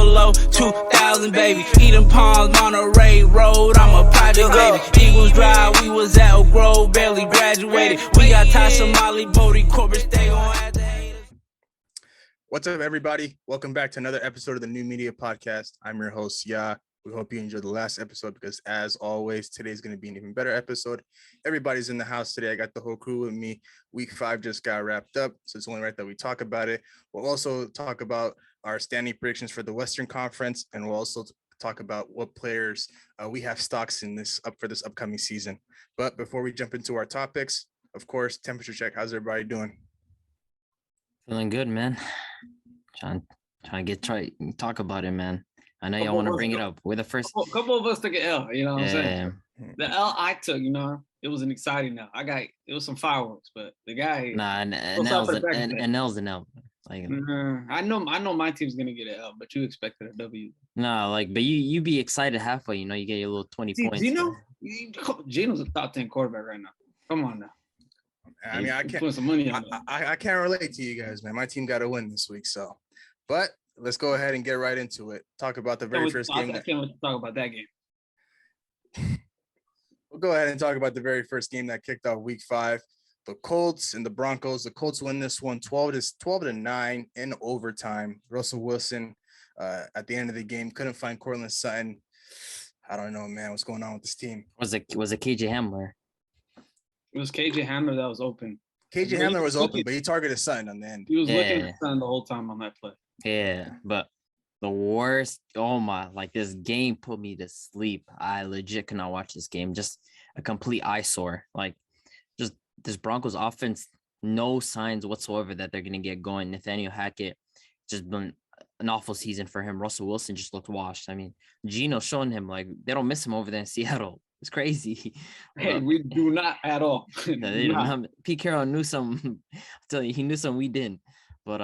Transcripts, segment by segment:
below 2,000, baby. Eating palms on a Ray Road. I'm a project baby. Eagles Drive, we was at Oak Grove, barely graduated. We got Tasha, Molly, Bodie, Corbett, stay on at the haters. What's up, everybody? Welcome back to another episode of the New Media Podcast. I'm your host, Ya. We hope you enjoyed the last episode because, as always, today's going to be an even better episode. Everybody's in the house today. I got the whole crew with me. Week 5 just got wrapped up, so it's only right that we talk about it. We'll also talk about our standing predictions for the Western Conference, and we'll also talk about what players we have stocks in this up for this upcoming season. But before we jump into our topics, of course, temperature check. How's everybody doing? Feeling good, man. Trying to talk about it, man. I know y'all want to bring it up. We're the first. A couple of us took an L, you know what I'm saying? The L I took, it was an exciting L. It was some fireworks, but the guy. Nah, an L's an L. Like, I know my team's gonna get an L, but you expected a W. No, but you be excited halfway, you get your little 20 points. Geno's a top 10 quarterback right now. Come on now. I mean, I can't put some money on I can't relate to you guys, man. My team got to win this week, so. But let's go ahead and get right into it. Talk about the very first game. I can't wait to talk about that game. We'll go ahead and talk about the very first game that kicked off Week 5. The Colts and the Broncos. The Colts win this one 12-9 in overtime. Russell Wilson at the end of the game couldn't find Courtland Sutton. I don't know, man. What's going on with this team? Was it KJ Hamler? It was KJ Hamler that was open. KJ Hamler was open, but he targeted Sutton on the end. He was looking at Sutton the whole time on that play. Yeah, but the worst, this game put me to sleep. I legit could not watch this game. Just a complete eyesore. Just this Broncos offense, no signs whatsoever that they're going to get going. Nathaniel Hackett, just been an awful season for him. Russell Wilson just looked washed. I mean, Geno showing him, they don't miss him over there in Seattle. It's crazy. Hey, we do not at all. Pete Carroll knew something. I'm telling you, he knew something we didn't. But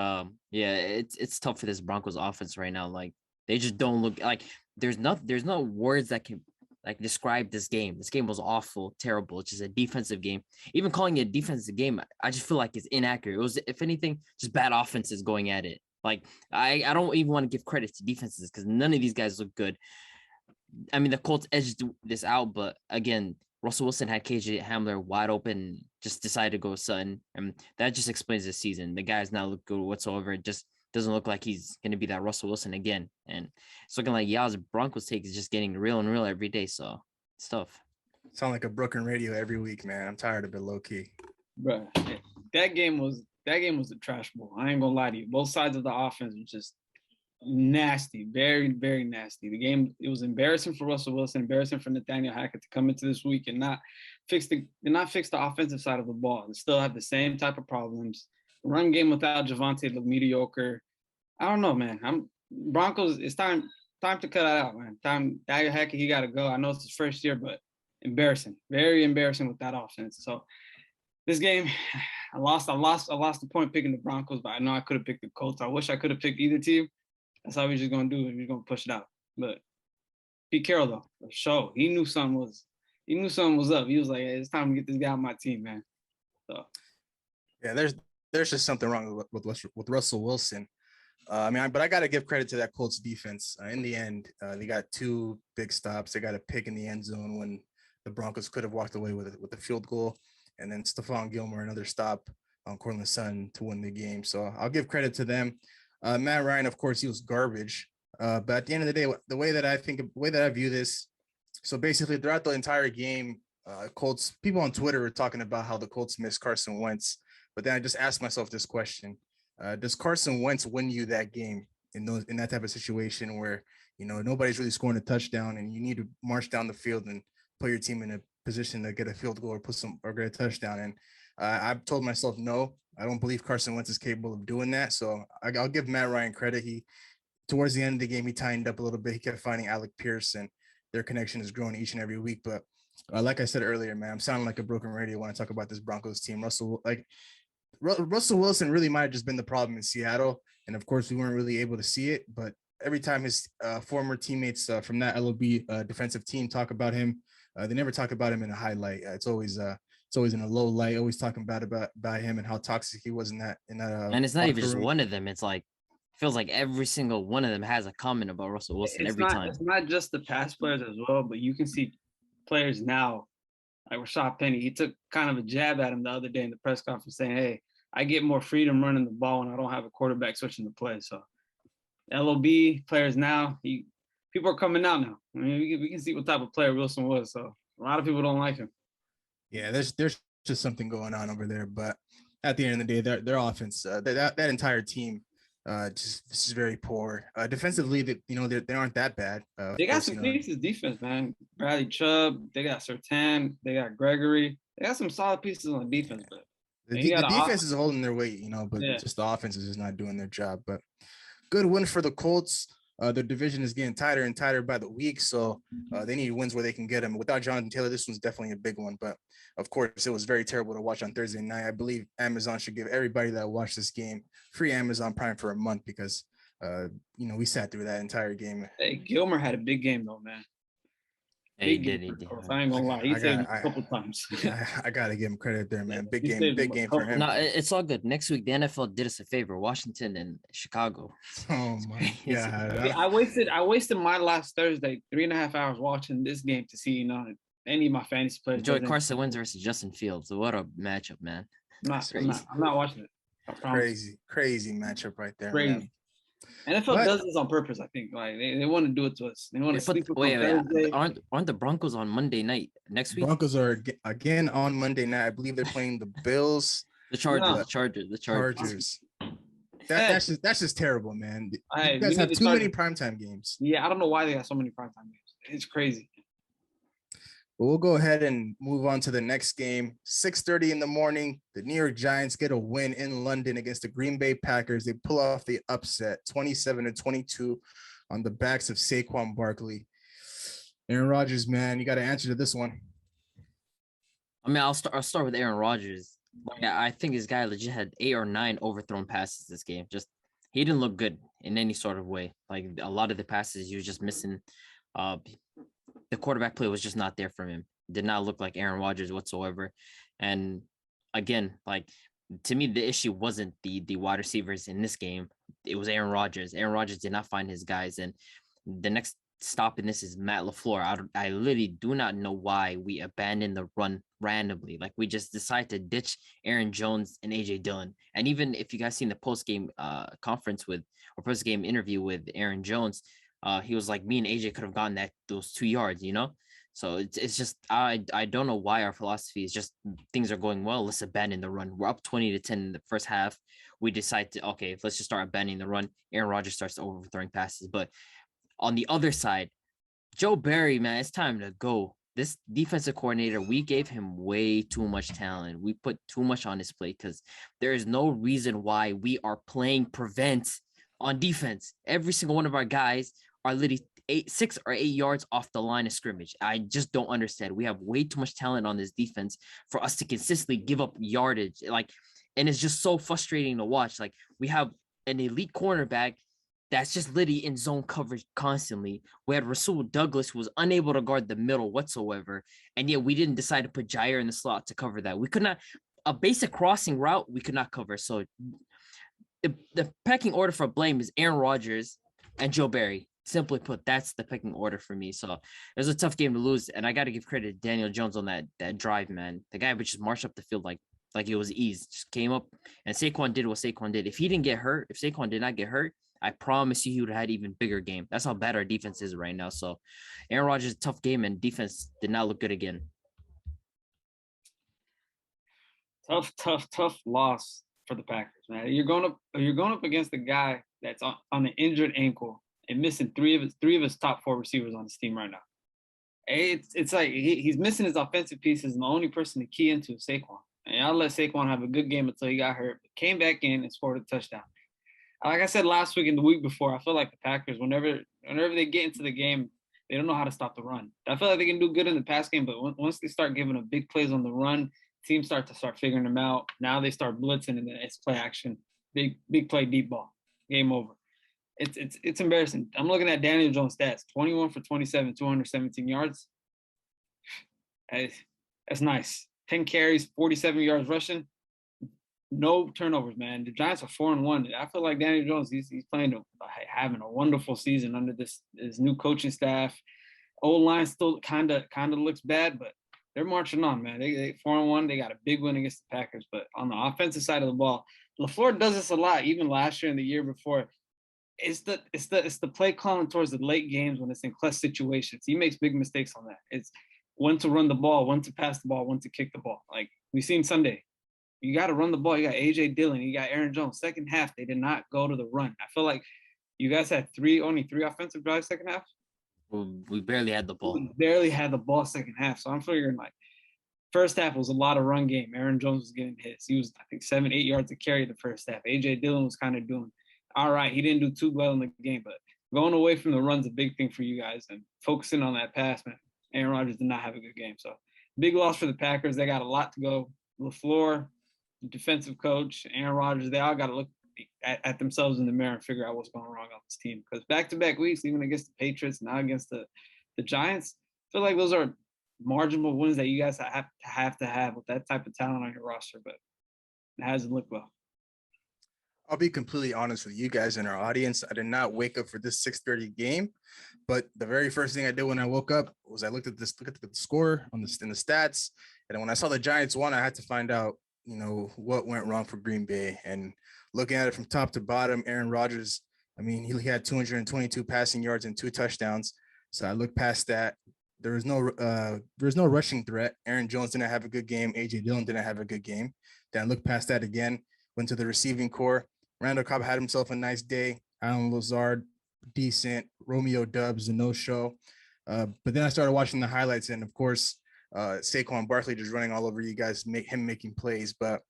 yeah, it's tough for this Broncos offense right now. They just don't look like there's no words that can describe this game. This game was awful, terrible. It's just a defensive game. Even calling it a defensive game, I just feel like it's inaccurate. It was, if anything, just bad offenses going at it. I don't even want to give credit to defenses because none of these guys look good. I mean, the Colts edged this out, but again, Russell Wilson had KJ Hamler wide open, just decided to go with Sutton, and that just explains this season. The guy's not look good whatsoever. It just doesn't look like he's going to be that Russell Wilson again, and it's looking like Ya's Broncos take is just getting real and real every day, so it's tough. Sound like a broken radio every week, man. I'm tired of it, low key. Bro, that game was a trash ball. I ain't gonna lie to you. Both sides of the offense were just nasty, very, very nasty. The game, it was embarrassing for Russell Wilson, embarrassing for Nathaniel Hackett to come into this week and not fix the offensive side of the ball and still have the same type of problems. The run game without Javonte looked mediocre. I don't know, man. Broncos, it's time to cut it out, man. Nathaniel Hackett, he got to go. I know it's his first year, but embarrassing, very embarrassing with that offense. So this game, I lost the point picking the Broncos, but I know I could have picked the Colts. I wish I could have picked either team. That's how we're just gonna do it. We're gonna push it out. But Pete Carroll, though, for sure, he knew something was up. He was like, hey, it's time to get this guy on my team, man. So yeah, there's just something wrong with Russell Wilson. But I got to give credit to that Colts defense. In the end, they got 2 big stops. They got a pick in the end zone when the Broncos could have walked away with the field goal, and then Stephon Gilmore another stop on Courtland Sutton to win the game. So I'll give credit to them. Matt Ryan, of course, he was garbage. But at the end of the day, the way that I view this, so basically throughout the entire game, Colts people on Twitter were talking about how the Colts missed Carson Wentz. But then I just asked myself this question: does Carson Wentz win you that game in that type of situation where nobody's really scoring a touchdown and you need to march down the field and put your team in a position to get a field goal or get a touchdown? And I've told myself no. I don't believe Carson Wentz is capable of doing that. So I'll give Matt Ryan credit. Towards the end of the game, he tightened up a little bit. He kept finding Alec Pierce, and their connection is growing each and every week. But like I said earlier, man, I'm sounding like a broken radio when I talk about this Broncos team. Russell Wilson really might have just been the problem in Seattle. And of course, we weren't really able to see it. But every time his former teammates from that LOB defensive team talk about him, they never talk about him in a highlight. It's always in a low light, always talking bad about him and how toxic he was in that. And it's not even just one of them. It's like feels like every single one of them has a comment about Russell Wilson every time. It's not just the past players as well, but you can see players now, like Rashad Penny. He took kind of a jab at him the other day in the press conference, saying, "Hey, I get more freedom running the ball when I don't have a quarterback switching the play." So, LOB players now, people are coming out now. I mean, we can see what type of player Wilson was. So, a lot of people don't like him. Yeah, there's just something going on over there. But at the end of the day, their offense, that entire team, just this is very poor. Defensively, they aren't that bad. They got some pieces defense, man. Bradley Chubb, they got Surtain, they got Gregory. They got some solid pieces on defense, but the defense is holding their weight, but just the offense is just not doing their job. But good win for the Colts. Their division is getting tighter and tighter by the week, so they need wins where they can get them. Without Jonathan Taylor, this one's definitely a big one. But of course, it was very terrible to watch on Thursday night. I believe Amazon should give everybody that watched this game free Amazon Prime for a month because we sat through that entire game. Hey, Gilmer had a big game though, man. He did. I ain't gonna lie. He saved a couple times. I gotta give him credit there, man. Big game for him. No, it's all good. Next week, the NFL did us a favor. Washington and Chicago. Oh my god! I wasted my last Thursday 3.5 hours watching this game to see any of my fantasy players. Joey Carson wins versus Justin Fields. What a matchup, man! I'm not watching it. Crazy matchup right there. Crazy. Man. NFL does this on purpose, I think. Like they want to do it to us. They want to sleep wait. Aren't the Broncos on Monday night next week? Broncos are again on Monday night. I believe they're playing the Bills. The Chargers. That's just terrible, man. You guys have too many primetime games. Yeah, I don't know why they have so many primetime games. It's crazy. But we'll go ahead and move on to the next game. 6:30 in the morning, the New York Giants get a win in London against the Green Bay Packers. They pull off the upset, 27-22, on the backs of Saquon Barkley. Aaron Rodgers, man, you got to answer to this one. I mean, I'll start with Aaron Rodgers. I think this guy legit had 8 or 9 overthrown passes this game. Just he didn't look good in any sort of way. Like a lot of the passes, he was just missing. The quarterback play was just not there from him. Did not look like Aaron Rodgers whatsoever. And again, like to me, the issue wasn't the wide receivers in this game. It was Aaron Rodgers. Aaron Rodgers did not find his guys. And the next stop in this is Matt LaFleur. I literally do not know why we abandoned the run randomly. Like we just decided to ditch Aaron Jones and AJ Dillon. And even if you guys seen the post-game post-game interview with Aaron Jones, he was like, me and AJ could have gotten those 2 yards, So it's just I don't know why our philosophy is just things are going well. Let's abandon the run. We're up 20-10 in the first half. We decide to let's just start abandoning the run. Aaron Rodgers starts overthrowing passes. But on the other side, Joe Barry, man, it's time to go. This defensive coordinator, we gave him way too much talent. We put too much on his plate because there is no reason why we are playing prevent on defense. Every single one of our guys are literally 6 or 8 yards off the line of scrimmage. I just don't understand. We have way too much talent on this defense for us to consistently give up yardage. And it's just so frustrating to watch. Like we have an elite cornerback that's just literally in zone coverage constantly. We had Rasul Douglas, who was unable to guard the middle whatsoever. And yet we didn't decide to put Jair in the slot to cover that. We could not, a basic crossing route, we could not cover. So the pecking order for blame is Aaron Rodgers and Joe Barry. Simply put, that's the pecking order for me. So it was a tough game to lose, and I got to give credit to Daniel Jones on that drive, man. The guy would just march up the field like it was ease. Just came up, and Saquon did what Saquon did. If he didn't get hurt, if Saquon did not get hurt, I promise you he would have had even bigger game. That's how bad our defense is right now. So Aaron Rodgers, tough game, and defense did not look good again. Tough loss for the Packers, man. You're going up against a guy that's on an injured ankle and missing three of his top 4 receivers on his team right now. It's like he's missing his offensive pieces, and the only person to key into is Saquon. And I'll let Saquon have a good game until he got hurt. But came back in and scored a touchdown. Like I said last week and the week before, I feel like the Packers, whenever they get into the game, they don't know how to stop the run. I feel like they can do good in the pass game, but once they start giving them big plays on the run, teams start figuring them out. Now they start blitzing, and then it's play action, big play, deep ball, game over. It's embarrassing. I'm looking at Daniel Jones' stats: 21 for 27, 217 yards. That's nice. 10 carries, 47 yards rushing. no turnovers, man. The Giants are 4-1. I feel like Daniel Jones, he's playing having a wonderful season under this new coaching staff. O-line still kind of looks bad, but they're marching on, man. They 4-1. They got a big win against the Packers. But on the offensive side of the ball, LaFleur does this a lot, even last year and the year before. It's the play calling towards the late games when it's in clutch situations. He makes big mistakes on that. It's when to run the ball, when to pass the ball, when to kick the ball. Like we seen Sunday. You got to run the ball. You got A.J. Dillon. You got Aaron Jones. Second half, they did not go to the run. I feel like you guys had only three offensive drives second half. We barely had the ball. We barely had the ball second half. So I'm figuring like first half was a lot of run game. Aaron Jones was getting hits. He was, I think, 7-8 yards to carry the first half. A.J. Dillon was kind of doing all right. He didn't do too well in the game, but going away from the run's a big thing for you guys and focusing on that pass, man. Aaron Rodgers did not have a good game. So big loss for the Packers. They got a lot to go. LaFleur, defensive coach, Aaron Rodgers, they all got to look at themselves in the mirror and figure out what's going wrong on this team. Because back-to-back weeks, even against the Patriots, now against the Giants, I feel like those are marginal wins that you guys have to have with that type of talent on your roster, but it hasn't looked well. I'll be completely honest with you guys and our audience. I did not wake up for this 6:30 game, but the very first thing I did when I woke up was I looked at the score in the stats, and when I saw the Giants won, I had to find out, what went wrong for Green Bay. And looking at it from top to bottom, Aaron Rodgers, I mean, he had 222 passing yards and 2 touchdowns. So I looked past that. There was no rushing threat. Aaron Jones didn't have a good game. A.J. Dillon didn't have a good game. Then I looked past that again, went to the receiving core. Randall Cobb had himself a nice day. Alan Lazard, decent. Romeo Doubs, a no-show. But then I started watching the highlights, and of course, Saquon Barkley just running all over you guys, making plays. But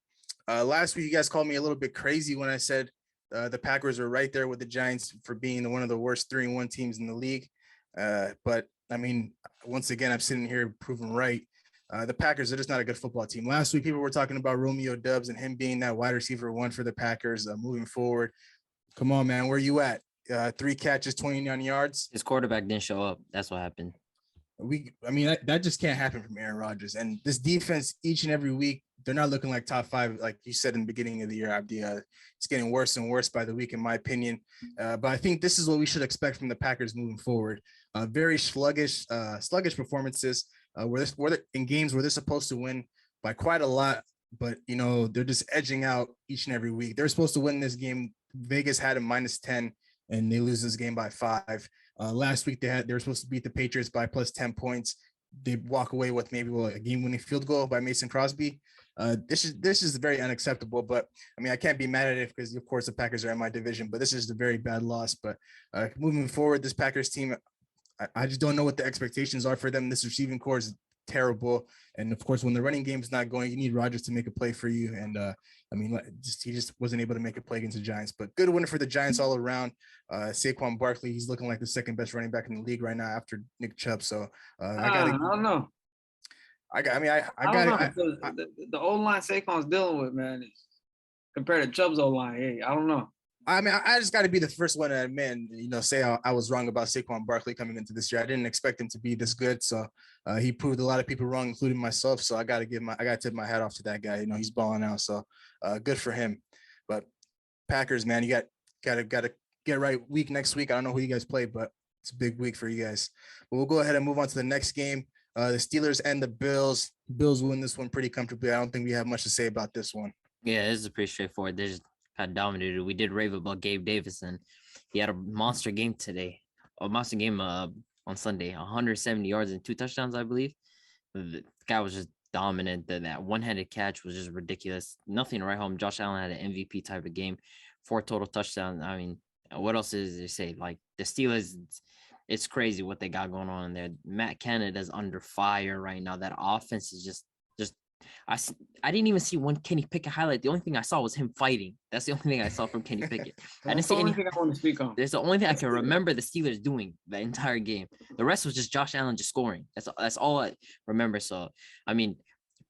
last week, you guys called me a little bit crazy when I said the Packers were right there with the Giants for being one of the worst 3-1 teams in the league. But I mean, once again, I'm sitting here proven right. The Packers are just not a good football team. Last week, people were talking about Romeo Doubs and him being that wide receiver 1 for the Packers moving forward. Come on, man. Where you at? 3 catches, 29 yards. His quarterback didn't show up. That's what happened. That just can't happen from Aaron Rodgers. And this defense, each and every week, they're not looking like top 5, like you said in the beginning of the year, Abdi. It's getting worse and worse by the week, in my opinion. But I think this is what we should expect from the Packers moving forward. Very sluggish performances. Where in games where they're supposed to win by quite a lot, but they're just edging out each and every week. They're supposed to win this game. Vegas had a -10, and they lose this game by 5. Last week they were supposed to beat the Patriots by +10 points. They walk away with maybe a game-winning field goal by Mason Crosby. This is very unacceptable. But I mean, I can't be mad at it because of course the Packers are in my division. But this is a very bad loss. But moving forward, this Packers team, I just don't know what the expectations are for them. This receiving core is terrible. And of course, when the running game is not going, you need Rodgers to make a play for you. And he just wasn't able to make a play against the Giants. But good win for the Giants all around. Saquon Barkley, he's looking like the second best running back in the league right now after Nick Chubb. So I don't know. The O-line Saquon's dealing with, man, is compared to Chubb's O-line. Hey, I don't know. I mean, I just got to be the first one to admit, say I was wrong about Saquon Barkley coming into this year. I didn't expect him to be this good. So he proved a lot of people wrong, including myself. So I got to tip my hat off to that guy. He's balling out. So good for him. But Packers, man, you got to get right next week. I don't know who you guys play, but it's a big week for you guys. But we'll go ahead and move on to the next game. The Steelers and the Bills. Bills win this one pretty comfortably. I don't think we have much to say about this one. Yeah, this is pretty straightforward. They just kind of dominated. We did rave about Gabe Davis, and he had a monster game today. A monster game on Sunday. 170 yards and 2 touchdowns, I believe. The guy was just dominant. That one-handed catch was just ridiculous. Nothing to write home. Josh Allen had an MVP type of game. 4 total touchdowns. I mean, what else is there to say? Like, the Steelers, it's crazy what they got going on in there. Matt Canada's under fire right now. That offense is just I didn't even see one Kenny Pickett highlight. The only thing I saw was him fighting. That's the only thing I saw from Kenny Pickett. I didn't see anything I want to speak on. There's the only thing I can remember the Steelers doing the entire game. The rest was just Josh Allen just scoring. That's all I remember. So, I mean,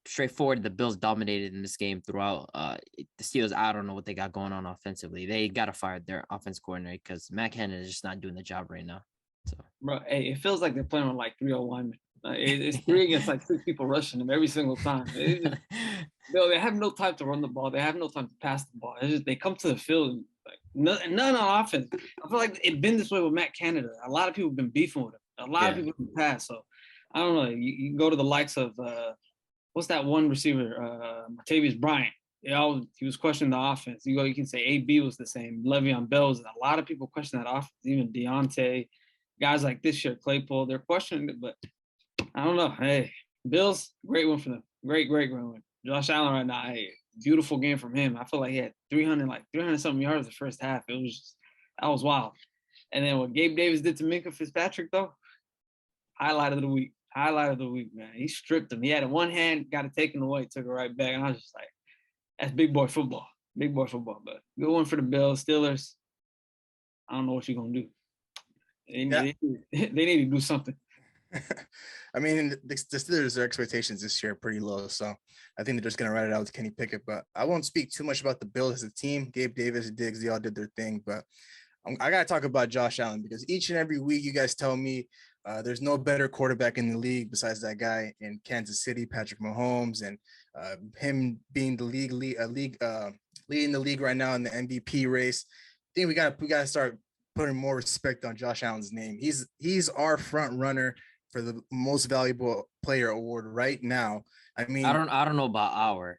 straightforward, the Bills dominated in this game throughout. The Steelers, I don't know what they got going on offensively. They got to fire their offense coordinator because Matt Canada is just not doing the job right now. So, bro, hey, it feels like they're playing with like 301. It's 3 against like 6 people rushing them every single time. No, they have no time to run the ball. They have no time to pass the ball. It's just, they come to the field and none on offense. I feel like it's been this way with Matt Canada. A lot of people have been beefing with him. A lot of people have passed. So I don't know. You go to the likes of what's that one receiver? Martavius Bryant. He was questioning the offense. You can say AB was the same. Le'Veon Bell was, and a lot of people question that offense. Even Deontay, guys like this year, Claypool, they're questioning it. But I don't know. Hey, Bills, great win for them. Great win. Josh Allen right now, hey, beautiful game from him. I feel like he had 300 something yards the first half. That was wild. And then what Gabe Davis did to Minkah Fitzpatrick though, highlight of the week, man. He stripped him. He had it in one hand, got it taken away, took it right back, and I was just like, that's big boy football. But good one for the Bills. Steelers, I don't know what you're gonna do. They need to do something. I mean, the Steelers, their expectations this year are pretty low, so I think they're just going to ride it out with Kenny Pickett. But I won't speak too much about the Bills as a team. Gabe Davis, Diggs, they all did their thing. But I got to talk about Josh Allen because each and every week you guys tell me there's no better quarterback in the league besides that guy in Kansas City, Patrick Mahomes, and him being the leading the league right now in the MVP race. I think we got to start putting more respect on Josh Allen's name. He's our front runner for the most valuable player award right now. I mean, I don't know about our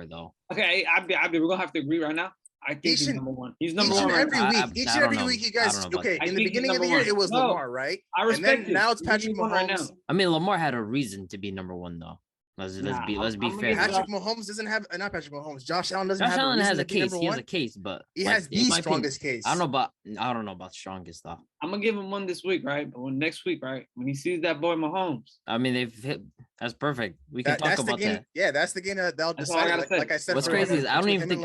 though. Okay, we're gonna have to agree right now. I think he's number one. He's number one every week. Each and every week, you guys. Okay, in the beginning of the year, it was Lamar, right? I respect and then now it's Patrick Mahomes. Right now. I mean, Lamar had a reason to be number one though. Let's be fair. Patrick Mahomes doesn't have not Patrick Mahomes. Josh Allen doesn't have. Josh Allen has a case. He has a case, but he has the strongest case. I don't know about strongest though. I'm gonna give him one this week, right? But next week, right? When he sees that boy Mahomes. I mean, they've hit. That's perfect. We can talk about that. Yeah, that's the game that they'll decide. Like I said, what's crazy is I don't even think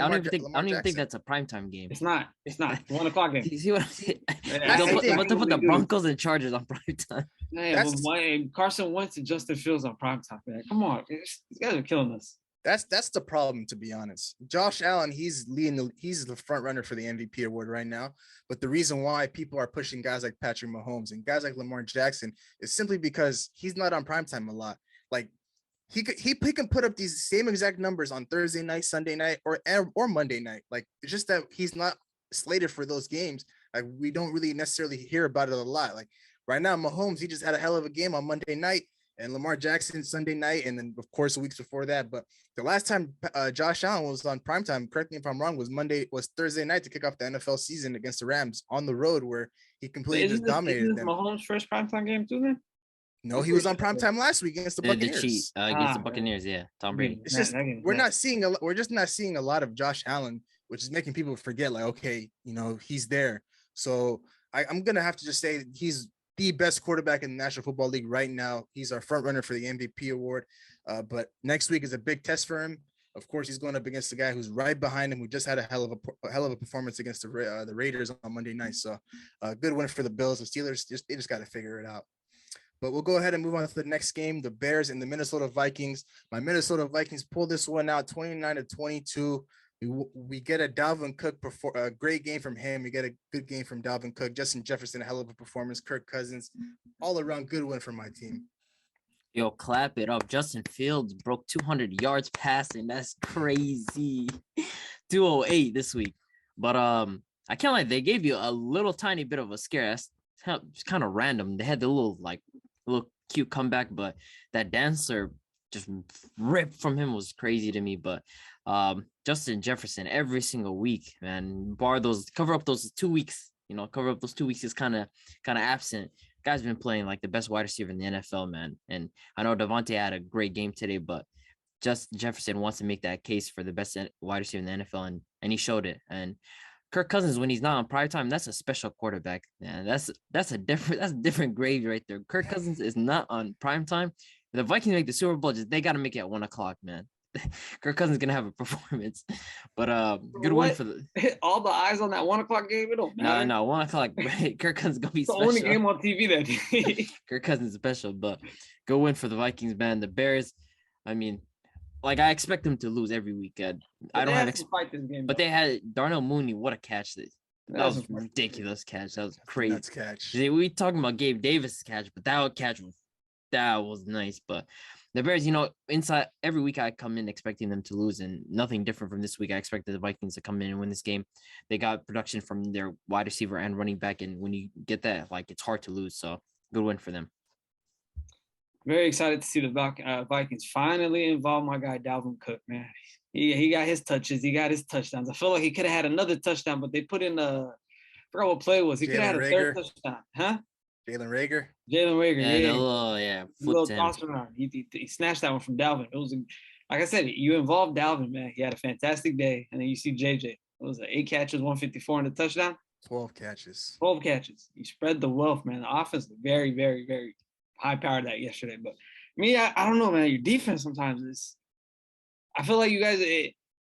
that's a primetime game. It's not. It's 1:00 game. You see what I'm saying? They'll put the Broncos and Chargers on primetime. Hey, Carson Wentz and Justin Fields on primetime, man. Come on, these guys are killing us. That's the problem, to be honest. Josh Allen, he's the front runner for the MVP award right now. But the reason why people are pushing guys like Patrick Mahomes and guys like Lamar Jackson is simply because he's not on primetime a lot. Like he can put up these same exact numbers on Thursday night, Sunday night, or Monday night. Like it's just that he's not slated for those games. Like we don't really necessarily hear about it a lot. Like right now, Mahomes, he just had a hell of a game on Monday night, and Lamar Jackson Sunday night, and then of course weeks before that. But the last time Josh Allen was on primetime, correct me if I'm wrong, was Thursday night to kick off the NFL season against the Rams on the road, where he completely just dominated them. Mahomes' first primetime game too, then? No, he was on primetime last week against the Buccaneers. Against the Buccaneers, yeah. Tom Brady. It's just we're just not seeing a lot of Josh Allen, which is making people forget, like, okay, he's there. So I'm gonna have to just say he's the best quarterback in the National Football League right now. He's our front runner for the MVP award. But next week is a big test for him. Of course, he's going up against the guy who's right behind him, who just had a hell of a performance against the Raiders on Monday night. So good win for the Bills. The Steelers they just got to figure it out. But we'll go ahead and move on to the next game, the Bears and the Minnesota Vikings. My Minnesota Vikings pulled this one out 29-22. We get a Dalvin Cook, a great game from him. We get a good game from Dalvin Cook. Justin Jefferson, a hell of a performance. Kirk Cousins, all around good win for my team. Yo, clap it up. Justin Fields broke 200 yards passing. That's crazy. 208 this week. But I can't lie. They gave you a little tiny bit of a scare. It's kind of random. They had the little cute comeback, but that dancer just ripped from him was crazy to me. But Justin Jefferson every single week, man, cover up those 2 weeks. Is kind of absent. Guy's been playing like the best wide receiver in the NFL, man. And I know Devontae had a great game today, but Justin Jefferson wants to make that case for the best wide receiver in the NFL, and he showed it. And Kirk Cousins, when he's not on prime time, that's a special quarterback. Man, that's a different grade right there. Kirk Cousins is not on prime time. The Vikings make the Super Bowl, they got to make it at 1:00, man. Kirk Cousins gonna have a performance, but good win for all the eyes on that 1:00 game. It don't matter. No, 1:00. Kirk Cousins gonna be it's special. the only game on TV that day. Kirk Cousins is special, but good win for the Vikings, man. The Bears, I mean, like I expect them to lose every week. I don't have fight this game, but they had Darnell Mooney. What a catch! That was a ridiculous catch. That was crazy. That's catch. We talking about Gabe Davis' catch, but that catch was nice. But The Bears, inside every week I come in expecting them to lose, and nothing different from this week. I expected the Vikings to come in and win this game. They got production from their wide receiver and running back, and when you get that, like, it's hard to lose. So good win for them. Very excited to see the Vikings finally involve my guy Dalvin Cook, man. He got his touches. He got his touchdowns. I feel like he could have had another touchdown, but they put in I forgot what play it was. He could have had a third touchdown. Huh? Jalen Reagor. Yeah, little toss around. He snatched that one from Dalvin. It was like I said, you involved Dalvin, man. He had a fantastic day. And then you see JJ. It was 8 catches, 154 and a touchdown. 12 catches. 12 catches. You spread the wealth, man. The offense was very, very, very high powered that yesterday. But me, I don't know, man. Your defense sometimes is. I feel like you guys,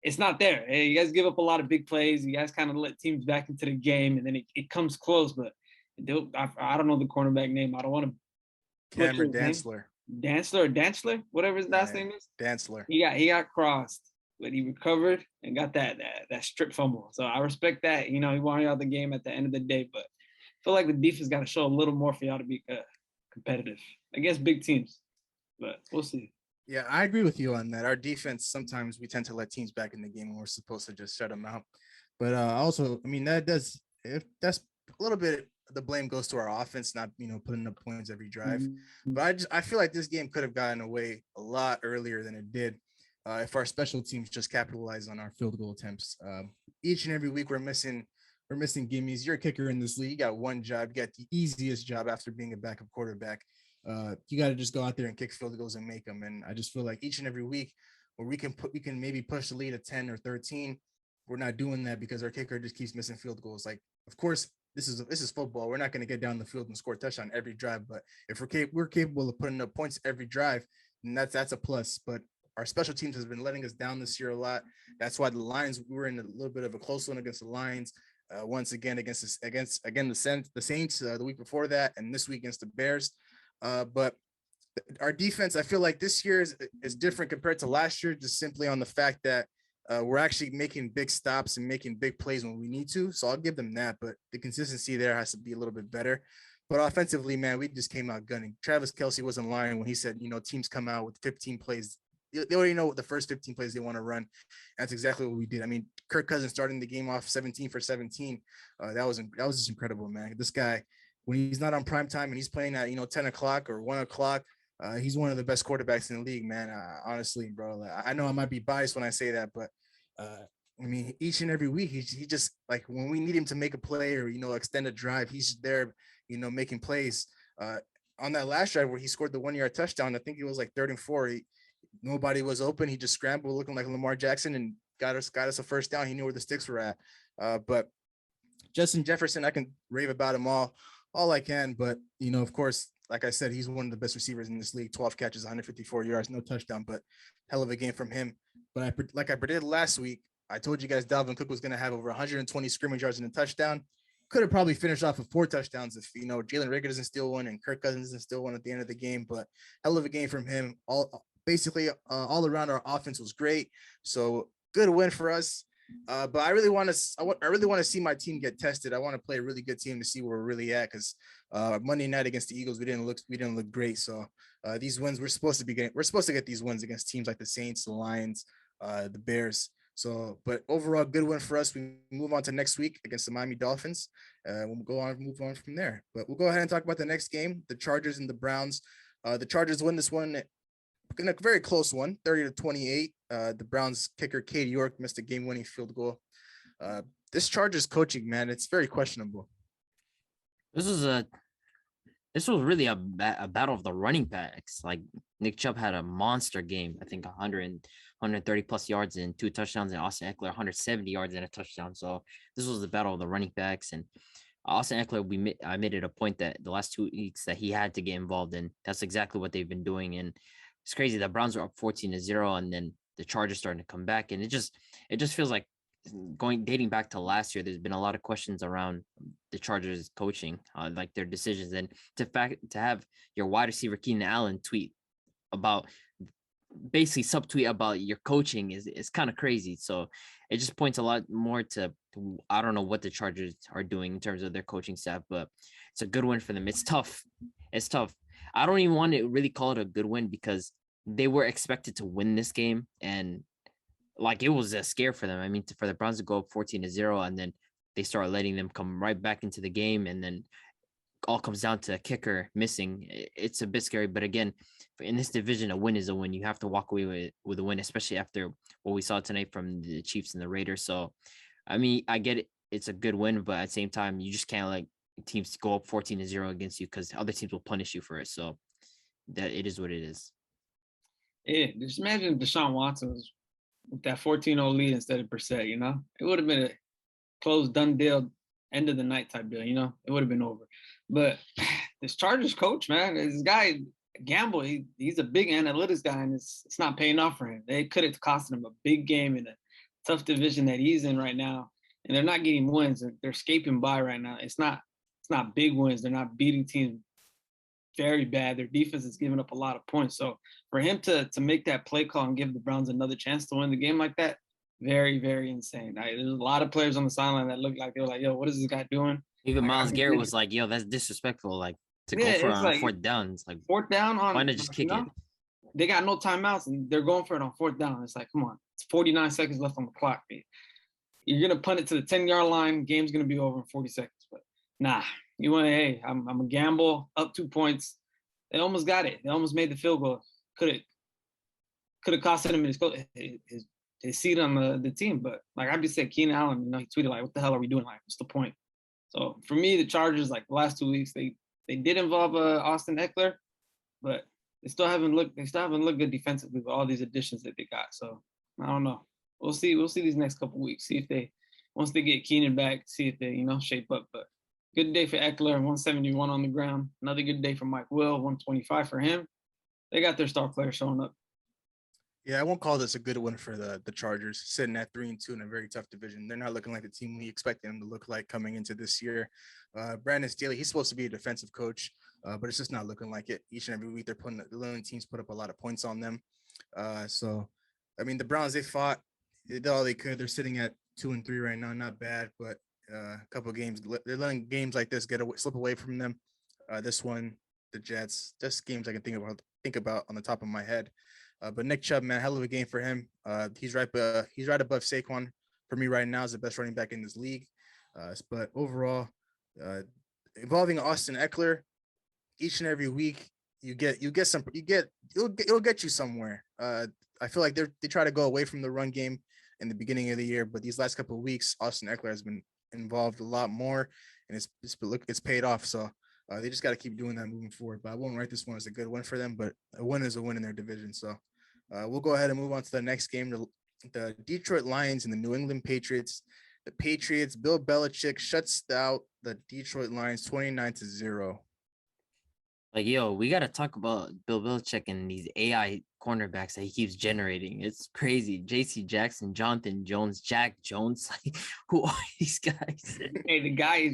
it's not there. You guys give up a lot of big plays. You guys kind of let teams back into the game, and then it comes close. But I don't know the cornerback name. I don't want to. Cameron Dantzler. Dantzler, whatever his last name is. Dantzler. He got crossed, but he recovered and got that strip fumble. So I respect that. He wanted out the game at the end of the day, but I feel like the defense got to show a little more for y'all to be competitive against big teams. But we'll see. Yeah, I agree with you on that. Our defense, sometimes we tend to let teams back in the game and we're supposed to just shut them out. But also, I mean, that's a little bit the blame goes to our offense, not, putting up points every drive. Mm-hmm. But I feel like this game could have gotten away a lot earlier than it did if our special teams just capitalized on our field goal attempts. Each and every week we're missing gimmies. You're a kicker in this league. You got one job. You got the easiest job after being a backup quarterback. You got to just go out there and kick field goals and make them. And I just feel like each and every week where we can maybe push the lead to 10 or 13, we're not doing that because our kicker just keeps missing field goals. Like, of course, this is football. We're not going to get down the field and score a touchdown every drive, but if we're capable of putting up points every drive, then that's a plus. But our special teams has been letting us down this year a lot. That's why the Lions, we were in a little bit of a close one against the Lions. Once again against the Saints the week before that, and this week against the Bears. But our defense, I feel like this year is different compared to last year, just simply on the fact that we're actually making big stops and making big plays when we need to. So I'll give them that, but the consistency there has to be a little bit better. But offensively, man, we just came out gunning. Travis Kelce wasn't lying when he said, teams come out with 15 plays. They already know what the first 15 plays they want to run. That's exactly what we did. I mean, Kirk Cousins starting the game off 17 for 17. That was just incredible, man. This guy, when he's not on prime time and he's playing at 10 o'clock or 1 o'clock, he's one of the best quarterbacks in the league, man. Honestly, bro, I know I might be biased when I say that, but I mean, each and every week he just, like, when we need him to make a play or extend a drive, he's there, making plays. On that last drive where he scored the 1-yard touchdown, I think it was like 3rd and 4. Nobody was open. He just scrambled, looking like Lamar Jackson, and got us a first down. He knew where the sticks were at. But Justin Jefferson, I can rave about him all I can, but of course, like I said, he's one of the best receivers in this league. 12 catches, 154 yards, no touchdown, but hell of a game from him. But like I predicted last week, I told you guys Dalvin Cook was going to have over 120 scrimmage yards and a touchdown. Could have probably finished off with 4 touchdowns if Jalen Reagor doesn't steal one and Kirk Cousins doesn't steal one at the end of the game. But hell of a game from him. Basically all around, our offense was great. So good win for us. But I really want to see my team get tested. I want to play a really good team to see where we're really at, because Monday night against the Eagles, we didn't look great. So these wins, we're supposed to get these wins against teams like the Saints, the Lions, the Bears. So, but overall, good win for us. We move on to next week against the Miami Dolphins. We'll move on from there. But we'll go ahead and talk about the next game, the Chargers and the Browns. The Chargers win this one in a very close one, 30-28. The Browns kicker, Cade York, missed a game-winning field goal. This Chargers coaching, man, it's very questionable. This was really a battle of the running backs. Like, Nick Chubb had a monster game. I think 130 plus yards and 2 touchdowns, and Austin Eckler 170 yards and a touchdown. So this was the battle of the running backs. And Austin Eckler, I made it a point that the last 2 weeks that he had to get involved in. That's exactly what they've been doing. And it's crazy. The Browns are up 14-0, and then the Chargers starting to come back. And it just feels like dating back to last year, there's been a lot of questions around the Chargers coaching, like their decisions. And to have your wide receiver Keenan Allen basically subtweet about your coaching is kind of crazy. So it just points a lot more to, I don't know what the Chargers are doing in terms of their coaching staff, but it's a good win for them. It's tough. I don't even want to really call it a good win, because they were expected to win this game, and like it was a scare for them. I mean, for the Browns to go up 14-0, and then they start letting them come right back into the game, and then all comes down to a kicker missing. It's a bit scary, but again, in this division, a win is a win. You have to walk away with a win, especially after what we saw tonight from the Chiefs and the Raiders. So, I mean, I get it. It's a good win, but at the same time, you just can't let teams go up 14-0 against you because other teams will punish you for it. So that it is what it is. Yeah, just imagine if Deshaun Watson was with that 14-0 lead instead of Brissett, you know? It would have been a closed, done deal, end of the night type deal, you know? It would have been over. But this Chargers coach, man, this guy, Gamble, he's a big analytics guy, and it's not paying off for him. They could have costed him a big game in a tough division that he's in right now, and they're not getting wins. They're escaping by right now. It's not big wins. They're not beating teams very bad. Their defense is giving up a lot of points. So for him to make that play call and give the Browns another chance to win the game like that, very, very insane. There's a lot of players on the sideline that looked like they were like, yo, what is this guy doing? Even like, Myles Garrett was like, yo, that's disrespectful. Like, to go for it on fourth down. It's like, fourth down on, why not just kick it? They got no timeouts, and they're going for it on fourth down. It's like, come on. It's 49 seconds left on the clock. You're going to punt it to the 10-yard line. Game's going to be over in 40 seconds. But nah, you want to, hey, I'm a gamble, up 2 points. They almost got it. They almost made the field goal. Could have costed him his seat on the team. But like I just said, Keenan Allen, you know, he tweeted like, what the hell are we doing? Like, what's the point? So for me, the Chargers, like the last 2 weeks, they did involve Austin Eckler, but they still haven't looked good defensively with all these additions that they got. So I don't know. We'll see these next couple of weeks. See if once they get Keenan back, see if they, you know, shape up. But good day for Eckler, 171 on the ground. Another good day for Mike Will, 125 for him. They got their star player showing up. Yeah, I won't call this a good one for the Chargers, sitting at 3-2 in a very tough division. They're not looking like the team we expected them to look like coming into this year. Brandon Staley, he's supposed to be a defensive coach, but it's just not looking like it. Each and every week, they're letting teams put up a lot of points on them. So, I mean, the Browns, they did all they could. They're sitting at 2-3 right now, not bad, but a couple of games, they're letting games like this slip away from them. This one, the Jets, just games I can think about on the top of my head. But Nick Chubb, man, hell of a game for him. He's right above Saquon for me right now. Is the best running back in this league. But overall, involving Austin Eckler, each and every week it'll get you somewhere. I feel like they try to go away from the run game in the beginning of the year, but these last couple of weeks, Austin Eckler has been involved a lot more, and it's paid off. So they just got to keep doing that moving forward. But I won't write this one as a good win for them, but a win is a win in their division. So we'll go ahead and move on to the next game. The Detroit Lions and the New England Patriots. The Patriots, Bill Belichick shuts out the Detroit Lions 29-0. Like, yo, we got to talk about Bill Belichick and these AI cornerbacks that he keeps generating. It's crazy. J.C. Jackson, Jonathan Jones, Jack Jones. Like, who are these guys? Hey, the guy,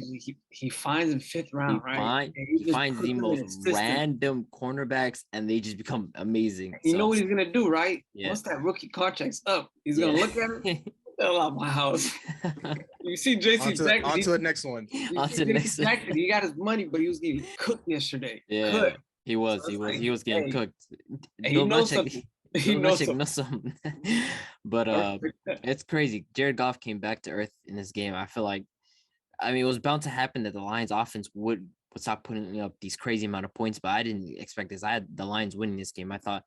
he finds in fifth round, right? He finds the most random cornerbacks, and they just become amazing. You know what he's going to do, right? Yeah. Once that rookie contract's up, he's going to look at it. Hell out my house. You see JC Jackson. On to the next one. Jackson, he got his money, but he was getting cooked yesterday. Yeah, he was getting cooked. He knows something. He knows something. But it's crazy. Jared Goff came back to earth in this game. I feel like, I mean, it was bound to happen that the Lions offense would stop putting up these crazy amount of points, but I didn't expect this. I had the Lions winning this game. I thought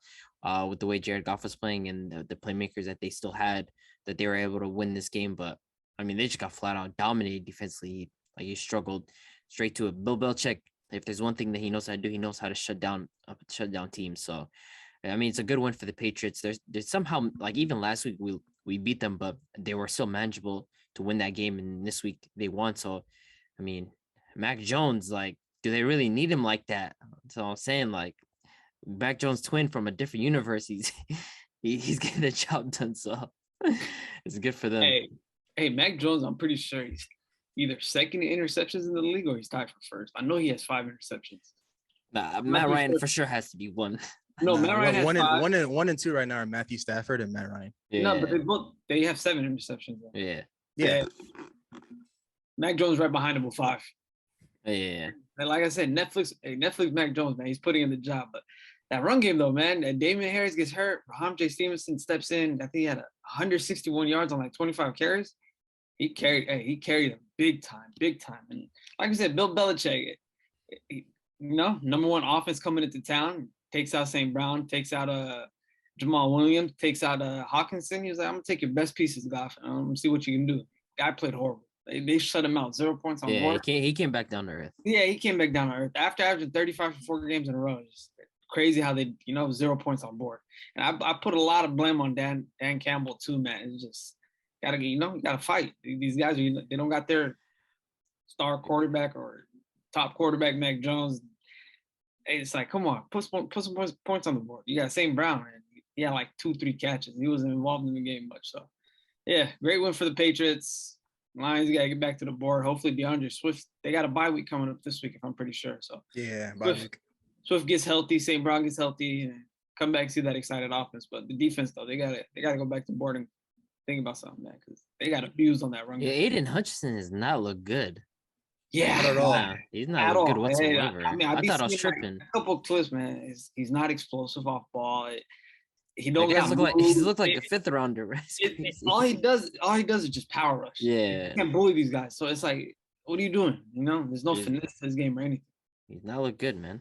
with the way Jared Goff was playing and the playmakers that they still had, that they were able to win this game. But I mean, they just got flat out dominated defensively. Like, he struggled straight to it. Bill Belichick, if there's one thing that he knows how to do, he knows how to shut down teams. So, I mean, it's a good win for the Patriots. There's somehow, like, even last week we beat them, but they were still manageable to win that game. And this week they won. So, I mean, Mac Jones, like, do they really need him like that? So I'm saying, like, Mac Jones' twin from a different universe, he's getting the job done. So it's good for them. Hey, Mac Jones, I'm pretty sure he's either second in interceptions in the league or he's tied for first. I know he has 5 interceptions. Nah, Matt Ryan for sure has to be one. No, Matt Ryan has 5. 1 and 2 right now are Matthew Stafford and Matt Ryan. Yeah. No, but they have 7 interceptions. Yeah. Mac Jones right behind him with 5. Yeah. And like I said, Netflix Mac Jones, man, he's putting in the job. But That run game though, man. And Damian Harris gets hurt. Ramondre Stevenson steps in. I think he had 161 yards on like 25 carries. He carried them big time. And like I said, Bill Belichick, number one offense coming into town, takes out St. Brown, takes out Jamal Williams, takes out Hawkinson. He was like, I'm gonna take your best pieces, Goff. See what you can do. Guy played horrible. They shut him out. 0 points on board. He came back down to earth. Yeah, he came back down to earth after averaging 35 for 4 games in a row. It's crazy how they, 0 points on board. And I put a lot of blame on Dan Campbell too, man. It's just gotta fight. These guys they don't got their star quarterback or top quarterback, Mac Jones. It's like, come on, put some points on the board. You got St. Brown, man. He had like 2-3 catches. He wasn't involved in the game much. So, yeah, great win for the Patriots. Lions got to get back to the board. Hopefully, DeAndre Swift. They got a bye week coming up this week, if I'm pretty sure. So, yeah, bye week. Swift gets healthy. St. Brown gets healthy. And come back and see that excited offense. But the defense, though, they got to go back to the board and think about something, man, because they got abused on that run. Yeah, Aiden Hutchinson does not look good. Yeah, not at all. Nah, he's not look good whatsoever. I thought I was tripping. A couple of clips, man. He's not explosive off ball. He He looked like a 5th rounder. All he does is just power rush. Yeah, You can't bully these guys. So it's like, what are you doing? There's no finesse to this game or anything. he's not look good, man.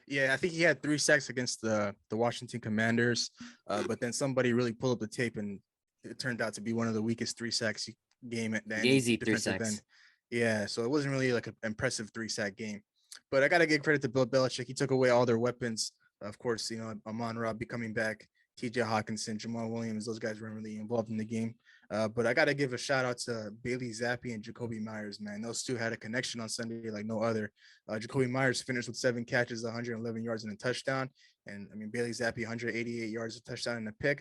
Yeah, I think he had 3 sacks against the Washington Commanders, but then somebody really pulled up the tape, and it turned out to be one of the weakest 3 sacks game at the end. Gazy 3 sacks. End. Yeah, so it wasn't really like an impressive 3-sack game. But I got to give credit to Bill Belichick. He took away all their weapons. Of course, Amon-Ra coming back, T.J. Hawkinson, Jamal Williams, those guys weren't really involved in the game. But I got to give a shout out to Bailey Zappi and Jacoby Myers, man. Those two had a connection on Sunday like no other. Jacoby Myers finished with 7 catches, 111 yards and a touchdown. And, Bailey Zappi, 188 yards, a touchdown and a pick.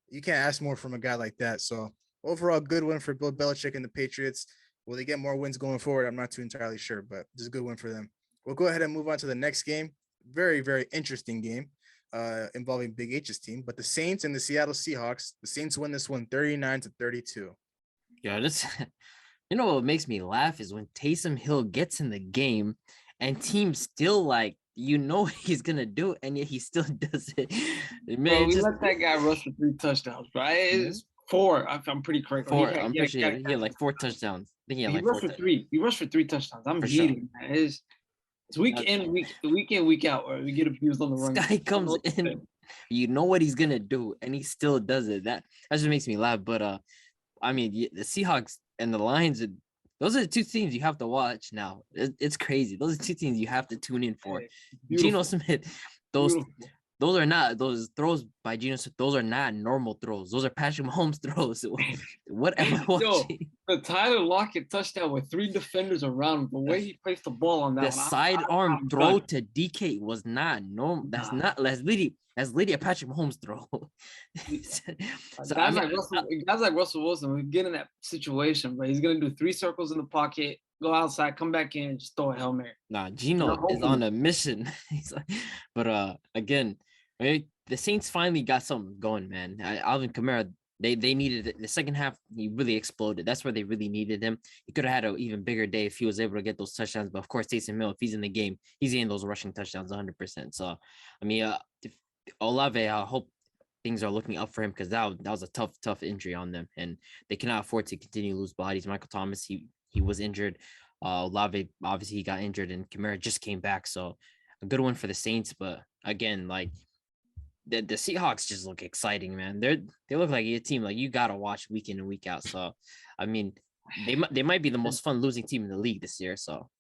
You can't ask more from a guy like that. So overall, good win for Bill Belichick and the Patriots. Will they get more wins going forward? I'm not too entirely sure, but this is a good win for them. We'll go ahead and move on to the next game. Very, very interesting game involving Big H's team. But the Saints and the Seattle Seahawks, the Saints win this one 39-32. Yeah, what makes me laugh is when Taysom Hill gets in the game and teams still he's gonna do it, and yet he still does it. Man, we let that guy rush for 3 touchdowns, right? It's 4. I'm pretty correct. 4. I'm pretty sure he had like 4 touchdowns. I think he rushed for 3. He rushed for 3 touchdowns. I'm heating, man. It's week in, week out, where we get abused on the run. This guy comes in, you know what he's gonna do, and he still does it. That just makes me laugh. But the Seahawks and the Lions, those are the 2 teams you have to watch now. It's crazy. Those are 2 teams you have to tune in for. Geno Smith, those are not those throws by Geno Smith. Those are not normal throws. Those are Patrick Mahomes throws. What am I watching? The Tyler Lockett touchdown with 3 defenders around. The way he placed the ball on that the sidearm throw to DK was not normal. That's literally a Patrick Mahomes throw. Guys like Russell Wilson, we get in that situation, but he's gonna do 3 circles in the pocket, go outside, come back in, and just throw a Hail Mary. Nah, Geno is on a mission. Again, right, the Saints finally got something going, man. Alvin Kamara, they needed it. The second half, he really exploded. That's where they really needed him. He could have had an even bigger day if he was able to get those touchdowns. But of course, Taysom Hill, if he's in the game, he's getting those rushing touchdowns 100%. So, if Olave, I hope things are looking up for him, because that was a tough injury on them, and they cannot afford to continue to lose bodies. Michael Thomas, he was injured. Olave, obviously, he got injured, and Kamara just came back. So, a good one for the Saints. But again, the Seahawks just look exciting, man. They look like a team you gotta watch week in and week out. So, they might be the most fun losing team in the league this year. So,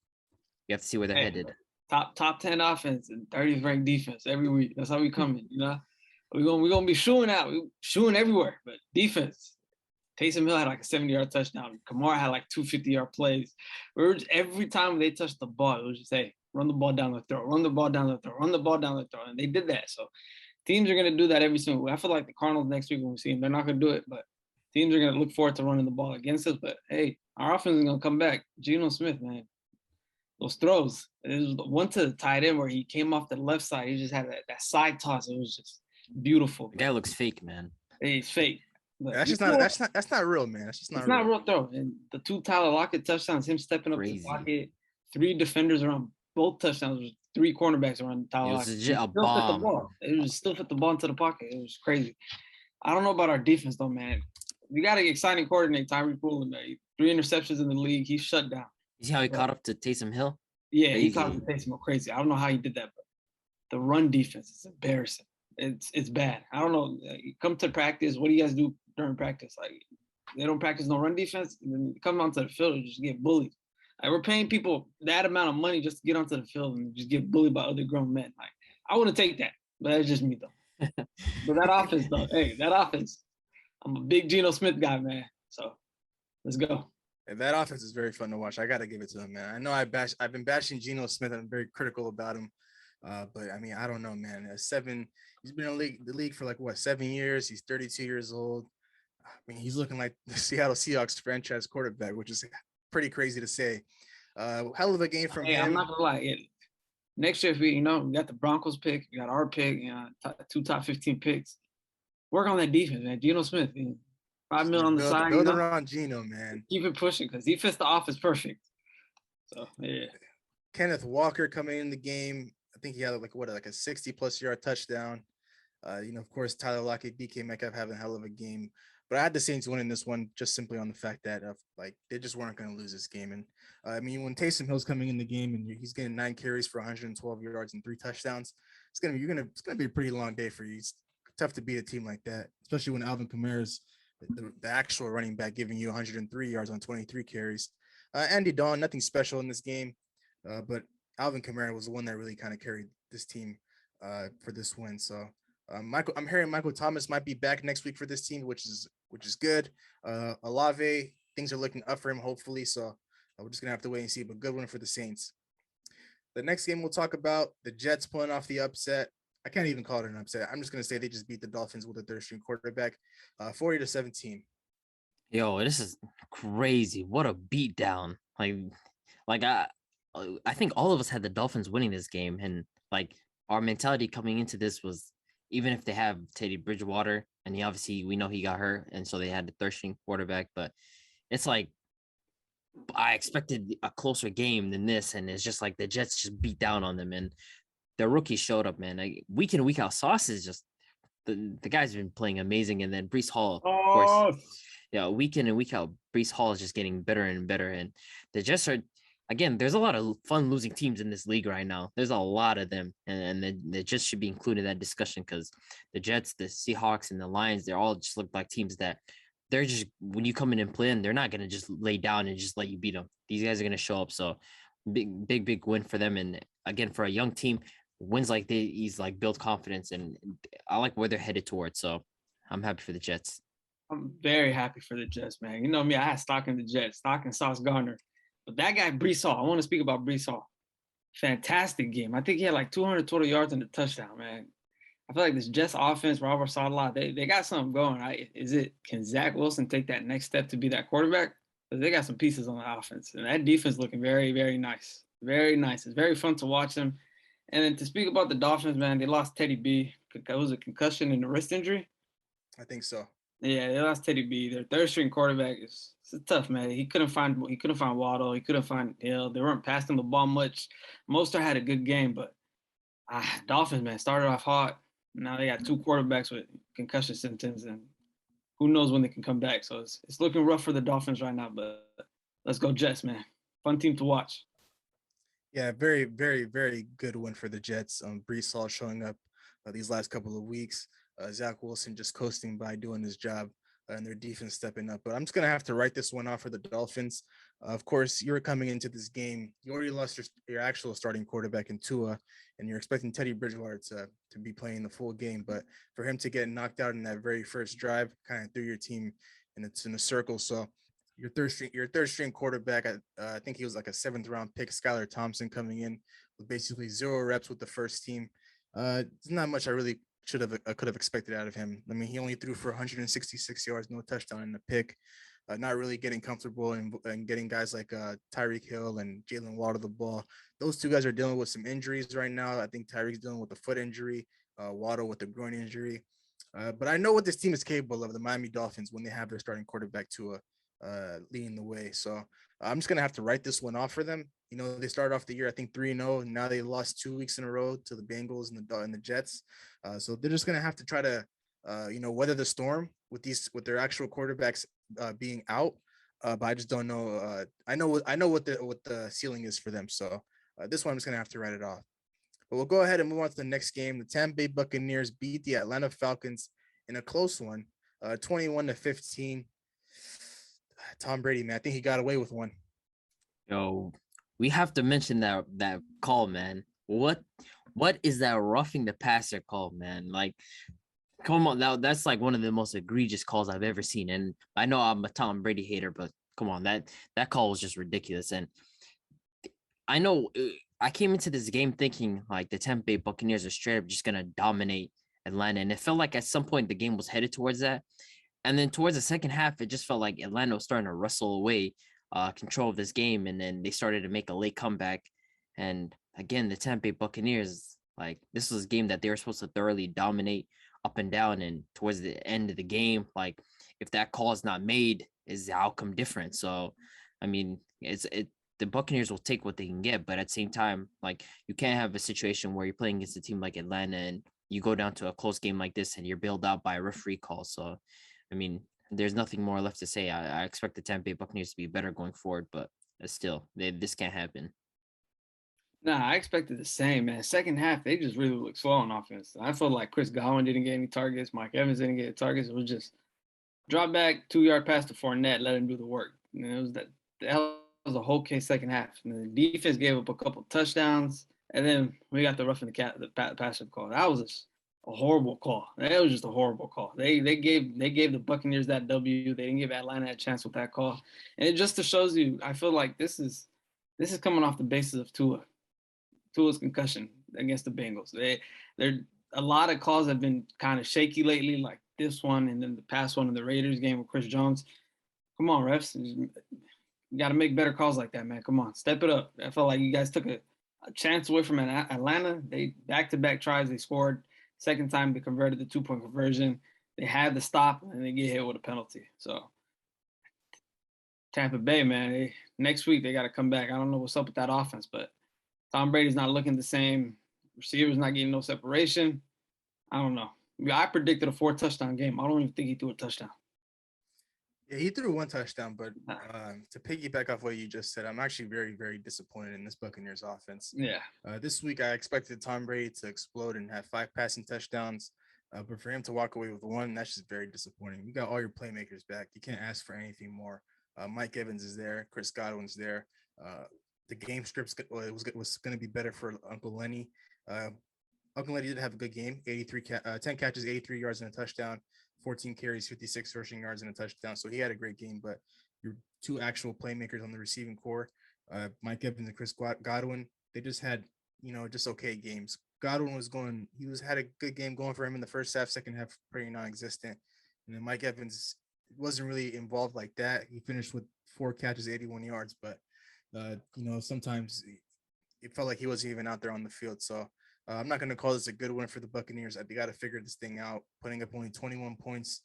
you have to see where they're headed. Top 10 offense and 30th ranked defense every week. That's how we come in, We're gonna be shooing out, shooing everywhere, but defense. Taysom Hill had like a 70-yard touchdown. Kamara had like 2 50-yard plays. Every time they touched the ball, it was just, hey, run the ball down the throat, run the ball down the throat, run the ball down the throat. And they did that. So teams are gonna do that every single week. I feel like the Cardinals next week when we see them, they're not gonna do it, but teams are gonna look forward to running the ball against us. But hey, our offense is gonna come back. Geno Smith, man. Those throws. It was one to the tight end where he came off the left side. He just had that side toss. It was just beautiful. The guy looks fake, man. He's fake. But that's not real, man. It's not real throw. And the 2 Tyler Lockett touchdowns, him stepping up to the pocket, 3 defenders around both touchdowns was 3 cornerbacks around Tyler It was Lockett. legit a Still fit the bomb. ball. It was still fit the ball into the pocket. It was crazy. I don't know about our defense though, man. We got an exciting coordinator, Tyreek Woolen, man. 3 interceptions in the league. He's shut down. You see how he caught up to Taysom Hill? Yeah, he Crazy. caught the pace more crazy. I don't know how he did that, but the run defense is embarrassing. It's bad. I don't know. Come to practice. What do you guys do during practice? Like they don't practice no run defense, and then come onto the field and just get bullied. Like we're paying people that amount of money just to get onto the field and just get bullied by other grown men. Like I wouldn't take that, but that's just me though. But that offense though, hey, that offense. I'm a big Geno Smith guy, man. So let's go. And that offense is very fun to watch. I got to give it to him, man. I know I've been bashing Geno Smith. I'm very critical about him. But I mean, I don't know, man. He's been in the league for like what, 7 years. He's 32 years old. I mean, he's looking like the Seattle Seahawks franchise quarterback, which is pretty crazy to say. Hell of a game from him. I'm not gonna lie. Next year, if we got the Broncos pick, we got our pick, 2 top 15 picks. Work on that defense, man. Geno Smith, man. $5 million on the side. Build around Geno, man. Keep it pushing because he fits the office perfect. So yeah. Kenneth Walker coming in the game. I think he had like a 60+ yard touchdown. Of course, Tyler Lockett, DK Metcalf having a hell of a game. But I had the Saints winning this one just simply on the fact that they just weren't going to lose this game. And I mean, when Taysom Hill's coming in the game and he's getting 9 carries for 112 yards and 3 touchdowns, it's gonna be a pretty long day for you. It's tough to beat a team like that, especially when Alvin Kamara's the actual running back giving you 103 yards on 23 carries. Andy Dalton, nothing special in this game, but Alvin Kamara was the one that really kind of carried this team for this win. So I'm hearing Michael Thomas might be back next week for this team, which is good. Olave, things are looking up for him, hopefully. So we're just gonna have to wait and see. But good one for the Saints. The next game we'll talk about, the Jets pulling off the upset. I can't even call it an upset. I'm just gonna say they just beat the Dolphins with a third-string quarterback, 40-17. Yo, this is crazy. What a beatdown. Like I think all of us had the Dolphins winning this game, and like our mentality coming into this was, even if they have Teddy Bridgewater, and we know he got hurt, and so they had the third-string quarterback, but it's like I expected a closer game than this, and it's just like the Jets just beat down on them, and the rookie showed up, man. Like week in and week out, Sauce is just the guy's been playing amazing, and then Breece Hall, of course. Yeah, week in and week out, Breece Hall is just getting better and better, and the Jets are. Again, there's a lot of fun losing teams in this league right now. There's a lot of them, and they just should be included in that discussion because the Jets, the Seahawks, and the Lions, they all just look like teams that they're just, when you come in and play in, they're not going to just lay down and just let you beat them. These guys are going to show up. So big win for them. And again, for a young team, wins like these like build confidence, and I like where they're headed towards. So I'm happy for the Jets. I'm very happy for the Jets, man. You know me, I had stock in the Jets, stock in Sauce Gardner. But that guy, Breece Hall, I want to speak about Breece Hall. Fantastic game. I think he had like 200 total yards and a touchdown, man. I feel like this Jets offense, Robert Saleh, they got something going, right? Can Zach Wilson take that next step to be that quarterback? Because they got some pieces on the offense. And that defense looking very, very nice. Very nice. It's very fun to watch them. And then to speak about the Dolphins, man, they lost Teddy B. It was a concussion and a wrist injury. I think so. Yeah, they lost Teddy B. Their third-string quarterback is tough, man. He couldn't find Waddle. He couldn't find Hill. They weren't passing the ball much. Mostert had a good game, but Dolphins, man, started off hot. Now they got 2 quarterbacks with concussion symptoms, and who knows when they can come back. So it's looking rough for the Dolphins right now, but let's go Jets, man. Fun team to watch. Yeah, very, very, very good win for the Jets. Breece Hall showing up these last couple of weeks. Zach Wilson just coasting by doing his job, and their defense stepping up. But I'm just going to have to write this one off for the Dolphins. Of course, you're coming into this game. You already lost your actual starting quarterback in Tua, and you're expecting Teddy Bridgewater to be playing the full game. But for him to get knocked out in that very first drive kind of threw your team in a circle. So your third string quarterback, I think he was like a 7th-round pick, Skylar Thompson, coming in with basically 0 reps with the first team. There's not much I really could have expected out of him. I mean, he only threw for 166 yards, no touchdown and a pick. Not really getting comfortable and getting guys like Tyreek Hill and Jalen Waddle the ball. Those 2 guys are dealing with some injuries right now. I think Tyreek's dealing with a foot injury, Waddle with a groin injury. But I know what this team is capable of, the Miami Dolphins, when they have their starting quarterback Tua leading the way. So I'm just going to have to write this one off for them. They started off the year, I think 3-0, and now they lost 2 weeks in a row to the Bengals and the Jets. So they're just gonna have to try to, weather the storm with their actual quarterbacks being out. But I just don't know. I know what the ceiling is for them. So this one I'm just gonna have to write it off. But we'll go ahead and move on to the next game. The Tampa Bay Buccaneers beat the Atlanta Falcons in a close one, 21-15. Tom Brady, man, I think he got away with one. Yo, we have to mention that call, man. What is that roughing the passer call, man? Like, come on, that's like one of the most egregious calls I've ever seen. And I know I'm a Tom Brady hater, but come on, that call was just ridiculous. And I know I came into this game thinking like the Tampa Bay Buccaneers are straight up just gonna dominate Atlanta, and it felt like at some point the game was headed towards that. And then towards the second half, it just felt like Atlanta was starting to wrestle away control of this game, and then they started to make a late comeback. And again, the Tampa Bay Buccaneers, like, this was a game that they were supposed to thoroughly dominate up and down. And towards the end of the game, like, if that call is not made, is the outcome different? So, I mean, the Buccaneers will take what they can get, but at the same time, like, you can't have a situation where you're playing against a team like Atlanta and you go down to a close game like this and you're bailed out by a referee call. So, I mean, there's nothing more left to say. I expect the Tampa Bay Buccaneers to be better going forward, but still, this can't happen. Nah, I expected the same, man. Second half, they just really looked slow on offense. I felt like Chris Godwin didn't get any targets. Mike Evans didn't get targets. It was just drop back, 2-yard pass to Fournette, let him do the work. It was that was a whole case second half. And the defense gave up a couple touchdowns, and then we got the roughing the passer call. That was just a horrible call. That was just a horrible call. They gave the Buccaneers that W. They didn't give Atlanta a chance with that call. And it just shows you, I feel like this is coming off the basis of Tua's concussion against the Bengals. They're a lot of calls have been kind of shaky lately, like this one and then the past one in the Raiders game with Chris Jones. Come on, refs. You got to make better calls like that, man. Come on, step it up. I felt like you guys took a chance away from Atlanta. They back-to-back tries. They scored. Second time they converted the 2-point conversion. They had the stop, and they get hit with a penalty. So Tampa Bay, man, next week they got to come back. I don't know what's up with that offense, but Tom Brady's not looking the same. Receivers not getting no separation. I don't know. I predicted a 4-touchdown game. I don't even think he threw a touchdown. Yeah, he threw one touchdown, but to piggyback off what you just said, I'm actually very, very disappointed in this Buccaneers offense. Yeah. This week, I expected Tom Brady to explode and have 5 passing touchdowns, but for him to walk away with 1, that's just very disappointing. You got all your playmakers back. You can't ask for anything more. Mike Evans is there. Chris Godwin's there. The game script was going to be better for Uncle Lenny. Uncle Lenny did have a good game. 10 catches, 83 yards and a touchdown. 14 carries, 56 rushing yards and a touchdown. So he had a great game, but your 2 actual playmakers on the receiving core, Mike Evans and Chris Godwin, they just had, just okay games. Godwin had a good game going for him in the first half, second half, pretty non-existent. And then Mike Evans wasn't really involved like that. He finished with 4 catches, 81 yards, but, sometimes it felt like he wasn't even out there on the field. So I'm not going to call this a good win for the Buccaneers. They got to figure this thing out. Putting up only 21 points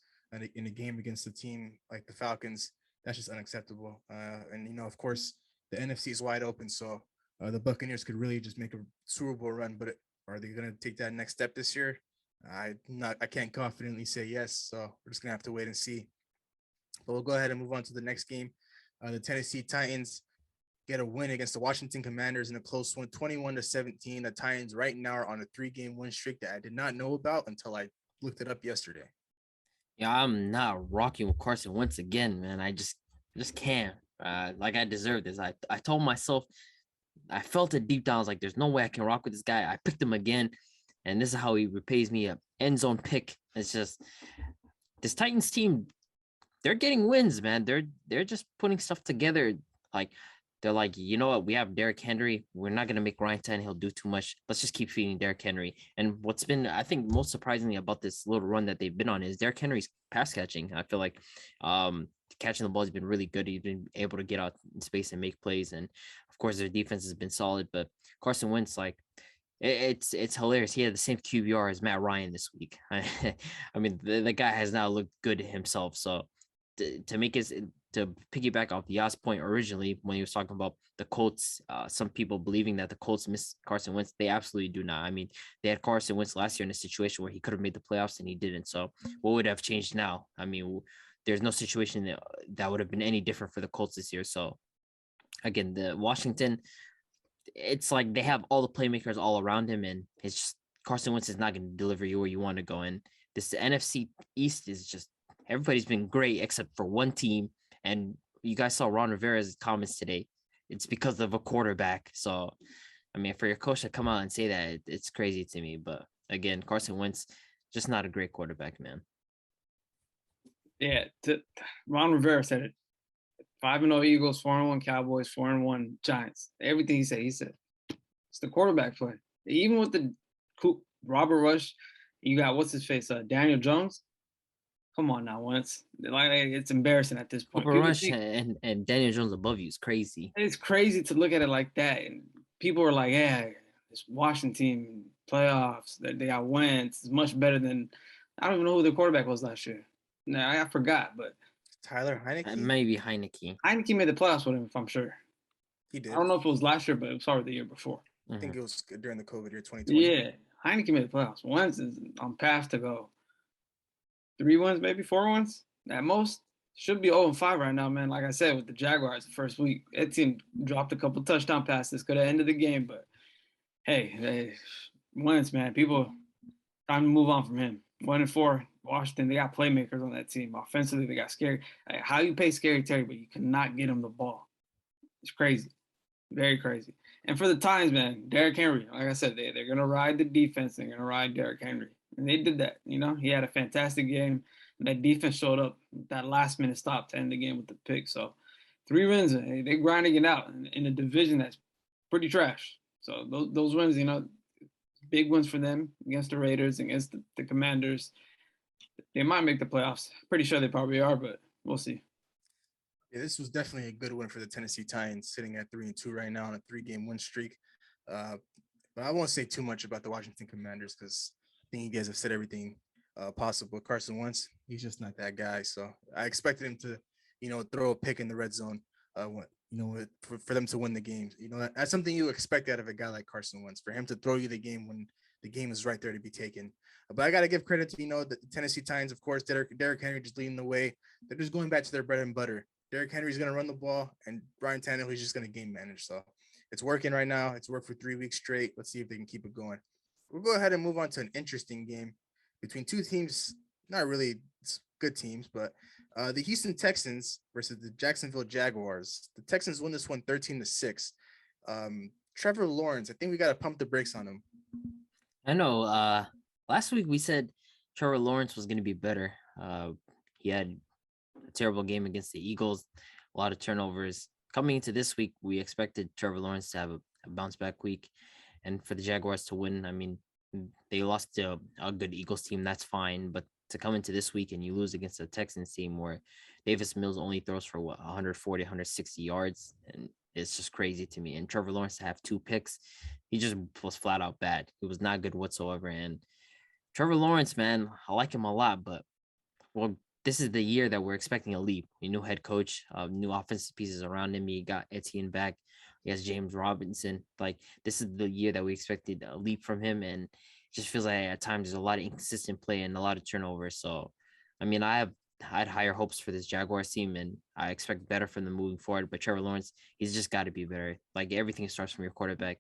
in a game against a team like the Falcons, that's just unacceptable. And of course, the NFC is wide open, so the Buccaneers could really just make a Super Bowl run. But are they going to take that next step this year? I can't confidently say yes. So we're just going to have to wait and see. But we'll go ahead and move on to the next game. The Tennessee Titans get a win against the Washington Commanders in a close one, 21-17. The Titans right now are on a 3-game win streak that I did not know about until I looked it up yesterday. Yeah, I'm not rocking with Carson Wentz again, man. I just can't. Like, I deserve this. I told myself, I felt it deep down. I was like, there's no way I can rock with this guy. I picked him again, and this is how he repays me, a end zone pick. It's just this Titans team, they're getting wins, man. They're just putting stuff together. Like, they're like, you know what? We have Derrick Henry. We're not going to make Ryan Tannehill do too much. Let's just keep feeding Derrick Henry. And what's been, I think, most surprisingly about this little run that they've been on is Derrick Henry's pass catching. I feel like catching the ball has been really good. He's been able to get out in space and make plays. And, of course, their defense has been solid. But Carson Wentz, like, it's hilarious. He had the same QBR as Matt Ryan this week. I mean, the guy has now looked good himself. So to make his to piggyback off Yas point originally when he was talking about the Colts, some people believing that the Colts miss Carson Wentz. They absolutely do not. I mean, they had Carson Wentz last year in a situation where he could have made the playoffs and he didn't. So what would have changed now? I mean, there's no situation that would have been any different for the Colts this year. So again, the Washington, it's like they have all the playmakers all around him, and it's just Carson Wentz is not going to deliver you where you want to go. And this NFC East is just everybody's been great except for one team. And you guys saw Ron Rivera's comments today. It's because of a quarterback. So, I mean, for your coach to come out and say that, it's crazy to me. But again, Carson Wentz, just not a great quarterback, man. Yeah, Ron Rivera said it. 5-0 Eagles, 4-1 Cowboys, 4-1 Giants. Everything he said it's the quarterback play. Even with the Robert Rush, you got what's his face, Daniel Jones. Come on now, Wentz. Like it's embarrassing at this point. Robert Rush and Daniel Jones above you is crazy. It's crazy to look at it like that. And people are like, yeah, this Washington team playoffs that they got Wentz is much better than I don't even know who the quarterback was last year. No, I forgot, but Tyler Heineke. Maybe Heineke. Heineke made the playoffs with him, if I'm sure. He did. I don't know if it was last year, but it was probably the year before. I think it was during the COVID year 2020. Yeah, Heineke made the playoffs. Wentz is on path to go 3 wins, maybe 4 wins at most. Should be 0-5 right now, man. Like I said, with the Jaguars the first week, that team dropped a couple touchdown passes, could have ended the game, but hey, Wentz, man, people time to move on from him. 1-4, Washington, they got playmakers on that team. Offensively, they got Scary. Like, how you pay Scary Terry, but you cannot get him the ball? It's crazy, very crazy. And for the Titans, man, Derrick Henry, like I said, they're gonna ride the defense. They're gonna ride Derrick Henry, and they did that. You know, he had a fantastic game. That defense showed up. That last-minute stop to end the game with the pick. So, 3 wins. They're grinding it out in a division that's pretty trash. So those wins, you know, big wins for them against the Raiders, against the Commanders. They might make the playoffs. Pretty sure they probably are, but we'll see. Yeah, this was definitely a good win for the Tennessee Titans, sitting at 3-2 right now on a 3-game win streak. But I won't say too much about the Washington Commanders because I think you guys have said everything possible. Carson Wentz, he's just not that guy. So I expected him to, you know, throw a pick in the red zone, for them to win the game. You know, that's something you expect out of a guy like Carson Wentz, for him to throw you the game when the game is right there to be taken. But I got to give credit to, you know, the Tennessee Titans, of course, Derrick Henry just leading the way. They're just going back to their bread and butter. Derrick Henry's going to run the ball, and Ryan Tannehill is just going to game manage. So it's working right now. It's worked for 3 weeks straight. Let's see if they can keep it going. We'll go ahead and move on to an interesting game between two teams, not really good teams, but the Houston Texans versus the Jacksonville Jaguars. The Texans won this one 13-6. Trevor Lawrence, I think we got to pump the brakes on him. I know. Last week we said Trevor Lawrence was going to be better. He had a terrible game against the Eagles, a lot of turnovers. Coming into this week, we expected Trevor Lawrence to have a bounce back week and for the Jaguars to win. I mean, they lost to a good Eagles team. That's fine. But to come into this week and you lose against a Texans team where Davis Mills only throws for 140, 160 yards. And it's just crazy to me. And Trevor Lawrence to have 2 picks, he just was flat out bad. He was not good whatsoever. And Trevor Lawrence, man, I like him a lot, but this is the year that we're expecting a leap. A new head coach, new offensive pieces around him. He got Etienne back. He has James Robinson. Like, this is the year that we expected a leap from him. And it just feels like at times there's a lot of inconsistent play and a lot of turnovers. So, I mean, I had higher hopes for this Jaguars team, and I expect better from them moving forward. But Trevor Lawrence, he's just got to be better. Like, everything starts from your quarterback.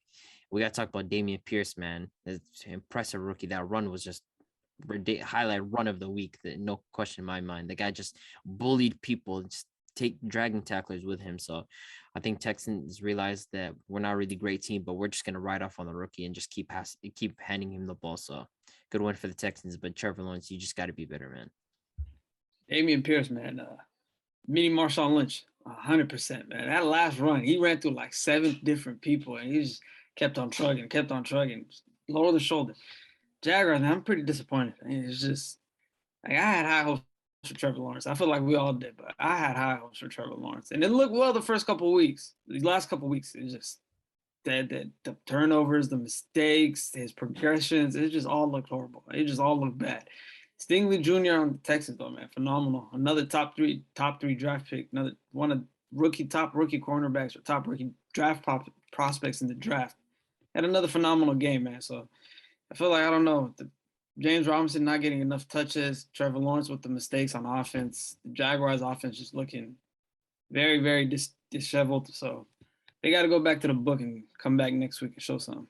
We got to talk about Dameon Pierce, man. It's an impressive rookie. That run was just highlight run of the week. No question in my mind. The guy just bullied people, just dragging tacklers with him. So I think Texans realized that we're not a really great team, but we're just going to ride off on the rookie and just keep handing him the ball. So good win for the Texans, but Trevor Lawrence, you just got to be better, man. Dameon Pierce, man, mini Marshawn Lynch, 100%, man. That last run, he ran through like 7 different people, and he just kept on trucking, lower the shoulder. Jaguars, I'm pretty disappointed. It's just like I had high hopes for Trevor Lawrence. I feel like we all did, but I had high hopes for Trevor Lawrence, and it looked well the first couple of weeks. These last couple of weeks, it's just the turnovers, the mistakes, his progressions. It just all looked horrible. It just all looked bad. Stingley Jr. on the Texans, though, man, phenomenal. Another top three draft pick. Another one of top rookie cornerbacks or top rookie draft prospects in the draft. Had another phenomenal game, man. So I feel like, I don't know, James Robinson not getting enough touches. Trevor Lawrence with the mistakes on offense. The Jaguars offense just looking very, very disheveled. So they got to go back to the book and come back next week and show something.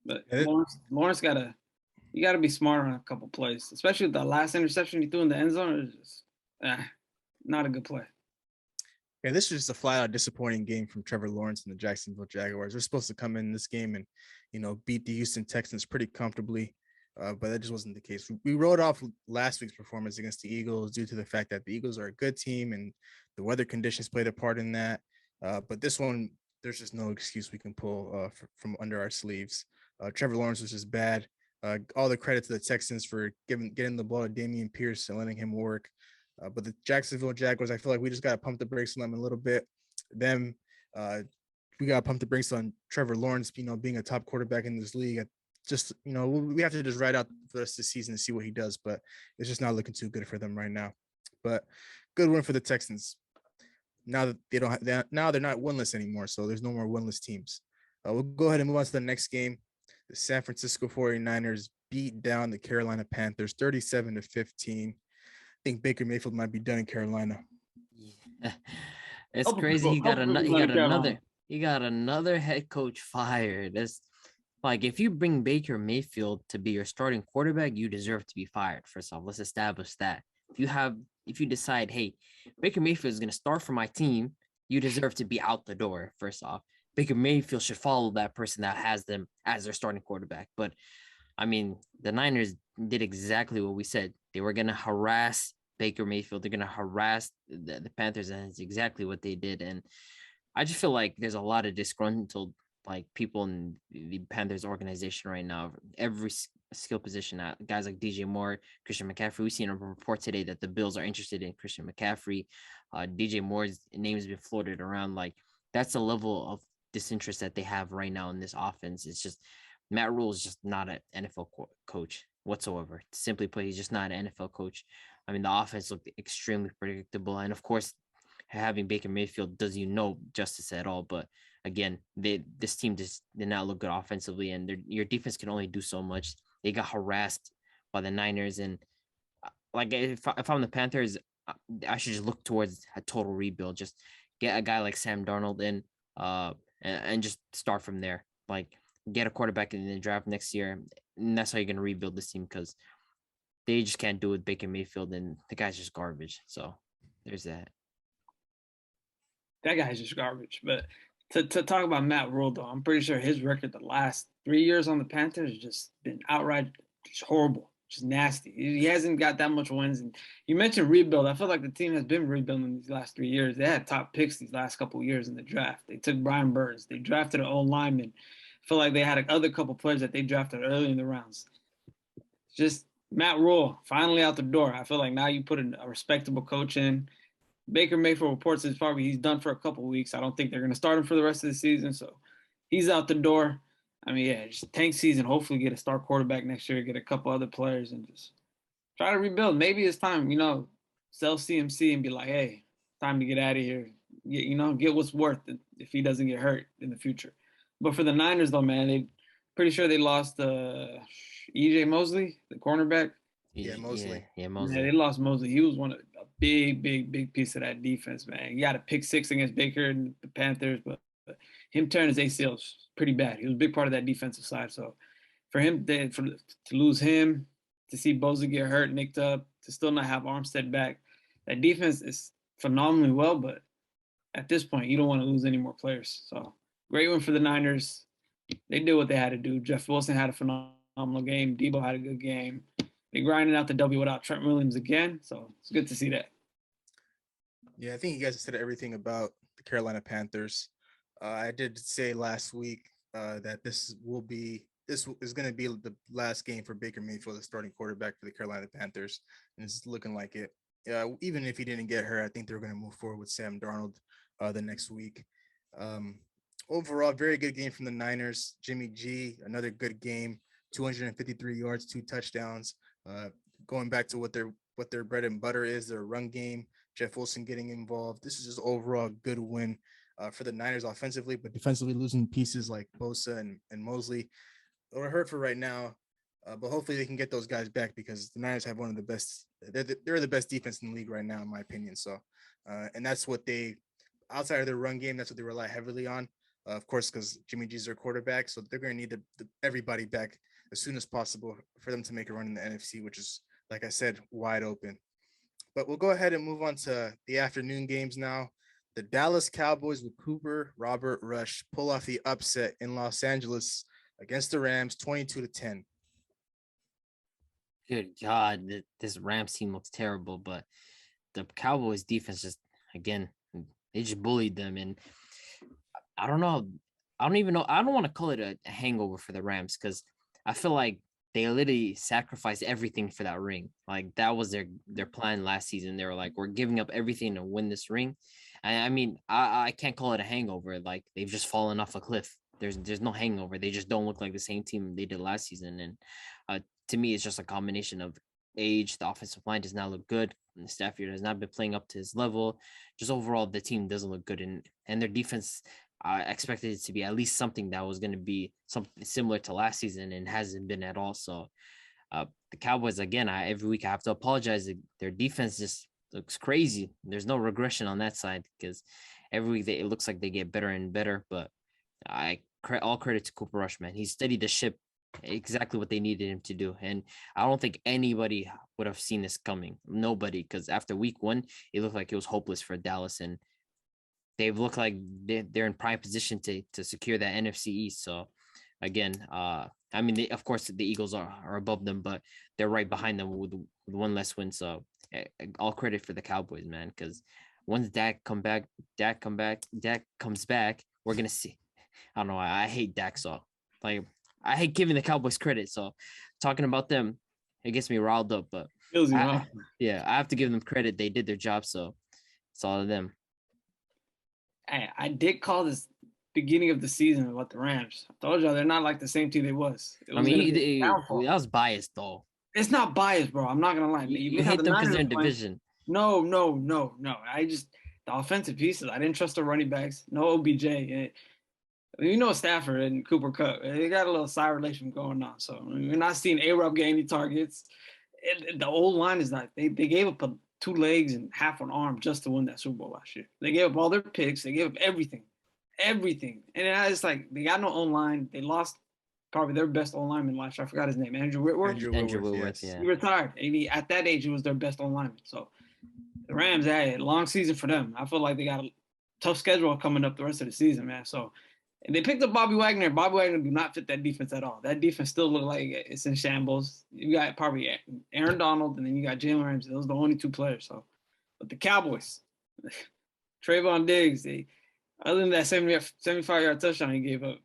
But Lawrence you got to be smart on a couple plays, especially with the last interception he threw in the end zone. It was just not a good play. Yeah, this is just a flat-out disappointing game from Trevor Lawrence and the Jacksonville Jaguars. They're supposed to come in this game and, beat the Houston Texans pretty comfortably, but that just wasn't the case. We wrote off last week's performance against the Eagles due to the fact that the Eagles are a good team and the weather conditions played a part in that. But this one, there's just no excuse we can pull from under our sleeves. Trevor Lawrence was just bad. All the credit to the Texans for getting the ball to Dameon Pierce and letting him work. But the Jacksonville Jaguars, I feel like we just got to pump the brakes on them a little bit. We got to pump the brakes on Trevor Lawrence, being a top quarterback in this league. We have to just ride out the rest of the season and see what he does. But it's just not looking too good for them right now. But good win for the Texans. Now that they don't have, now they're not winless anymore, so there's no more winless teams. We'll go ahead and move on to the next game. The San Francisco 49ers beat down the Carolina Panthers 37-15. I think Baker Mayfield might be done in Carolina. Yeah. It's crazy. He got another head coach fired. It's like, if you bring Baker Mayfield to be your starting quarterback, you deserve to be fired. First off, let's establish that. If you decide, hey, Baker Mayfield is going to start for my team, you deserve to be out the door. First off, Baker Mayfield should follow that person that has them as their starting quarterback. But I mean, the Niners did exactly what we said. They were going to harass Baker Mayfield. They're going to harass the Panthers, and it's exactly what they did. And I just feel like there's a lot of disgruntled people in the Panthers organization right now. Every skill position, guys like DJ Moore, Christian McCaffrey. We've seen a report today that the Bills are interested in Christian McCaffrey. DJ Moore's name has been floated around. That's the level of disinterest that they have right now in this offense. It's just Matt Rule is just not an NFL coach whatsoever. Simply put, he's just not an NFL coach. I mean, the offense looked extremely predictable, and of course, having Baker Mayfield does no justice at all. But again, this team just did not look good offensively, and your defense can only do so much. They got harassed by the Niners, and if I'm the Panthers, I should just look towards a total rebuild. Just get a guy like Sam Darnold in, and just start from there. Get a quarterback in the draft next year, and that's how you're gonna rebuild this team, because they just can't do it with Baker Mayfield, and the guy's just garbage. So there's that. That guy's just garbage. But to talk about Matt Rule, though, I'm pretty sure his record the last 3 years on the Panthers has just been outright just horrible, just nasty. He hasn't got that much wins. And you mentioned rebuild. I feel like the team has been rebuilding these last 3 years. They had top picks these last couple of years in the draft. They took Brian Burns. They drafted an old lineman. I feel like they had other couple players that they drafted early in the rounds. Just Matt Rule finally out the door. I feel like now you put a respectable coach in. Baker Mayfield reports he's done for a couple of weeks. I don't think they're going to start him for the rest of the season. So he's out the door. I mean, yeah, just tank season. Hopefully get a star quarterback next year, get a couple other players, and just try to rebuild. Maybe it's time, sell CMC and be like, hey, time to get out of here. Get what's worth it if he doesn't get hurt in the future. But for the Niners, though, man, they pretty sure they lost E.J. Mosley, the cornerback. Yeah, Mosley. Yeah, Mosley. Yeah, they lost Mosley. He was a big piece of that defense, man. He got a pick six against Baker and the Panthers, but him tearing his ACL is pretty bad. He was a big part of that defensive side. So for him to lose him, to see Bosa get hurt, nicked up, to still not have Armstead back, that defense is phenomenally well, but at this point, you don't want to lose any more players. So great win for the Niners. They did what they had to do. Jeff Wilson had a phenomenal game. Debo had a good game. They grinded out the W without Trent Williams again, so it's good to see that. Yeah, I think you guys said everything about the Carolina Panthers. I did say last week that this is going to be the last game for Baker Mayfield, the starting quarterback for the Carolina Panthers, and it's looking like it. Even if he didn't get hurt, I think they're going to move forward with Sam Darnold the next week. Overall, very good game from the Niners. Jimmy G, another good game. 253 yards, 2 touchdowns. going back to what their bread and butter is, their run game. Jeff Wilson getting involved. This is just overall a good win for the Niners offensively, but defensively losing pieces like Bosa and Mosley. We're hurt for right now, but hopefully they can get those guys back because the Niners have one of the best. They're the best defense in the league right now, in my opinion. So, and that's what they, outside of their run game, that's what they rely heavily on. Of course, because Jimmy G's their quarterback, so they're going to need everybody back as soon as possible for them to make a run in the NFC, which is, like I said, wide open. But we'll go ahead and move on to the afternoon games now. The Dallas Cowboys with Cooper Robert Rush pull off the upset in Los Angeles against the Rams, 22-10. Good God, this Rams team looks terrible, but the Cowboys defense just, again, they just bullied them. And I don't know. I don't even know. I don't want to call it a hangover for the Rams because I feel like they literally sacrificed everything for that ring. Like that was their plan last season. They were like, we're giving up everything to win this ring. And I mean, I can't call it a hangover. Like they've just fallen off a cliff. There's no hangover. They just don't look like the same team they did last season. And to me, it's just a combination of age. The offensive line does not look good. And Stafford has not been playing up to his level. Just overall, the team doesn't look good. And their defense, I expected it to be at least something that was going to be something similar to last season and hasn't been at all. So the Cowboys, again, every week I have to apologize. Their defense just looks crazy. There's no regression on that side because every week it looks like they get better and better. But all credit to Cooper Rush, man. He steadied the ship exactly what they needed him to do. And I don't think anybody would have seen this coming. Nobody, because after week one, it looked like it was hopeless for Dallas. And they look like they're in prime position to secure that NFC East. So again, I mean, of course the Eagles are above them, but they're right behind them with one less win. So all credit for the Cowboys, man, because once Dak comes back, we're gonna see. I don't know. I hate Dak, so like I hate giving the Cowboys credit. So talking about them, it gets me riled up. But I have to give them credit. They did their job, so it's all of them. I did call this beginning of the season about the Rams. I told y'all they're not like the same team they was. I mean, that was biased though. It's not biased, bro. I'm not gonna lie. You hate them because they're in division. No. I just the offensive pieces. I didn't trust the running backs. No OBJ. You know Stafford and Cooper Kupp. They got a little side relation going on. So we're not seeing A-Rob get any targets. The old line is not. They gave up 2 legs and half an arm just to win that Super Bowl last year. They gave up all their picks. They gave up everything. And it's like they got no O-line. They lost probably their best O-lineman last year. I forgot his name. Andrew Whitworth. Andrew Whitworth, yeah. He retired. And at that age, he was their best O-lineman. So the Rams had a long season for them. I feel like they got a tough schedule coming up the rest of the season, man. So and they picked up Bobby Wagner. Bobby Wagner do not fit that defense at all. That defense still look like it's in shambles. You got probably Aaron Donald, and then you got Jalen Ramsey. Those are the only 2 players. So, but the Cowboys, Trayvon Diggs, other than that 75-yard touchdown he gave up,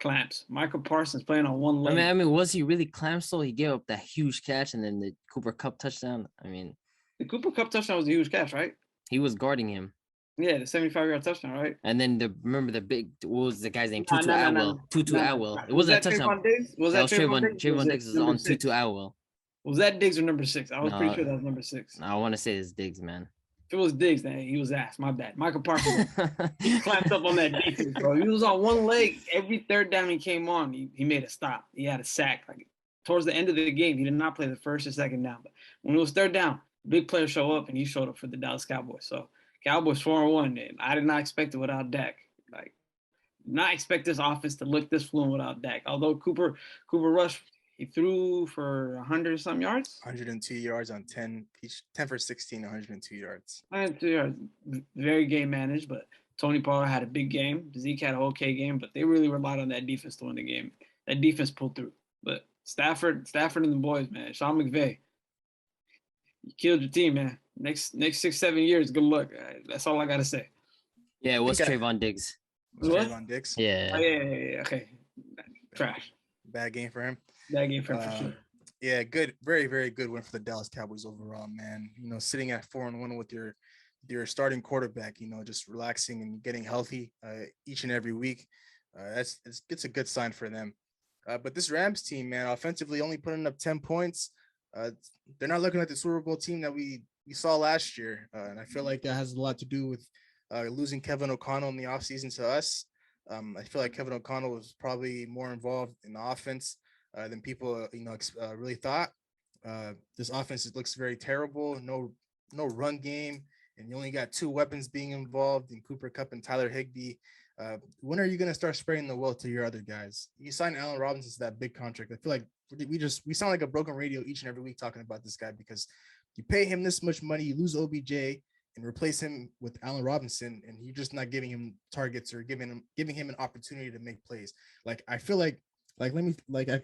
clamps. Michael Parsons playing on one leg. I mean, was he really clamps? So he gave up that huge catch, and then the Cooper Kupp touchdown. I mean, the Cooper Kupp touchdown was a huge catch, right? He was guarding him. Yeah, the 75-yard touchdown, right? And then remember the big, what was the guy's name? Tutu Atwell. Tutu Atwell. It wasn't a touchdown. Was that Trayvon Diggs is on Tutu Atwell. Was that Diggs or number 6? I was pretty sure that was number 6. I want to say it's Diggs, man. If it was Diggs, then he was ass. My bad. Michael Parsons clamped up on that defense, bro. He was on one leg. Every third down he came on, he made a stop. He had a sack. Like towards the end of the game, he did not play the first or second down. But when it was third down, big players show up, and he showed up for the Dallas Cowboys. So Cowboys 4-1, and I did not expect it without Dak. Like, not expect this offense to look this fluent without Dak. Although Cooper Rush, he threw for 100-some yards. 102 yards on 10 for 16, 102 yards. 102 yards, very game managed. But Tony Pollard had a big game. Zeke had an okay game, but they really relied on that defense to win the game. That defense pulled through. But Stafford and the boys, man. Sean McVay, you killed your team, man. Next 6-7 years, good luck. That's all I gotta say. Yeah, it was Trayvon Diggs. Trayvon Diggs? Yeah. Oh, yeah. Okay. Trash. Bad game for him. Bad game for him for sure. Yeah, good. Very, very good win for the Dallas Cowboys overall, man. You know, sitting at 4-1 with your starting quarterback, you know, just relaxing and getting healthy each and every week. It's a good sign for them. But this Rams team, man, offensively only putting up 10 points. they're not looking like the Super Bowl team that we saw last year. And I feel like that has a lot to do with losing Kevin O'Connell in the offseason to us. I feel like Kevin O'Connell was probably more involved in the offense than people, really thought. This offense looks very terrible. No run game, and you only got two weapons being involved in Cooper Kupp and Tyler Higbee. When are you going to start spreading the wealth to your other guys? You signed Allen Robinson to that big contract. I feel like we sound like a broken radio each and every week talking about this guy because you pay him this much money, you lose OBJ and replace him with Allen Robinson, and you're just not giving him targets or giving him an opportunity to make plays. Like I feel like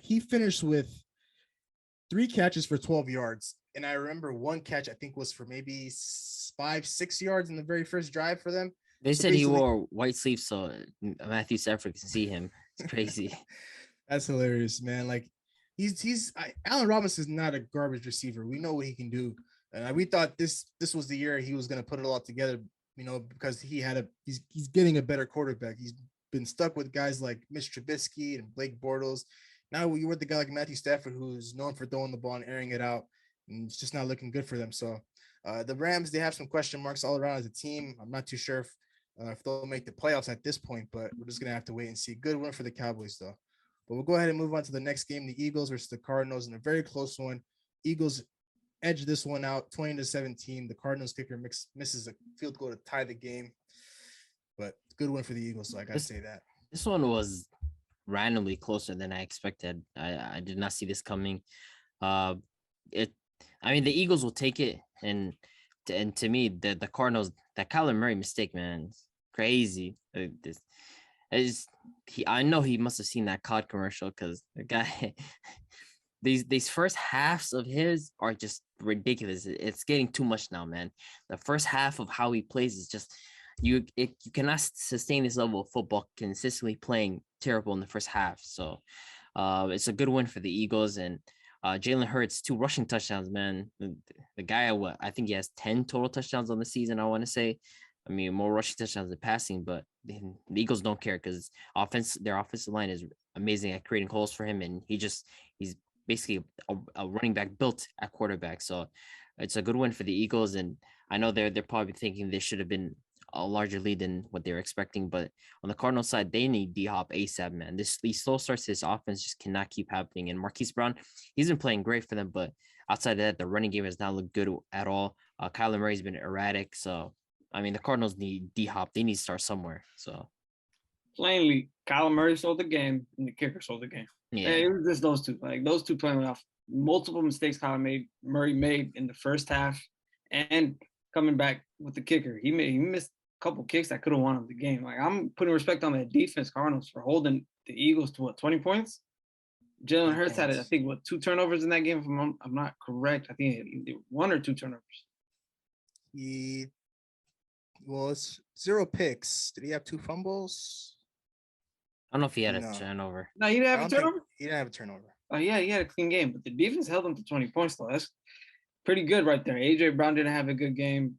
he finished with 3 catches for 12 yards. And I remember one catch, I think, was for maybe 5-6 yards in the very first drive for them. They said he wore white sleeves, so Matthew Stafford can see him. It's crazy. That's hilarious, man. Like Allen Robinson is not a garbage receiver. We know what he can do. And we thought this was the year he was going to put it all together, because he's getting a better quarterback. He's been stuck with guys like Mitch Trubisky and Blake Bortles. Now you were the guy like Matthew Stafford, who's known for throwing the ball and airing it out, and it's just not looking good for them. So the Rams, they have some question marks all around as a team. I'm not too sure if they'll make the playoffs at this point, but we're just going to have to wait and see. Good win for the Cowboys, though. But we'll go ahead and move on to the next game, the Eagles versus the Cardinals, in a very close one. Eagles edge this one out 20-17. The Cardinals kicker misses a field goal to tie the game, but good win for the Eagles, so I got to say that. This one was randomly closer than I expected. I did not see this coming. The Eagles will take it, and to me, the Cardinals, that Kyler Murray mistake, man, crazy. I know he must have seen that COD commercial, because the guy, these first halves of his are just ridiculous. It's getting too much now, man. The first half of how he plays is just you cannot sustain this level of football consistently playing terrible in the first half. So it's a good win for the Eagles, and Jalen Hurts, 2 rushing touchdowns, man. The guy, I think he has 10 total touchdowns on the season, I want to say. I mean, more rushing touchdowns than passing, but the Eagles don't care because their offensive line is amazing at creating holes for him, and he's basically a running back built at quarterback. So it's a good win for the Eagles, and I know they're probably thinking there should have been a larger lead than what they were expecting, but on the Cardinals side, they need D-Hop ASAP, man. These slow starts to this offense just cannot keep happening. And Marquise Brown, he's been playing great for them, but outside of that, the running game has not looked good at all. Kyler Murray's been erratic, so I mean, the Cardinals need D-Hop. They need to start somewhere. So plainly, Kyler Murray sold the game, and the kicker sold the game. Yeah, it was just those two. Like those two playing off multiple mistakes Murray made in the first half, and coming back with the kicker, he missed a couple kicks that could have won him the game. Like I'm putting respect on that defense, Cardinals, for holding the Eagles to 20 points. Jalen Hurts had, I think, 2 turnovers in that game. If I'm not correct, I think he had 1 or 2 turnovers. Well, it's 0 picks. Did he have 2 fumbles? I don't know if he had a turnover. No, he didn't have a turnover? He didn't have a turnover. Oh, yeah, he had a clean game. But the defense held him to 20 points, though. That's pretty good right there. A.J. Brown didn't have a good game.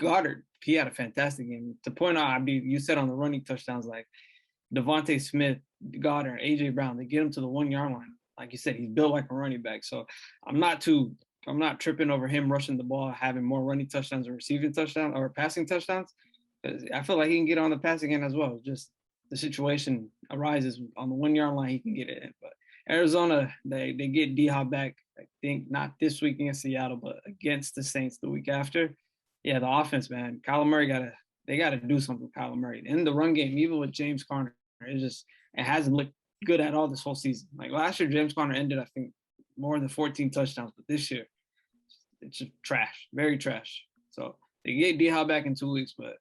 Goddard, he had a fantastic game. To point out, you said on the running touchdowns, like Devontae Smith, Goddard, A.J. Brown, they get him to the 1-yard line. Like you said, he's built like a running back. So I'm not tripping over him rushing the ball, having more running touchdowns or receiving touchdowns or passing touchdowns. I feel like he can get on the passing end as well. Just the situation arises on the 1-yard line, he can get it in. But Arizona, they get D-Hop back, I think not this week against Seattle, but against the Saints the week after. Yeah, the offense, man. Kyler Murray they gotta do something with Kyler Murray. In the run game, even with James Conner, it hasn't looked good at all this whole season. Like last year, James Conner ended, I think, more than 14 touchdowns, but this year, it's just trash, very trash. So they get D-Hop back in 2 weeks, but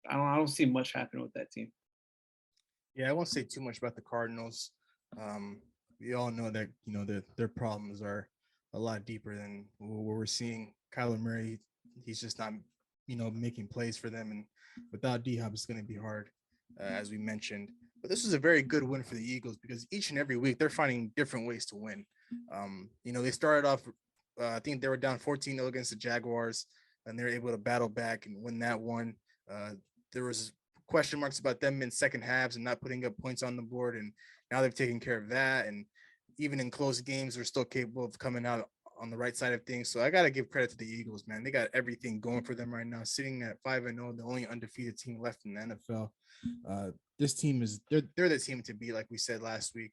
I don't see much happening with that team. Yeah, I won't say too much about the Cardinals. We all know that their problems are a lot deeper than what we're seeing. Kyler Murray, he's just not making plays for them, and without D-Hop, it's going to be hard, as we mentioned. But this was a very good win for the Eagles because each and every week they're finding different ways to win. They started off. I think they were down 14-0 against the Jaguars, and they were able to battle back and win that one. There was question marks about them in second halves and not putting up points on the board, and now they've taken care of that. And even in close games, they're still capable of coming out on the right side of things. So I got to give credit to the Eagles, man. They got everything going for them right now, sitting at 5-0, the only undefeated team left in the NFL. This team is they're the team to beat, like we said last week.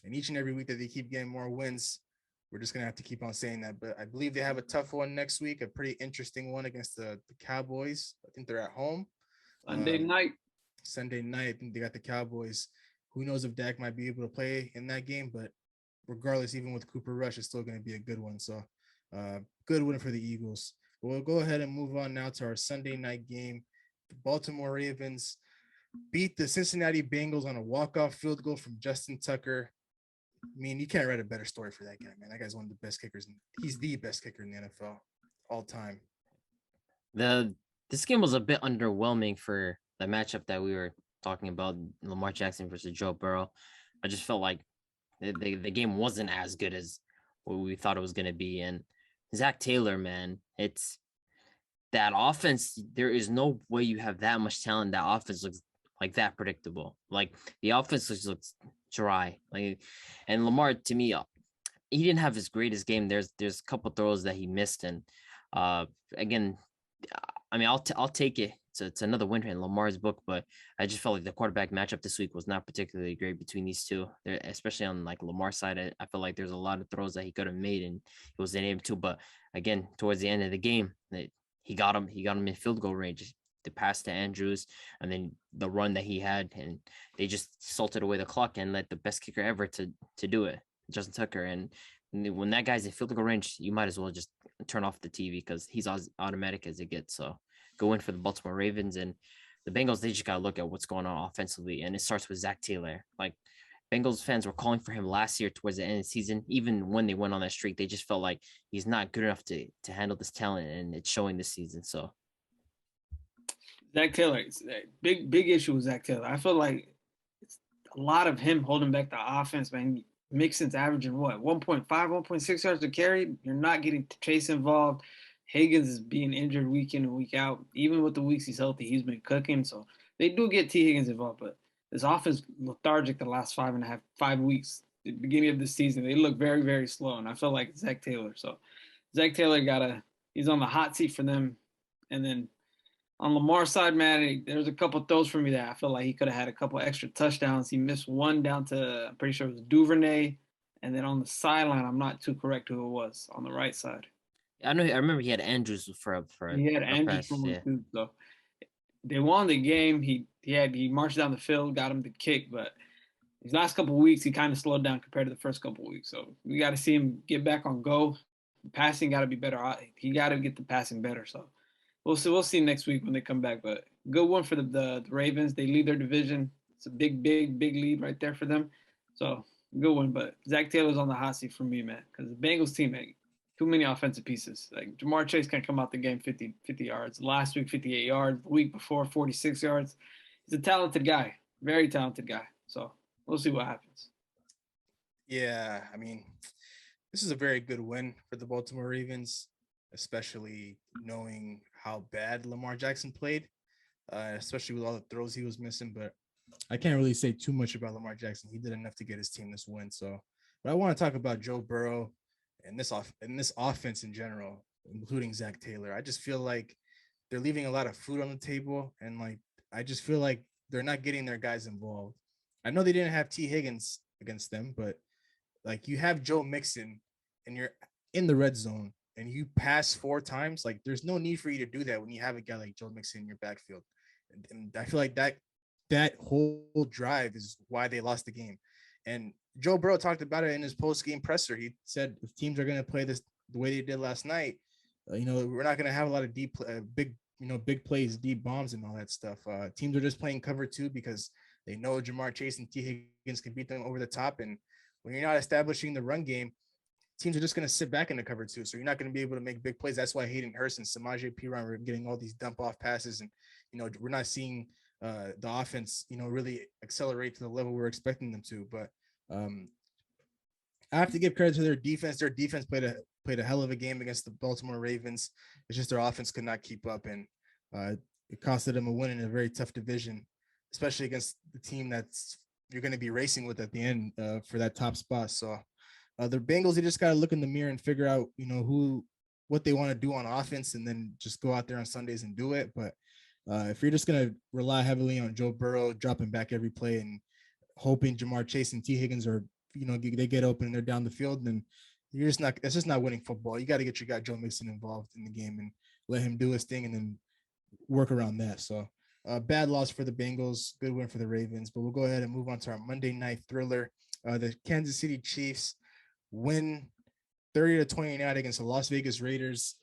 And each and every week that they keep getting more wins, we're just gonna have to keep on saying that. But I believe they have a tough one next week, a pretty interesting one against the Cowboys. I think they're at home. Sunday night, I think they got the Cowboys. Who knows if Dak might be able to play in that game, but regardless, even with Cooper Rush, it's still going to be a good one. So good win for the Eagles. But we'll go ahead and move on now to our Sunday night game. The Baltimore Ravens beat the Cincinnati Bengals on a walk-off field goal from Justin Tucker. I mean, you can't write a better story for that guy, man. That guy's one of the best kickers. He's the best kicker in the NFL all time. This game was a bit underwhelming for the matchup that we were talking about, Lamar Jackson versus Joe Burrow. I just felt like the game wasn't as good as what we thought it was going to be. And Zach Taylor, man, it's that offense. There is no way you have that much talent. That offense looks like that predictable. Like the offense looks dry. Like, and Lamar, to me, he didn't have his greatest game. There's a couple throws that he missed. And again, I mean, I'll take it. It's another win in Lamar's book, but I just felt like the quarterback matchup this week was not particularly great between these two. Especially on like Lamar's side, I feel like there's a lot of throws that he could have made and he wasn't able to. But again, towards the end of the game, he got him in field goal range. The pass to Andrews and then the run that he had, and they just salted away the clock and let the best kicker ever to do it, Justin Tucker. And when that guy's in field goal range, you might as well just turn off the TV because he's as automatic as it gets. So go in for the Baltimore Ravens. And the Bengals, they just got to look at what's going on offensively. And it starts with Zach Taylor. Like Bengals fans were calling for him last year towards the end of the season. Even when they went on that streak, they just felt like he's not good enough to handle this talent, and it's showing this season. So Zach Taylor, it's a big issue with Zach Taylor. I feel like it's a lot of him holding back the offense, man. Mixon's averaging what, 1.5, 1.6 yards to carry. You're not getting Chase involved. Higgins is being injured week in and week out. Even with the weeks he's healthy, he's been cooking. So they do get T. Higgins involved, but this offense lethargic the last 5 weeks. The beginning of the season, they look very, very slow, and I feel like Zach Taylor. So Zach Taylor he's on the hot seat for them. And then on Lamar's side, man, there's a couple throws for me that I feel like he could have had a couple extra touchdowns. He missed one down to, I'm pretty sure it was Duvernay. And then on the sideline, I'm not too correct who it was on the right side. I remember he had Andrews for he had Andrews press, yeah. Too, so they won the game. He marched down the field, got him the kick, but these last couple of weeks he kind of slowed down compared to the first couple of weeks. So we got to see him get back on go. The passing got to be better. He got to get the passing better. So we'll see next week when they come back. But good one for the Ravens. They lead their division. It's a big lead right there for them. So good one. But Zach Taylor's on the hot seat for me, man, because the Bengals team, man, too many offensive pieces. Like Jamar Chase can't come out the game 50 yards. Last week, 58 yards. The week before, 46 yards. He's a talented guy, very talented guy. So we'll see what happens. Yeah, I mean, this is a very good win for the Baltimore Ravens, especially knowing how bad Lamar Jackson played, especially with all the throws he was missing. But I can't really say too much about Lamar Jackson. He did enough to get his team this win. But I want to talk about Joe Burrow and this offense in general, including Zach Taylor. I just feel like they're leaving a lot of food on the table, and like I just feel like they're not getting their guys involved. I know they didn't have T. Higgins against them, but like you have Joe Mixon and you're in the red zone and you pass 4 times, like there's no need for you to do that when you have a guy like Joe Mixon in your backfield. And I feel like that whole drive is why they lost the game. And Joe Burrow talked about it in his post-game presser. He said if teams are going to play this the way they did last night, we're not going to have a lot of big plays, deep bombs and all that stuff. Teams are just playing cover 2 because they know Jamar Chase and T. Higgins can beat them over the top. And when you're not establishing the run game, teams are just going to sit back in the cover 2. So you're not going to be able to make big plays. That's why Hayden Hurst and Samaje Perine were getting all these dump off passes. And, we're not seeing the offense, really accelerate to the level we're expecting them to. But I have to give credit to their defense. Their defense played a hell of a game against the Baltimore Ravens. It's just their offense could not keep up. And it costed them a win in a very tough division, especially against the team that's, you're going to be racing with at the end for that top spot. So the Bengals, they just got to look in the mirror and figure out, what they want to do on offense, and then just go out there on Sundays and do it. But if you're just going to rely heavily on Joe Burrow dropping back every play and hoping Jamar Chase and T. Higgins are, they get open and they're down the field, then it's just not winning football. You got to get your guy Joe Mixon involved in the game and let him do his thing and then work around that. So bad loss for the Bengals, good win for the Ravens. But we'll go ahead and move on to our Monday night thriller. The Kansas City Chiefs win 30-29 against the Las Vegas Raiders.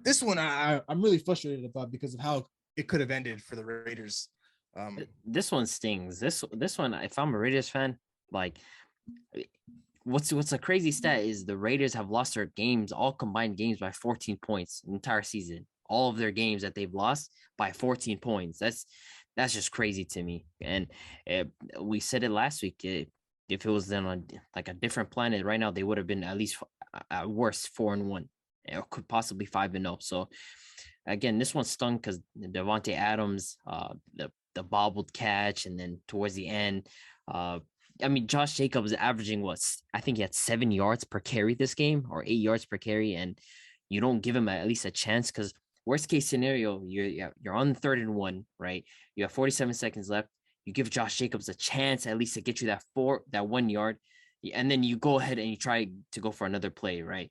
This one I'm really frustrated about because of how it could have ended for the Raiders. This one stings. This one, if I'm a Raiders fan, like what's a crazy stat is the Raiders have lost their games, all combined games, by 14 points the entire season. All of their games that they've lost by 14 points. That's just crazy to me. And we said it last week. If it was then on like a different planet right now, they would have been at least at worst 4-1, or could possibly 5-0. So again, this one stung because Devontae Adams, the bobbled catch, and then towards the end, Josh Jacobs averaging I think he had 7 yards per carry this game, or 8 yards per carry, and you don't give him at least a chance because worst case scenario, you're on 3rd and 1, right? You have 47 seconds left. You give Josh Jacobs a chance at least to get you that 1 yard, and then you go ahead and you try to go for another play, right?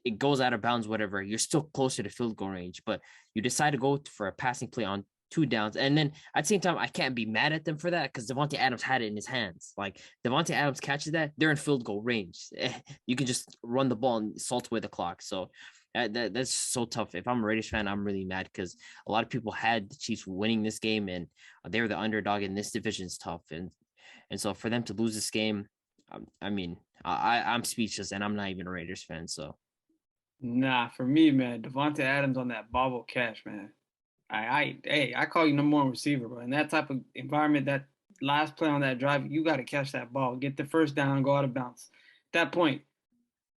It goes out of bounds, whatever. You're still closer to field goal range, but you decide to go for a passing play on 2 downs. And then at the same time, I can't be mad at them for that because Devontae Adams had it in his hands. Like Devontae Adams catches that, they're in field goal range. You can just run the ball and salt away the clock. So that's so tough. If I'm a Raiders fan, I'm really mad because a lot of people had the Chiefs winning this game, and they were the underdog, and this division is tough. And so for them to lose this game, I'm speechless, and I'm not even a Raiders fan. So, nah, for me, man, Devontae Adams on that bobble catch, man. I call you number 1 receiver, bro. In that type of environment, that last play on that drive, you got to catch that ball, get the first down, go out of bounds. At that point,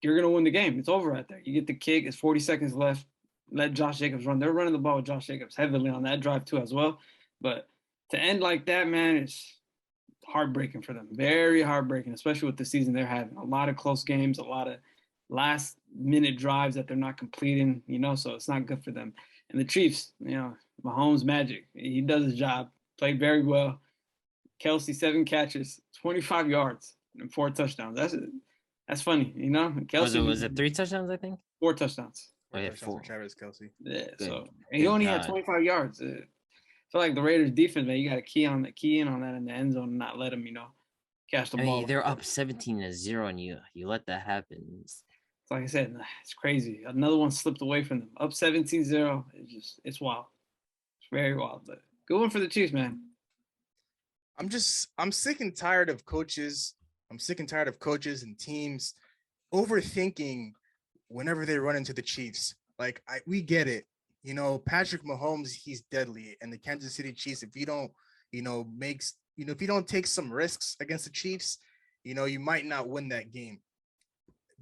you're going to win the game. It's over right there. You get the kick. It's 40 seconds left. Let Josh Jacobs run. They're running the ball with Josh Jacobs heavily on that drive too as well. But to end like that, man, it's heartbreaking for them. Very heartbreaking, especially with the season they're having. A lot of close games, a lot of last-minute drives that they're not completing, so it's not good for them. And the Chiefs, Mahomes magic. He does his job. Played very well. Kelsey, 7 catches, 25 yards, and 4 touchdowns. That's funny, Kelsey was it 3 touchdowns? I think 4 touchdowns. Oh, yeah, 4. Travis Kelsey. Yeah. Good. So and he only had 25 yards. I feel like the Raiders defense, man, you got to key in on that in the end zone and not let them, catch the ball. They're up 17-0, and you let that happen. Like I said, it's crazy. Another one slipped away from them. Up 17-0. It's wild. It's very wild. But good one for the Chiefs, man. I'm sick and tired of coaches. I'm sick and tired of coaches and teams overthinking whenever they run into the Chiefs. Like we get it. Patrick Mahomes, he's deadly. And the Kansas City Chiefs, if you don't, if you don't take some risks against the Chiefs, you might not win that game.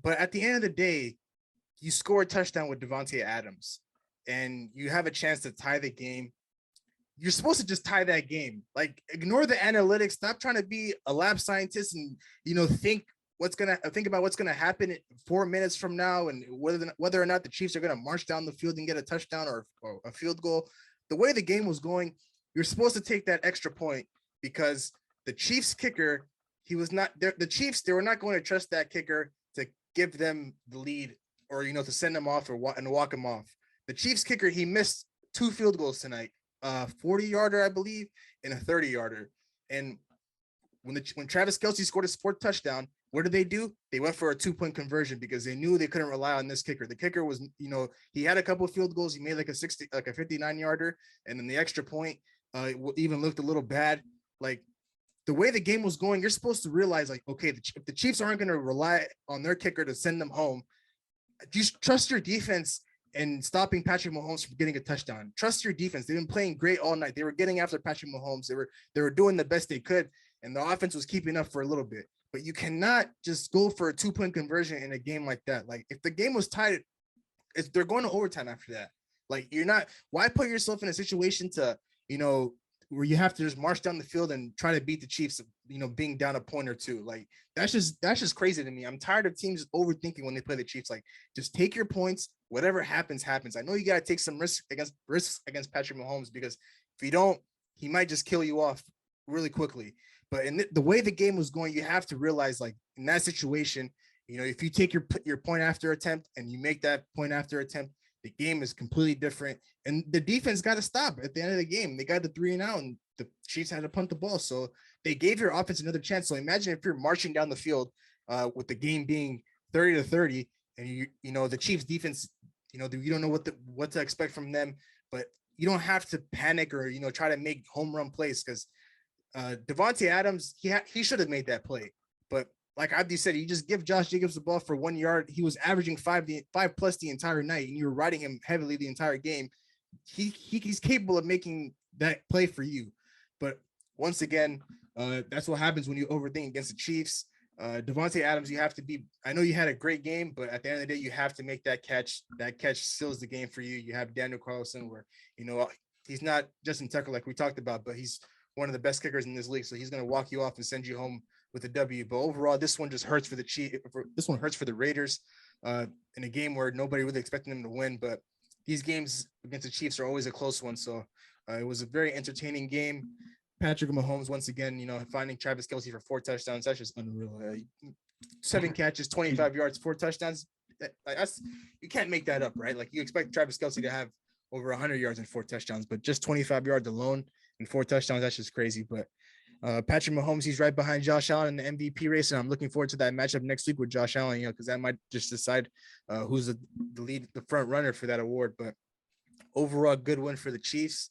But at the end of the day, you score a touchdown with Devontae Adams and you have a chance to tie the game. You're supposed to just tie that game. Like, ignore the analytics. Stop trying to be a lab scientist and, think about what's gonna happen 4 minutes from now and whether or not the Chiefs are gonna march down the field and get a touchdown or a field goal. The way the game was going, you're supposed to take that extra point because the Chiefs kicker, he was not there. The Chiefs, they were not going to trust that kicker to give them the lead or, to send them off and walk him off. The Chiefs kicker, he missed 2 field goals tonight, 40-yarder, I believe, and a 30-yarder. And when Travis Kelsey scored his 4th touchdown, what did they do? They went for a 2-point conversion because they knew they couldn't rely on this kicker. The kicker was, he had a couple of field goals. He made like a 59-yarder, and then the extra point even looked a little bad. Like, the way the game was going, you're supposed to realize, like, okay, if the Chiefs aren't going to rely on their kicker to send them home, just trust your defense and stopping Patrick Mahomes from getting a touchdown. Trust your defense. They've been playing great all night. They were getting after Patrick Mahomes. They were doing the best they could, and the offense was keeping up for a little bit. But you cannot just go for a 2-point conversion in a game like that. Like, if the game was tied, they're going to overtime after that. Like, why put yourself in a situation to, where you have to just march down the field and try to beat the Chiefs, being down a point or two. Like that's just crazy to me. I'm tired of teams overthinking when they play the Chiefs. Like just take your points. Whatever happens, happens. I know you got to take some risks against Patrick Mahomes, because if you don't, he might just kill you off really quickly. But in the way the game was going, you have to realize, like in that situation, if you take your point after attempt and you make that point after attempt, the game is completely different. And the defense got to stop at the end of the game. They got the 3-and-out, and the Chiefs had to punt the ball. So they gave your offense another chance. So imagine if you're marching down the field with the game being 30-30, and the Chiefs defense, you don't know what to expect from them, but you don't have to panic or try to make home run plays, because Devontae Adams, he should have made that play. But like Abdi said, you just give Josh Jacobs the ball for 1 yard. He was averaging 5+ the entire night, and you were riding him heavily the entire game. He's capable of making that play for you. But once again, that's what happens when you overthink against the Chiefs. Devontae Adams, you have to be. I know you had a great game, but at the end of the day, you have to make that catch. That catch seals the game for you. You have Daniel Carlson, where he's not Justin Tucker like we talked about, but he's one of the best kickers in this league. So he's going to walk you off and send you home with a W. But overall, this one just hurts for the Chiefs. This one hurts for the Raiders in a game where nobody really expected them to win. But these games against the Chiefs are always a close one. So it was a very entertaining game. Patrick Mahomes, once again, finding Travis Kelce for 4 touchdowns. That's just unreal. 7 catches, 25 yards, 4 touchdowns. You can't make that up, right? Like you expect Travis Kelce to have over 100 yards and 4 touchdowns, but just 25 yards alone and 4 touchdowns, that's just crazy. But Patrick Mahomes, he's right behind Josh Allen in the MVP race, and I'm looking forward to that matchup next week with Josh Allen, because that might just decide who's the front runner for that award. But overall, good win for the Chiefs.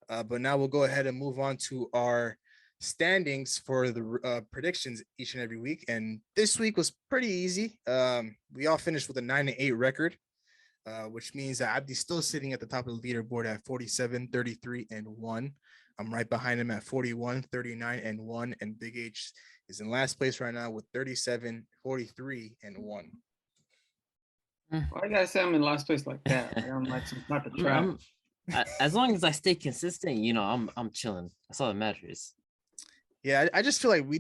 But now we'll go ahead and move on to our standings for the predictions each and every week. And this week was pretty easy. We all finished with a 9-8 record, which means that Abdi's still sitting at the top of the leaderboard at 47, 33, and 1. I'm right behind him at 41, 39, and 1. And Big H is in last place right now with 37, 43, and 1. Why you gotta say I'm in last place like that? Like I'm like some type of trap. As long as I stay consistent, I'm chilling. That's all that matters. Yeah, I just feel like we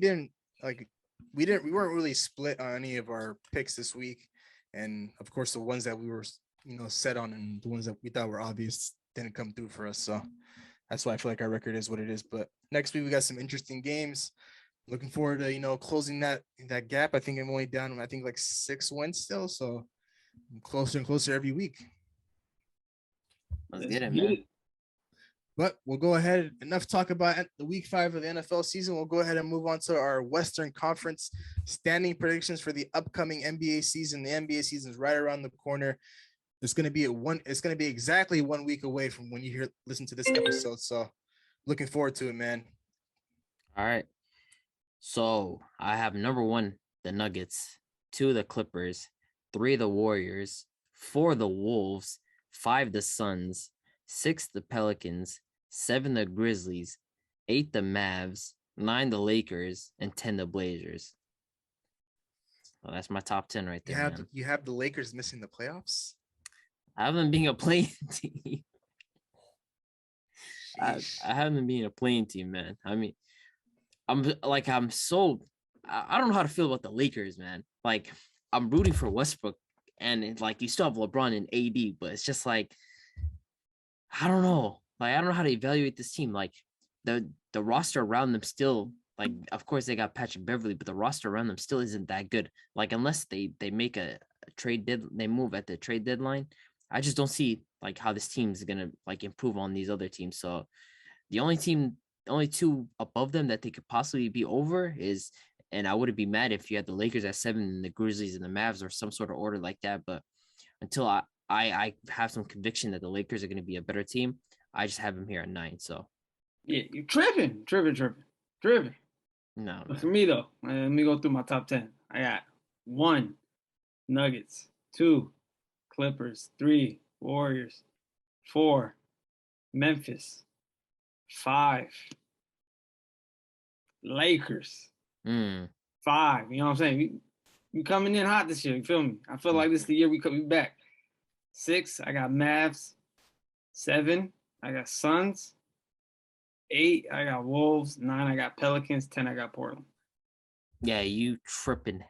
weren't really split on any of our picks this week, and of course the ones that we were set on and the ones that we thought were obvious didn't come through for us. So that's why I feel like our record is what it is. But next week we got some interesting games. Looking forward to closing that gap. I think I'm only down like 6 wins still, so I'm closer and closer every week. Let's get it, man. But we'll go ahead. Enough talk about the week 5 of the NFL season. We'll go ahead and move on to our Western Conference standing predictions for the upcoming NBA season. The NBA season is right around the corner. It's going to be exactly 1 week away from when you listen to this episode. So looking forward to it, man. All right. So I have number 1, the Nuggets, 2, the Clippers, 3, the Warriors, 4, the Wolves, 5, the Suns, 6, the Pelicans, 7, the Grizzlies, 8, the Mavs, 9, the Lakers, and 10, the Blazers. Well, that's my top 10 right there. You have the Lakers missing the playoffs? I have them being a playing team. I have them being a playing team, man. I mean, I don't know how to feel about the Lakers, man. Like, I'm rooting for Westbrook, and you still have LeBron and AD, but it's just like, I don't know. Like, I don't know how to evaluate this team. Like, the roster around them still, like, of course they got Patrick Beverly, but the roster around them still isn't that good. Like, unless they make a trade they move at the trade deadline, I just don't see like how this team is gonna improve on these other teams. So the only 2 above them that they could possibly be over is, and I wouldn't be mad if you had the Lakers at 7 and the Grizzlies and the Mavs or some sort of order like that. But until I have some conviction that the Lakers are going to be a better team, I just have them here at 9. So yeah, you're tripping. No. But for me though, let me go through my top 10. I got 1, Nuggets, 2, Clippers, 3, Warriors, 4, Memphis, 5, Lakers, 5. You know what I'm saying? We coming in hot this year. You feel me? I feel like this is the year we could be back. 6, I got Mavs. 7, I got Suns. 8, I got Wolves. 9, I got Pelicans. 10, I got Portland. Yeah, you tripping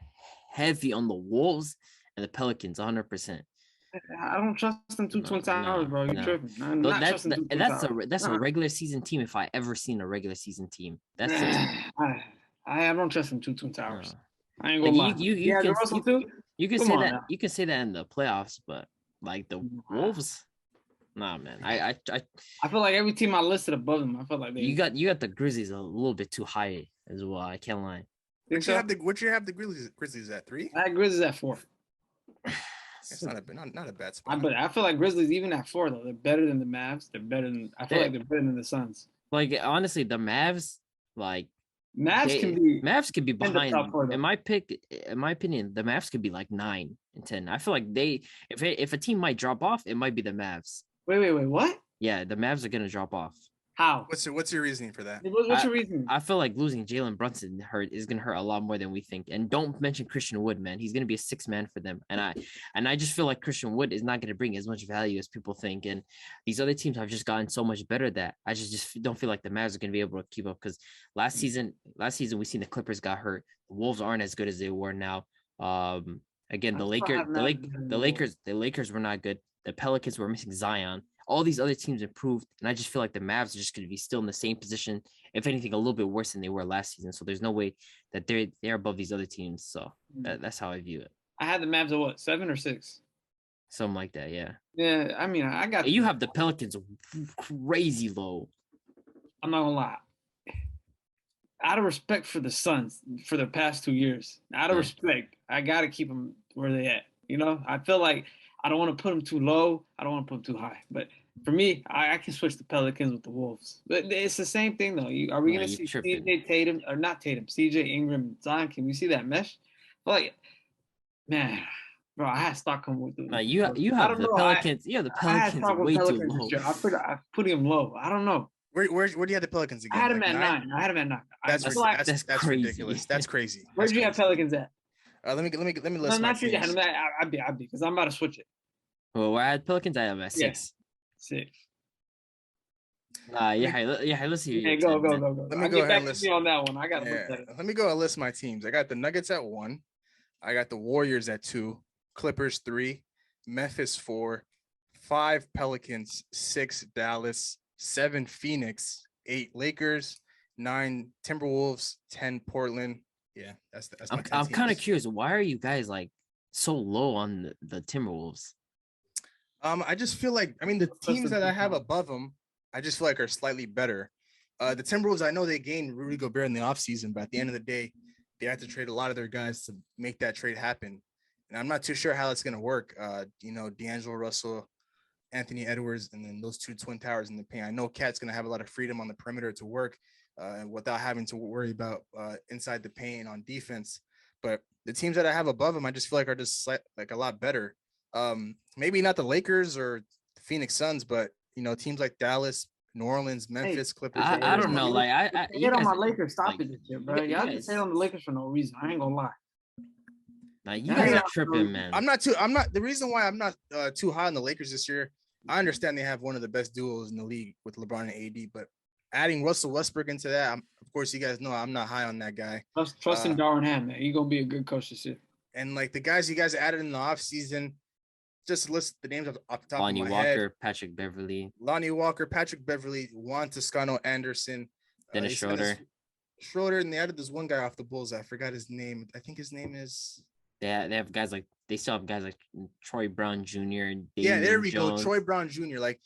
heavy on the Wolves and the Pelicans, 100%. I don't trust them two Twin Towers, bro. You tripping? I'm not trusting two Twin Towers. That's a regular season team if I ever seen a regular season team. That's the team. I don't trust them two Twin Towers. I ain't Like gonna lie. you can say that now. You can say that in the playoffs, but like the Wolves, nah, man. I feel like every team I listed above them, I feel like you got the Grizzlies a little bit too high as well. I can't lie. What you have the Grizzlies at 3? I had Grizzlies at 4. It's not a bad spot. But I feel like Grizzlies even at 4 though. They're better than the Mavs. I feel like they're better than the Suns. Like honestly, the Mavs, like Mavs can be behind. In my opinion, the Mavs could be like 9 and 10. I feel like if a team might drop off, it might be the Mavs. Wait, what? Yeah, the Mavs are gonna drop off. How? What's your reasoning for that? What's your reasoning? I feel like losing Jalen Brunson is gonna hurt a lot more than we think. And don't mention Christian Wood, man. He's gonna be a 6th man for them. And I just feel like Christian Wood is not gonna bring as much value as people think. And these other teams have just gotten so much better that I just don't feel like the Mavs are gonna be able to keep up. Because last season we seen the Clippers got hurt. The Wolves aren't as good as they were now. Again, the Lakers were not good. The Pelicans were missing Zion. All these other teams improved, and I just feel like the Mavs are just going to be still in the same position, if anything, a little bit worse than they were last season. So there's no way that they're above these other teams. So that's how I view it. I had the Mavs at what, 7 or 6? Something like that, yeah. Yeah, I mean, I got. You have the Pelicans crazy low. I'm not gonna lie. Out of respect for the Suns for the past 2 years, out of respect, I gotta keep them where they at. You know, I feel like I don't want to put them too low. I don't want to put them too high. But for me, I can switch the Pelicans with the Wolves. But it's the same thing, though. Are we going to see CJ Tatum, or not Tatum, CJ Ingram, Zion? Can we see that mesh? Like, man, bro, I had Stockholm with them. You have the Pelicans. You have the Pelicans way too low. I put him low. I don't know. Where do you have the Pelicans again? I had him at 9. I had him at 9. That's ridiculous. That's crazy. Where do you have Pelicans at? Let me list no, my not you. teams. I'd be because I'm about to switch it. Well, where I had Pelicans, I have at 6. 6. Let's see. Hey, go. Let me go ahead and list on that one. I got to look at it. Let me go and list my teams. I got the Nuggets at 1. I got the Warriors at 2. Clippers 3. Memphis 4. 5 Pelicans. 6 Dallas. 7 Phoenix. 8 Lakers. 9 Timberwolves. 10 Portland. Yeah, that's I'm kind of curious. Why are you guys like so low on the Timberwolves? I just feel like, the teams that I have above them, I just feel like are slightly better. The Timberwolves, I know they gained Rudy Gobert in the offseason, but at the end of the day, they have to trade a lot of their guys to make that trade happen. And I'm not too sure how it's going to work. D'Angelo Russell, Anthony Edwards, and then those 2 Twin Towers in the paint. I know Cat's going to have a lot of freedom on the perimeter to work without having to worry about inside the paint on defense. But the teams that I have above them, I just feel like are just like a lot better. Maybe not the Lakers or the Phoenix Suns, but teams like Dallas, New Orleans, Memphis, Clippers. I don't know. Like I hit on my Lakers. Stop it, this year, bro. Y'all just hit on the Lakers for no reason. I ain't gonna lie. Like you guys are tripping, man. The reason why I'm not too high on the Lakers this year. I understand they have one of the best duos in the league with LeBron and AD, but adding Russell Westbrook into that, of course, you guys know I'm not high on that guy. Trust in Darvin Ham, man. He's gonna be a good coach this year. And like the guys you guys added in the offseason, just list the names off the top Lonnie of my Walker, head. Lonnie Walker, Patrick Beverly, Juan Toscano Anderson, Dennis Schroeder, and they added this one guy off the Bulls. I forgot his name. I think his name is. They have guys like they still have guys like Troy Brown Jr. and Damian there we Jones. go, Troy Brown Jr. Like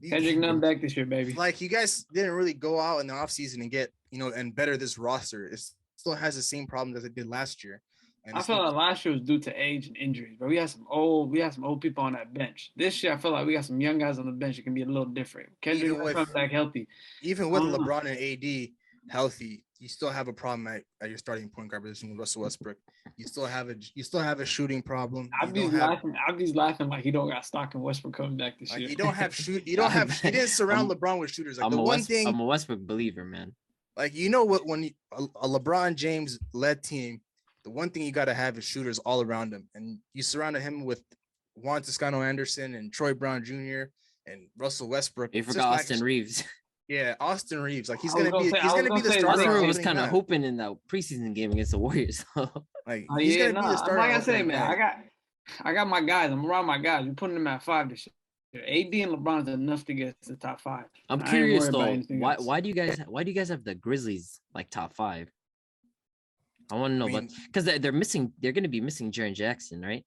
Kendrick Nunn back this year, baby. Like you guys didn't really go out in the offseason and get and better this roster. It still has the same problems as it did last year. And I felt like last year was due to age and injuries, but we had some old people on that bench. This year, I feel like we got some young guys on the bench that can be a little different. Kendrick comes back healthy. Even with LeBron and AD healthy, you still have a problem at your starting point guard position with Russell Westbrook. You still have a shooting problem. Abdi's laughing like he don't got stock in Westbrook coming back this year. You don't have he didn't surround LeBron with shooters. Like I'm a Westbrook believer, man. Like when a LeBron James led team, the one thing you got to have is shooters all around him, and you surrounded him with Juan Toscano Anderson and Troy Brown Jr. and Russell Westbrook. You forgot Austin Reeves. Yeah, Austin Reeves. Like he's I was gonna be gonna say- he's I was gonna be gonna the say, starter. Austin on Reeves was opening kind of night. hoping in that preseason game against the Warriors. Like Oh, he's yeah, gonna be the starter. like on I said, opening man, night. I got my guys. I'm around my guys. We're putting them at 5 this year. AD and LeBron's enough to get to the top 5. I'm I ain't curious worried about though, anything why else. why do you guys have the Grizzlies like top 5? I want to know, I but mean, because they're going to be missing Jaren Jackson, right?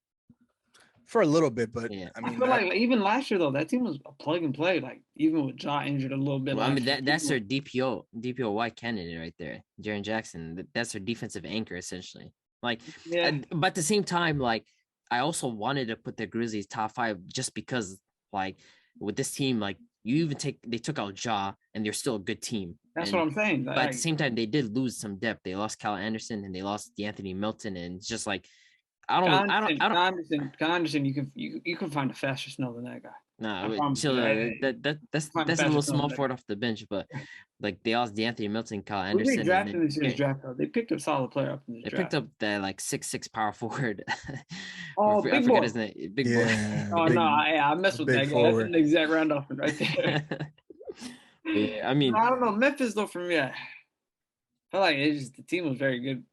for a little bit, but Yeah. I I mean feel like even last year though, that team was a plug and play. Like even with Ja injured a little bit Well, I mean last year. that's their DPOY candidate right there, Jaren Jackson. That's their defensive anchor essentially. Like, Yeah. but at the same time, like I also wanted to put the Grizzlies top 5 just because, like, with this team, like they took out Ja and they're still a good team. That's And what I'm saying. but at the same time, they did lose some depth. They lost Cal Anderson and they lost DeAnthony Milton, and it's just like I don't. Anderson, you can find a faster snow than that guy. I No, promise chill. you. That's Find a a faster little snow small than for that it off the bench, but like they lost DeAnthony Milton, Kyle Who they Anderson, and drafted then this year's draft though? They picked a solid player up in this they draft. picked up that like 6'6" power forward. Oh, I big forgot boy. his name. Big yeah, Oh big, no, I messed with big that guy. That's forward. an exact Randolph right there. boy. Yeah, I mean, I don't know. Memphis though, for me, I feel like the team was very good,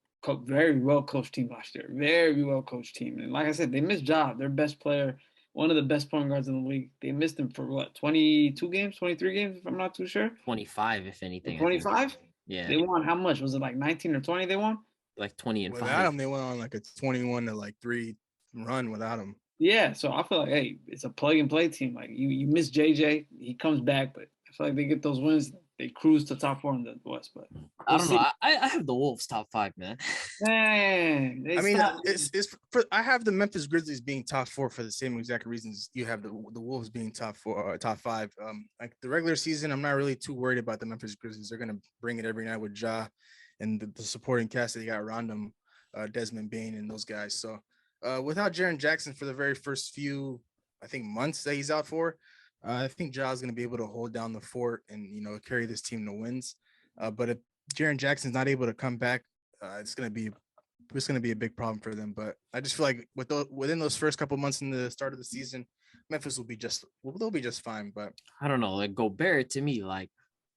very well coached team last year. Very well coached team, and like I said, they missed Ja, their best player, one of the best point guards in the league. They missed him for what, 22 games, 23 games, if I'm not too sure. 25 if anything. I think. 25. Yeah, They won how much? Was it like 19 or 20? They won. like 20 and Without 5. him, they went on like a 21 to like 3 run without him. Yeah, so I feel like, hey, it's a plug and play team. Like you miss JJ, he comes back, but I feel like they get those wins, they cruise to top 4 in the West. But I don't know. I have the Wolves top 5, man. Man, I mean, it's for I have the Memphis Grizzlies being top 4 for the same exact reasons you have the Wolves being top 4, top 5. Like the regular season, I'm not really too worried about the Memphis Grizzlies. They're gonna bring it every night with Ja and the supporting cast that they got around them, Desmond Bain and those guys. So without Jaren Jackson for the very first few, I think, months that he's out for, I think Ja is gonna be able to hold down the fort and carry this team to wins. But if Jaren Jackson's not able to come back, it's gonna be a big problem for them. But I just feel like within those first couple months in the start of the season, Memphis they'll be just fine. But I don't know. Like Gobert to me, like,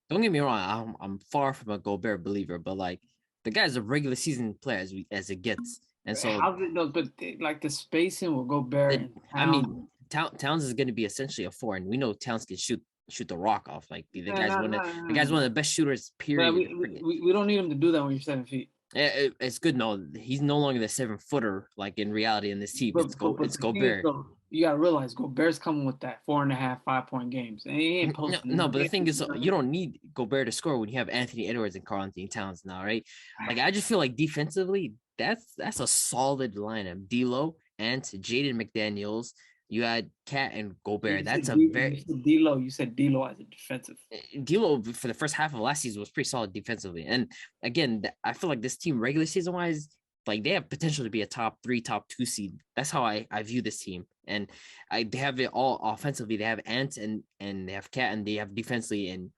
don't get me wrong, I'm far from a Gobert believer, but like the guy's a regular season player as it gets. And so how's it though? But like the spacing will go bare. I mean, Towns is going to be essentially a 4, and we know Towns can shoot the rock off. Like the guy's one of the best shooters. Period. We don't need him to do that when you're 7 feet. It's good. No, he's no longer the 7-footer. Like in reality, in this team, it's Gobert. You gotta realize Gobert's coming with that 4.5, 5-point games, and he ain't posting. No, but the thing is, you don't need Gobert to score when you have Anthony Edwards and Karl-Anthony Towns now, right? Like I just feel like defensively, that's a solid lineup. D'Lo and Jaden McDaniels. You had Cat and Gobert. That's a very D'Lo. You said D'Lo as a defensive. D'Lo for the first half of last season was pretty solid defensively. And again, I feel like this team regular season wise, like they have potential to be a top 3, top 2 seed. That's how I view this team. And they have it all offensively. They have Ant and they have Cat, and they have defensively and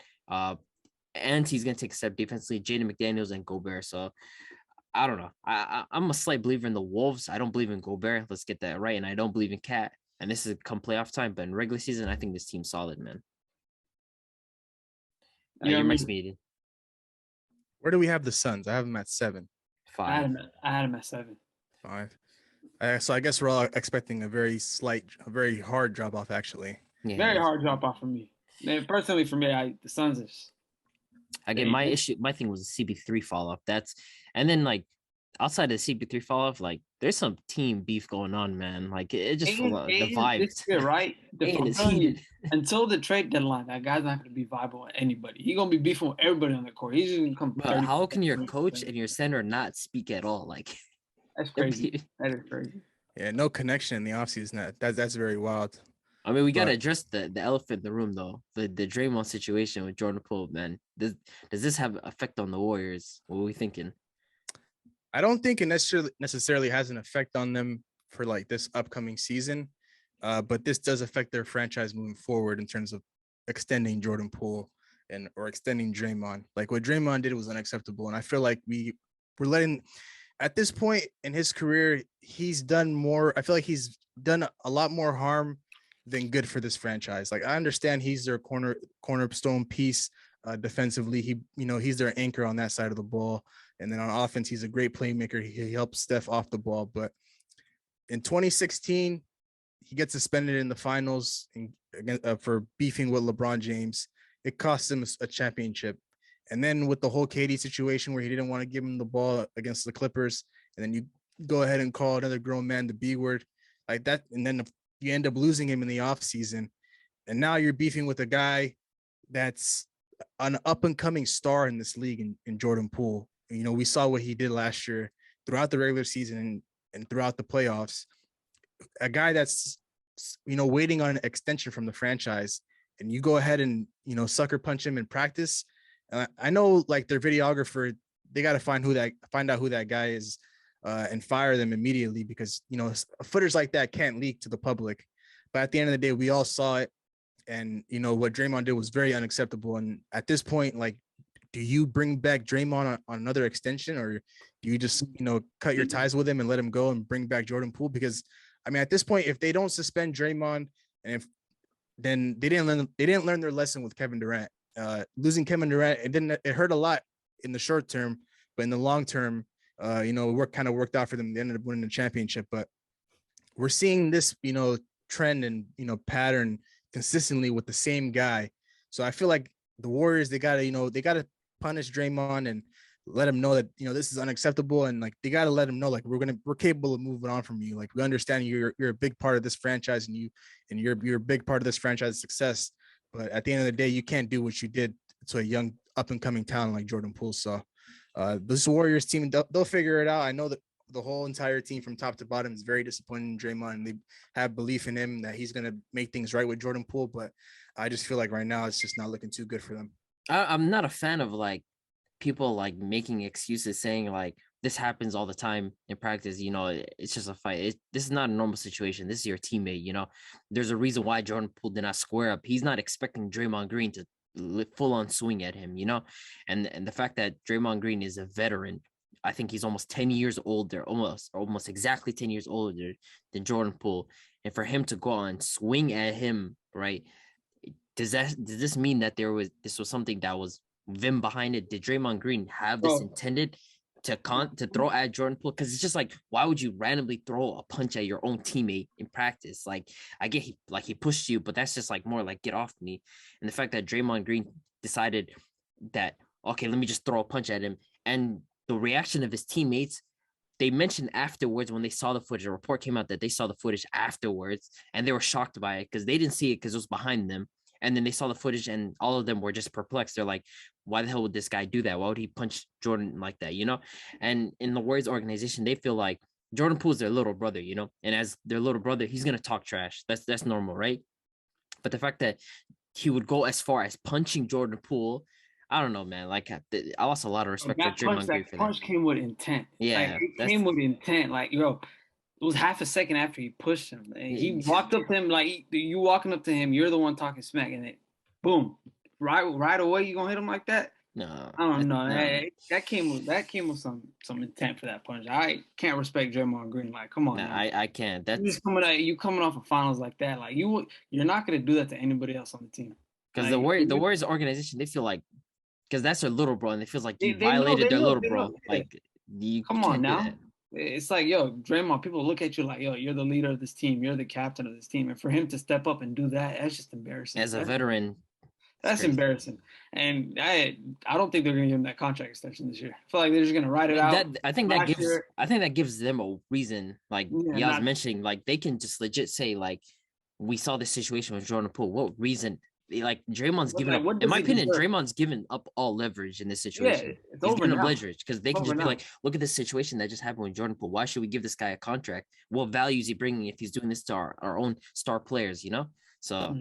Ant, he's gonna take a step defensively. Jaden McDaniels and Gobert. So I don't know. I'm a slight believer in the Wolves. I don't believe in Gobert. Let's get that right. And I don't believe in Cat. And this is come playoff time, but in regular season, I think this team's solid, man. You're my Speed. where do we have the Suns? I have them at 7. 5. I had him at 7. 5. So I guess we're all expecting a very hard drop off, actually. Yeah, Very hard drop off for me. Man, personally, for me, the Suns is. Again, my thing was the CP3 fall off. And then like outside of the CP3 fall off, like there's some team beef going on, man. Like it just the vibe. Right? Is heated. Until the trade deadline, that guy's not going to be viable with anybody. He's going to be beefing with everybody on the court. He's just going to come. But how can your coach and your center not speak at all? Like that's crazy. That is crazy. Yeah, no connection in the offseason. That's very wild. I mean, we got to address the elephant in the room, though. The Draymond situation with Jordan Poole, man. Does this have an effect on the Warriors? What are we thinking? I don't think it necessarily has an effect on them for like this upcoming season, but this does affect their franchise moving forward in terms of extending Jordan Poole or extending Draymond. Like what Draymond did was unacceptable, and I feel like we're letting. At this point in his career, he's done more. I feel like he's done a lot more harm than good for this franchise. Like I understand he's their cornerstone piece defensively. He's their anchor on that side of the ball. And then on offense, he's a great playmaker. He helps Steph off the ball. But in 2016, he gets suspended in the finals for beefing with LeBron James. It cost him a championship. And then with the whole KD situation where he didn't want to give him the ball against the Clippers, and then you go ahead and call another grown man the B word like that, and then you end up losing him in the offseason. And now you're beefing with a guy that's an up-and-coming star in this league in Jordan Poole. We saw what he did last year throughout the regular season and throughout the playoffs. A guy that's, waiting on an extension from the franchise, and you go ahead and, sucker punch him in practice. I know, like, their videographer, they got to find out who that guy is and fire them immediately because, footers like that can't leak to the public. But at the end of the day, we all saw it. And, what Draymond did was very unacceptable. And at this point, like, do you bring back Draymond on another extension, or do you just, cut your ties with him and let him go and bring back Jordan Poole? Because, I mean, at this point, if they don't suspend Draymond, then they didn't learn their lesson with Kevin Durant. Losing Kevin Durant, it hurt a lot in the short term, but in the long term, it kind of worked out for them. They ended up winning the championship. But we're seeing this, trend and pattern consistently with the same guy. So I feel like the Warriors, they gotta punish Draymond and let him know that this is unacceptable, and like they gotta let him know like we're capable of moving on from you. Like we understand you're a big part of this franchise, and you're a big part of this franchise's success. But at the end of the day, you can't do what you did to a young up and coming talent like Jordan Poole. So this Warriors team, they'll figure it out. I know that the whole entire team from top to bottom is very disappointed in Draymond, and they have belief in him that he's going to make things right with Jordan Poole. But I just feel like right now it's just not looking too good for them. I'm not a fan of like people like making excuses saying like this happens all the time in practice. It's just a fight. This is not a normal situation. This is your teammate. There's a reason why Jordan Poole did not square up. He's not expecting Draymond Green to full on swing at him, and the fact that Draymond Green is a veteran. I think he's almost 10 years older, almost exactly 10 years older than Jordan Poole. And for him to go on and swing at him, right? Does this mean that this was something that was vim behind it? Did Draymond Green have this intended to throw at Jordan Poole? Because it's just like, why would you randomly throw a punch at your own teammate in practice? Like, I get he pushed you, but that's just like more like get off me. And the fact that Draymond Green decided that, okay, let me just throw a punch at him, and the reaction of his teammates, they mentioned afterwards when they saw the footage, a report came out that they saw the footage afterwards and they were shocked by it because they didn't see it because it was behind them. And then they saw the footage and all of them were just perplexed. They're like, why the hell would this guy do that? Why would he punch Jordan like that? And in the Warriors organization, they feel like Jordan Poole is their little brother, and as their little brother, he's going to talk trash. That's normal, right? But the fact that he would go as far as punching Jordan Poole, I don't know, man. Like, I lost a lot of respect for Draymond Green for that. Punch came with intent. Yeah, it came with intent. Like, it was half a second after he pushed him. And he walked up to him like you walking up to him. You're the one talking smack, and then, boom, right away you gonna hit him like that? No, I don't know. No. That came with some intent for that punch. I can't respect Draymond Green. Like, come on. No, I can't. That's you coming off of finals like that. Like you're not gonna do that to anybody else on the team. Because the Warriors organization, they feel like. Because that's their little bro, and it feels like you violated their little bro. Like, you come on now. It's like, yo, Draymond, people look at you like, yo, you're the leader of this team. You're the captain of this team. And for him to step up and do that, that's just embarrassing. As a veteran. That's embarrassing. And I don't think they're going to give him that contract extension this year. I feel like they're just going to ride it out. I think that gives them a reason. Like, I was mentioning, like, they can just legit say, like, we saw this situation with Jordan Poole. What reason? Like Draymond's given up. In my opinion, Draymond's given up all leverage in this situation. Yeah, it's He's over given now. up leverage because they can just be like, look at this situation that just happened with Jordan Poole. Why should we give this guy a contract? What value is he bringing if he's doing this to our own star players? So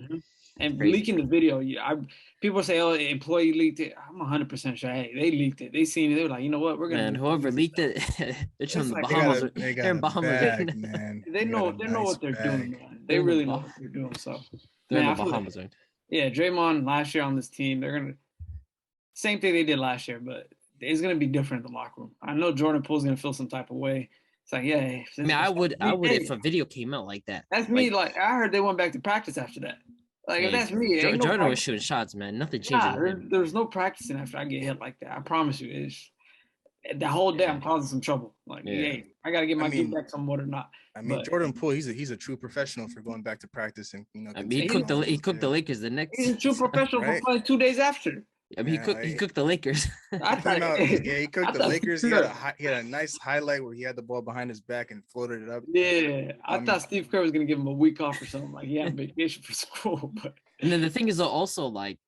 and crazy. Leaking the video, people say, oh, employee leaked it. I'm 100% sure. Hey, they leaked it. They seen it. They were like, you know what? We're gonna. And whoever leaked it, they're in the Bahamas. They're in Bahamas. Man. They know what they're doing, man. They really know what they're doing. So they're in the Bahamas. Yeah, Draymond last year on this team, they're gonna same thing they did last year, but it's gonna be different in the locker room. I know Jordan Poole's gonna feel some type of way. It's like, yeah. I mean, I would if a video came out like that. That's me. Like I heard they went back to practice after that. Like if Hey, that's me, ain't no Jordan was practice. shooting shots, man. Nothing changed Nah, with him. there's no practicing after I get hit like that. I promise you. It's the whole day I'm causing some trouble. Like, Yeah. hey, I gotta get I my mean- dude back somewhat or not. I mean, But Jordan Poole, he's a true professional for going back to practice and I mean, he cooked the Lakers the next. he's a true professional for Right. playing 2 days after. I mean, he cooked the Lakers. I He thought, came out, he cooked I the thought Lakers. Steve He had a nice highlight where he had the ball behind his back and floated it up. Yeah, I Um, thought Steve Kerr was gonna give him a week off or something. Like, yeah, vacation for school. But And then the thing is also like,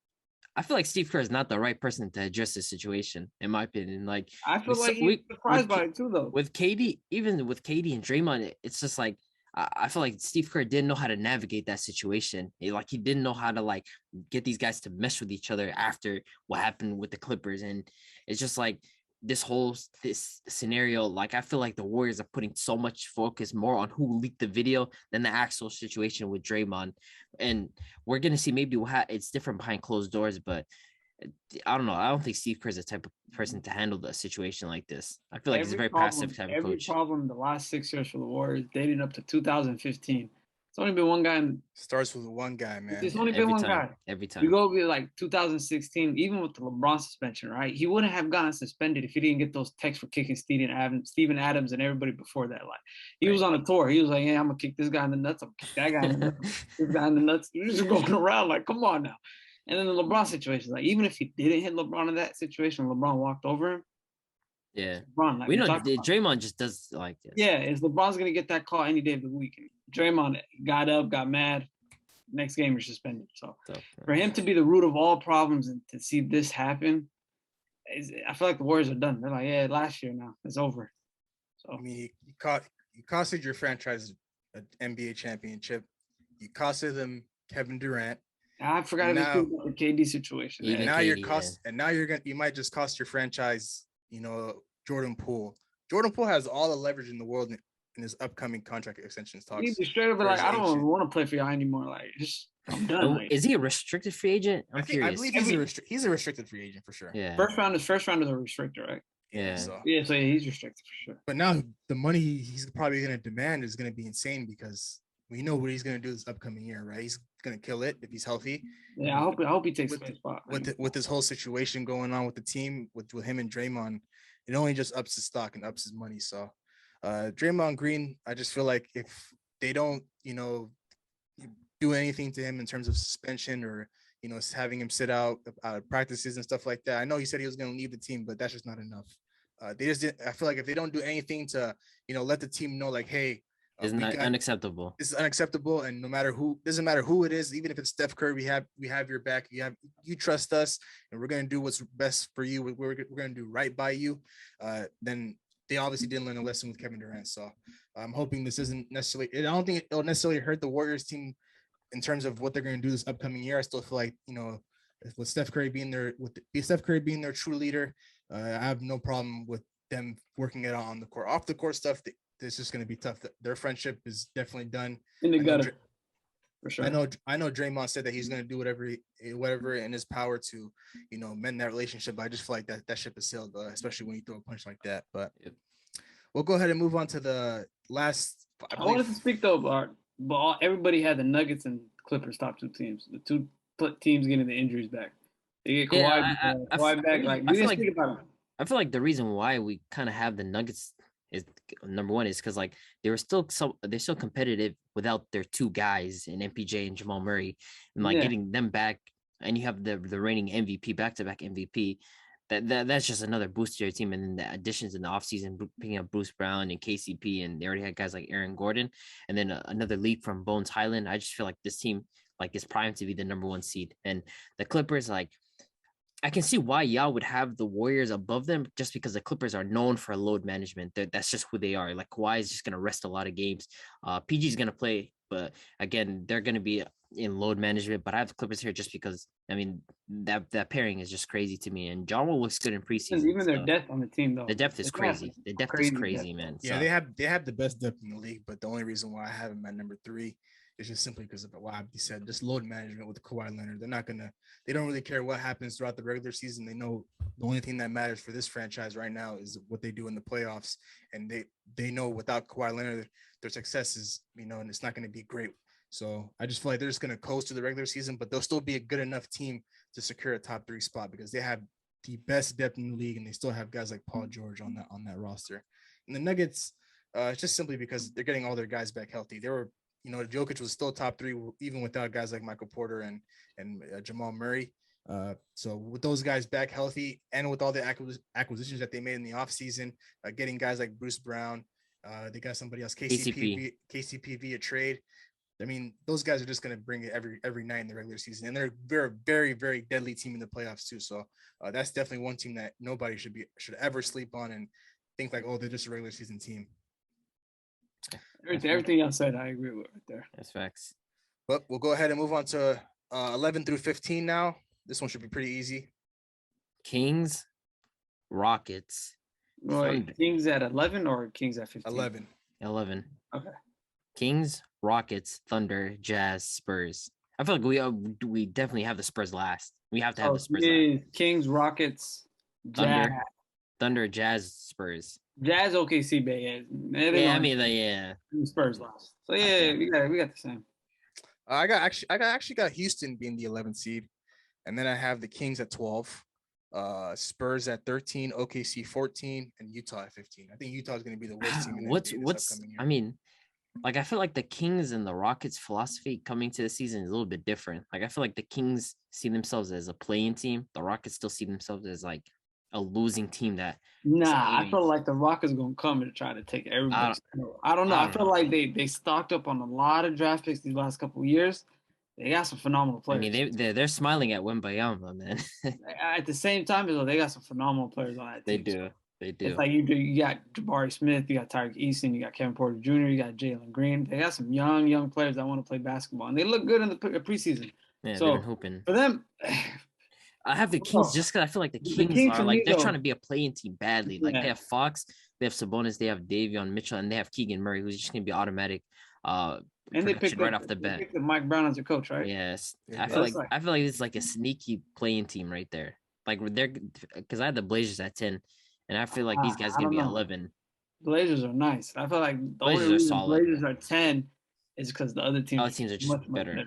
I feel like Steve Kerr is not the right person to address this situation, in my opinion. Like I feel like we- he's surprised with- by it too, though. with KD, even with KD and Draymond, it's just like I feel like Steve Kerr didn't know how to navigate that situation. He didn't know how to like get these guys to mesh with each other after what happened with the Clippers, and it's just like this scenario. Like I feel like the Warriors are putting so much focus more on who leaked the video than the actual situation with Draymond, and we're gonna see maybe it's different behind closed doors, but. I don't know. I don't think Steve Kerr is the type of person to handle a situation like this. I feel like he's a very passive type of Every coach. problem the last 6 years for the Warriors, dating up to 2015. It's only been one guy. Starts with one guy, man. It's only been one guy. Every time. You go to like 2016, even with the LeBron suspension, right? He wouldn't have gotten suspended if he didn't get those texts for kicking Steven Adams and everybody before that. Like he was on a tour. He was like, "Yeah, I'm gonna kick this guy in the nuts. I'm gonna kick that guy in the nuts. This guy in the nuts." He was just going around like, "Come on now." And then the LeBron situation, like even if he didn't hit LeBron in that situation, LeBron walked over him. Yeah. LeBron, like We know Draymond just does like this. Yeah, is LeBron's gonna get that call any day of the week. Draymond got up, got mad. Next game, you're suspended. So for him to be the root of all problems and to see this happen, I feel like the Warriors are done. They're like, yeah, last year now it's over. So I mean, you costed your franchise an NBA championship. You costed them Kevin Durant. I forgot about the KD situation. Even Now KD, you might just cost your franchise, Jordan Poole. Jordan Poole has all the leverage in the world in his upcoming contract extensions talks. He's straight up like, I don't want to play for y'all anymore. Like, I'm done. Like, is he a restricted free agent? I believe he's a restricted free agent for sure. Yeah. First round is a restrictor, right? Yeah. So he's restricted for sure. But now the money he's probably going to demand is going to be insane because we know what he's going to do this upcoming year, right? He's going to kill it if he's healthy. Yeah, I hope he takes the spot. With this whole situation going on with the team, with him and Draymond, it only just ups his stock and ups his money. So Draymond Green, I just feel like if they don't, do anything to him in terms of suspension or, having him sit out practices and stuff like that. I know he said he was going to leave the team, but that's just not enough. I feel like if they don't do anything to, let the team know, like, hey, It's unacceptable. This is unacceptable, and doesn't matter who it is, even if it's Steph Curry, we have your back. You trust us, and we're gonna do what's best for you. We're gonna do right by you. Then they obviously didn't learn a lesson with Kevin Durant. So I'm hoping this isn't necessarily. I don't think it'll necessarily hurt the Warriors team in terms of what they're gonna do this upcoming year. I still feel like with Steph Curry being their true leader, I have no problem with them working it out on the court. Off the court stuff, it's just going to be tough. Their friendship is definitely done. In the gutter, for sure. I know Draymond said that he's going to do whatever in his power to, mend that relationship. But I just feel like that ship has sailed, especially when you throw a punch like that. But we'll go ahead and move on to the last. I wanted to speak though, but everybody had the Nuggets and Clippers top two teams. The two teams getting the injuries back. They get Kawhi back. Like we didn't speak about it. I feel like the reason why we kind of have the Nuggets is number one is because like they're still competitive without their two guys in MPJ and Jamal Murray, and like getting them back, and you have the reigning MVP, back-to-back MVP. That's just another boost to your team, and then the additions in the offseason, picking up Bruce Brown and KCP, and they already had guys like Aaron Gordon, and then another leap from Bones Highland. I just feel like this team like is primed to be the number one seed, and the Clippers like. I can see why y'all would have the Warriors above them just because the Clippers are known for load management. That's just who they are. Like Kawhi is just going to rest a lot of games. PG is going to play, but again, they're going to be in load management. But I have the Clippers here just because, I mean, that pairing is just crazy to me. And John Wall looks good in preseason. Even their depth on the team, though. The depth is crazy. The depth is crazy, man. Yeah, so. They have the best depth in the league, but the only reason why I have them at number 3 is just simply because of what Abdi said. Just load management with Kawhi Leonard. They don't really care what happens throughout the regular season. They know the only thing that matters for this franchise right now is what they do in the playoffs. And they know without Kawhi Leonard, their success is, and it's not going to be great. So I just feel like they're just going to coast to the regular season, but they'll still be a good enough team to secure a top 3 spot because they have the best depth in the league, and they still have guys like Paul George on that roster. And the Nuggets, it's just simply because they're getting all their guys back healthy. They were, Jokic was still top 3 even without guys like Michael Porter and Jamal Murray. So with those guys back healthy and with all the acquisitions that they made in the offseason, getting guys like Bruce Brown, they got somebody else, KCP via trade. I mean, those guys are just going to bring it every night in the regular season, and they're a very, very deadly team in the playoffs too. So that's definitely one team that nobody should ever sleep on and think like, oh, they're just a regular season team. Everything y'all said, I agree with right there. That's facts. But we'll go ahead and move on to 11 through 15 now. This one should be pretty easy. Kings, Rockets. Wait, Kings at 11 or Kings at 15? 11. Okay. Kings, Rockets, Thunder, Jazz, Spurs. I feel like we definitely have the Spurs last. We have to have the Spurs last. Kings, Rockets, Jazz. Thunder, Jazz, Spurs. Jazz, OKC, Bay. Yeah, I mean, yeah. Spurs last. So yeah, we got the same. I actually got Houston being the 11th seed, and then I have the Kings at 12, Spurs at 13, OKC 14, and Utah at 15. I think Utah is going to be the worst team in the NBA this upcoming year. I mean, like I feel like the Kings and the Rockets' philosophy coming to the season is a little bit different. Like I feel like the Kings see themselves as a playing team. The Rockets still see themselves as like a losing team. I feel like the Rockets gonna come and try to take everybody. I don't know. I feel like they stocked up on a lot of draft picks these last couple of years. They got some phenomenal players. I mean, they're smiling at Wembanyama, man. At the same time, though, they got some phenomenal players on that team. They do. It's like you got Jabari Smith, you got Tyreek Easton, you got Kevin Porter Jr., you got Jalen Green. They got some young players that want to play basketball, and they look good in the preseason. Yeah, so they've been hooping. For them, I have the Kings just because I feel like the Kings are like they're trying to be a playing team badly. Like they have Fox, they have Sabonis, they have Davion Mitchell, and they have Keegan Murray, who's just gonna be automatic. And they picked right off the bat. They picked Mike Brown as a coach, right? Yes, I feel like it's like a sneaky playing team right there. Like they're because I had the Blazers at 10, and I feel like these guys gonna be 11. Blazers are nice. I feel like the Blazers only are reason solid. Blazers are 10 is because the other teams are just much better.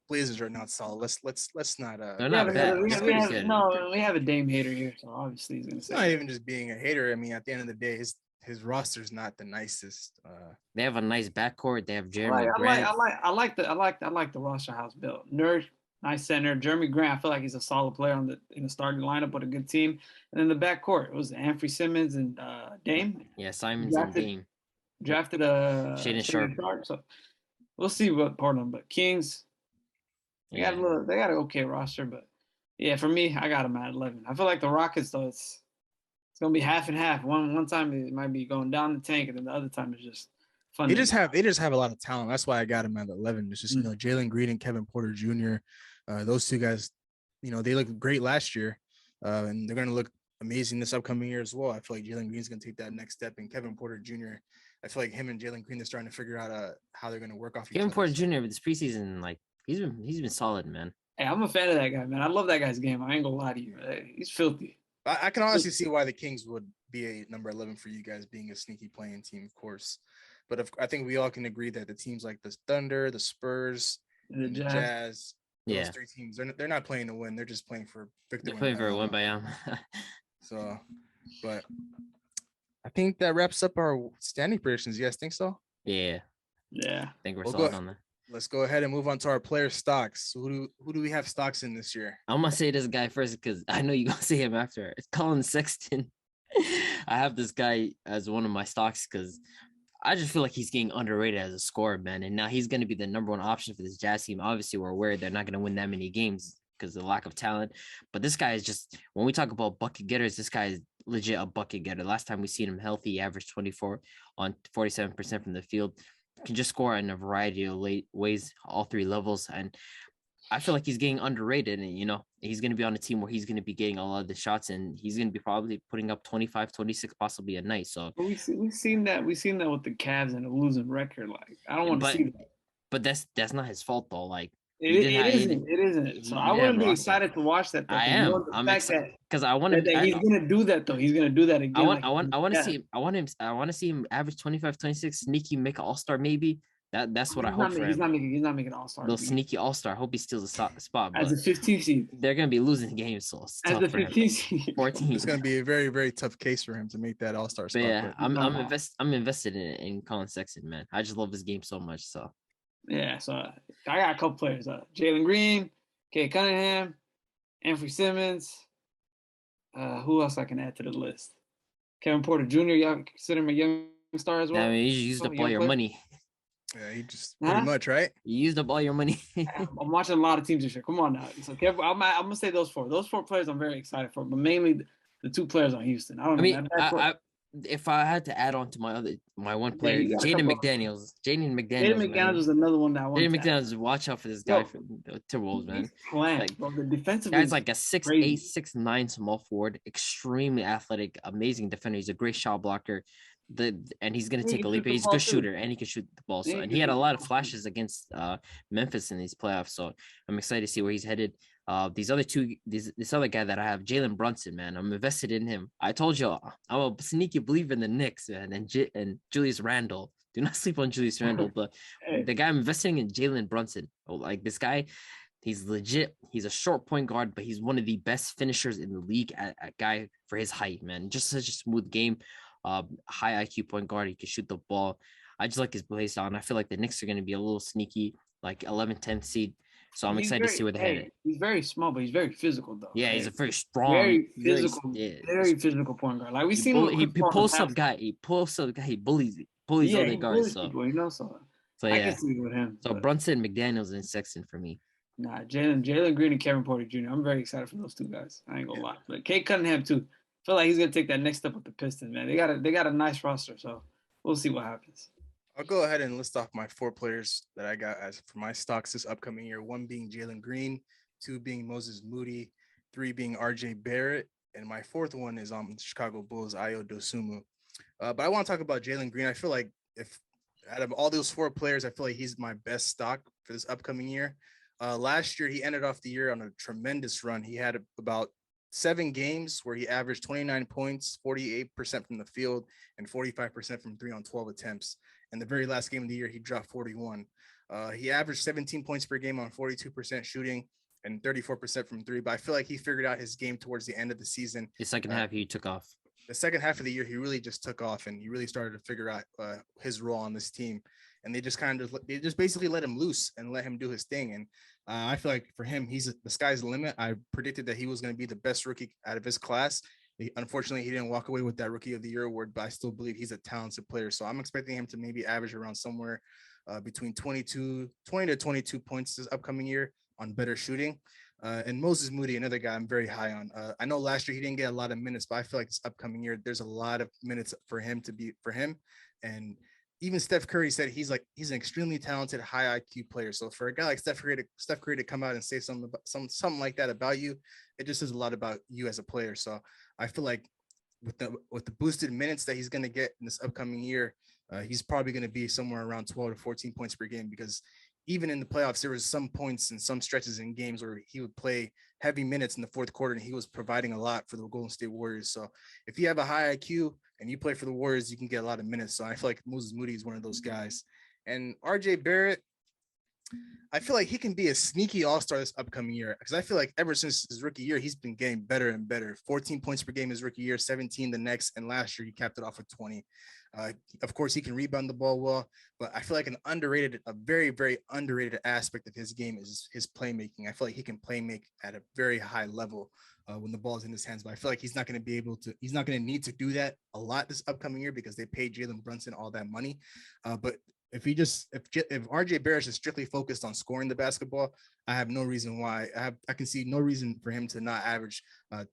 Blazers are not solid. Let's not. They're not bad. We have a Dame hater here, so obviously he's gonna say. It's not even just being a hater. I mean, at the end of the day, his roster's not the nicest. They have a nice backcourt. They have Jeremy Grant. I like the roster house built. Nurse, nice center. Jeremy Grant, I feel like he's a solid player in the starting lineup with a good team. And then the backcourt, it was Anthony Simmons and Dame. Yeah, Simons and Dame. Drafted Shaedon Sharpe. So we'll see what Portland, but Kings, they got an okay roster, but yeah, for me, I got them at 11. I feel like the Rockets, though, it's gonna be half and half. One time it might be going down the tank, and then the other time it's just fun. They just have a lot of talent. That's why I got them at 11. It's just Jalen Green and Kevin Porter Jr. Those two guys, they looked great last year, and they're gonna look amazing this upcoming year as well. I feel like Jalen Green's gonna take that next step, and Kevin Porter Jr. I feel like him and Jalen Green, they're starting to figure out how they're gonna work off each other. Kevin Porter Jr. with this preseason, like he's been solid, man. Hey, I'm a fan of that guy, man. I love that guy's game. I ain't gonna lie to you. He's filthy. I can honestly see why the Kings would be a number 11 for you guys, being a sneaky playing team, of course. But I think we all can agree that the teams like the Thunder, the Spurs, and the Jazz, those three teams, they're not playing to win. They're just playing for victory. They're playing for a win by So, but I think that wraps up our standing predictions. You guys think so? Yeah. I think we're solid on that. Let's go ahead and move on to our player stocks. Who do we have stocks in this year? I'm gonna say this guy first because I know you're gonna say him after. It's Colin Sexton. I have this guy as one of my stocks because I just feel like he's getting underrated as a scorer, man. And now he's gonna be the number one option for this Jazz team. Obviously, we're aware they're not gonna win that many games because of the lack of talent. But this guy is just, when we talk about bucket getters, this guy is legit a bucket getter. Last time we seen him healthy, he averaged 24 on 47% from the field. Can just score in a variety of ways, all three levels. And I feel like he's getting underrated, and he's going to be on a team where he's going to be getting a lot of the shots, and he's going to be probably putting up 25, 26 possibly a night. So we've seen that with the Cavs and a losing record. Like, I don't want to see that. But that's not his fault though. Like, it isn't. So I wouldn't be excited to watch that. Though, I am. I'm excited because I want to. He's gonna do that though. He's gonna do that again. I want to see him. I want to see him average 25, 26, sneaky, make an all-star maybe. That's what I He's hope not, for he's him. not making All-Star. Little sneaky all-star. Hope he steals a spot, As but a 15 seed. they're gonna be losing games, so it's As tough a for him. 15 seed. 14. It's going to be a very, very tough case for him to make that All-Star But spot. yeah, But I'm invested in Colin Sexton, man. I just love his game so much. So Yeah, so I got a couple players. Jalen Green, Kate Cunningham, Anthony Simmons. Who else I can add to the list? Kevin Porter Jr. Y'all consider him a young star as well? I mean, you used up all your money. yeah, he just pretty much, right? You used up all your money. I'm watching a lot of teams this year. Come on now. So Kevin, I'm gonna say those four. Those four players I'm very excited for, but mainly the two players on Houston. I don't know. I mean, if I had to add on to my one player, you got a Jaden couple- McDaniels. Jaden Jaden McDaniels. McDaniels was another one that I wanted Jaden to add. McDaniels, watch out for this guy Yo, from the Timberwolves, man. He's playing, Like, bro. The defensive Guy's is like a 6'8", crazy. 6'9" small forward, extremely athletic, amazing defender. He's a great shot blocker. And he's gonna He take a can leap. shoot the He's a ball, good too. shooter, and he can shoot the ball. So, He and can he had a shoot the lot of ball, too. flashes against Memphis in these playoffs. So I'm excited to see where he's headed. This other guy that I have, Jalen Brunson, man, I'm invested in him. I told you I'm a sneaky believer in the Knicks, man, and Julius Randle. Do not sleep on Julius Randle, but Hey. the guy I'm investing in, Jalen Brunson. Oh, like this guy, he's legit. He's a short point guard, but he's one of the best finishers in the league at guy for his height, man. Just such a smooth game. High IQ point guard. He can shoot the ball. I just like his play style, and I feel like the Knicks are going to be a little sneaky, like 11th, 10th seed. So I'm excited to see where they're headed. He's very small, but he's very physical, though. Yeah, right? he's a very strong, very physical, yeah, very physical point guard. Like we've seen him. he pulls up guy. He pulls up guy. He bullies Yeah, other he guards. bullies So people, you know. So I yeah. can see it with him. So but Brunson, McDaniels, and Sexton for me. nah, Jalen Green and Kevin Porter Jr. I'm very excited for those two guys. I ain't gonna lie. But Kate Cunningham too. Feel like he's gonna take that next step with the Pistons, man. They got a nice roster, so we'll see what happens. I'll go ahead and list off my four players that I got as for my stocks this upcoming year. One being Jalen Green, two being Moses Moody, three being RJ Barrett, and my fourth one is the Chicago Bulls, Ayo Dosunmu. But I want to talk about Jalen Green. I feel like if out of all those four players, I feel like he's my best stock for this upcoming year. Last year, he ended off the year on a tremendous run. He had about 7 games where he averaged 29 points, 48% from the field, and 45% from 3 on 12 attempts. And the very last game of the year, he dropped 41. He averaged 17 points per game on 42% shooting and 34% from 3. But I feel like he figured out his game towards the end of the season. The second half, he took off. The second half of the year, he really just took off, and he really started to figure out his role on this team. And they just basically let him loose and let him do his thing. And I feel like for him, the sky's the limit. I predicted that he was going to be the best rookie out of his class. Unfortunately, he didn't walk away with that Rookie of the Year award, but I still believe he's a talented player. So I'm expecting him to maybe average around somewhere between 20 to 22 points this upcoming year on better shooting. And Moses Moody, another guy I'm very high on. I know last year he didn't get a lot of minutes, but I feel like this upcoming year there's a lot of minutes for him. And even Steph Curry said he's an extremely talented, high IQ player. So for a guy like Steph Curry to come out and say something like that about you, it just says a lot about you as a player. So I feel like with the boosted minutes that he's going to get in this upcoming year, he's probably going to be somewhere around 12 to 14 points per game, because even in the playoffs, there was some points and some stretches in games where he would play heavy minutes in the fourth quarter, and he was providing a lot for the Golden State Warriors. So if you have a high IQ and you play for the Warriors, you can get a lot of minutes. So I feel like Moses Moody is one of those guys. And RJ Barrett, I feel like he can be a sneaky all-star this upcoming year, because I feel like ever since his rookie year, he's been getting better and better. 14 points per game his rookie year, 17 the next, and last year he capped it off with 20. Of course, he can rebound the ball well, but I feel like a very, very underrated aspect of his game is his playmaking. I feel like he can play make at a very high level when the ball is in his hands, but I feel like he's not going to need to do that a lot this upcoming year because they paid Jalen Brunson all that money. But if RJ Barrett is strictly focused on scoring the basketball, I have no reason why. I can see no reason for him to not average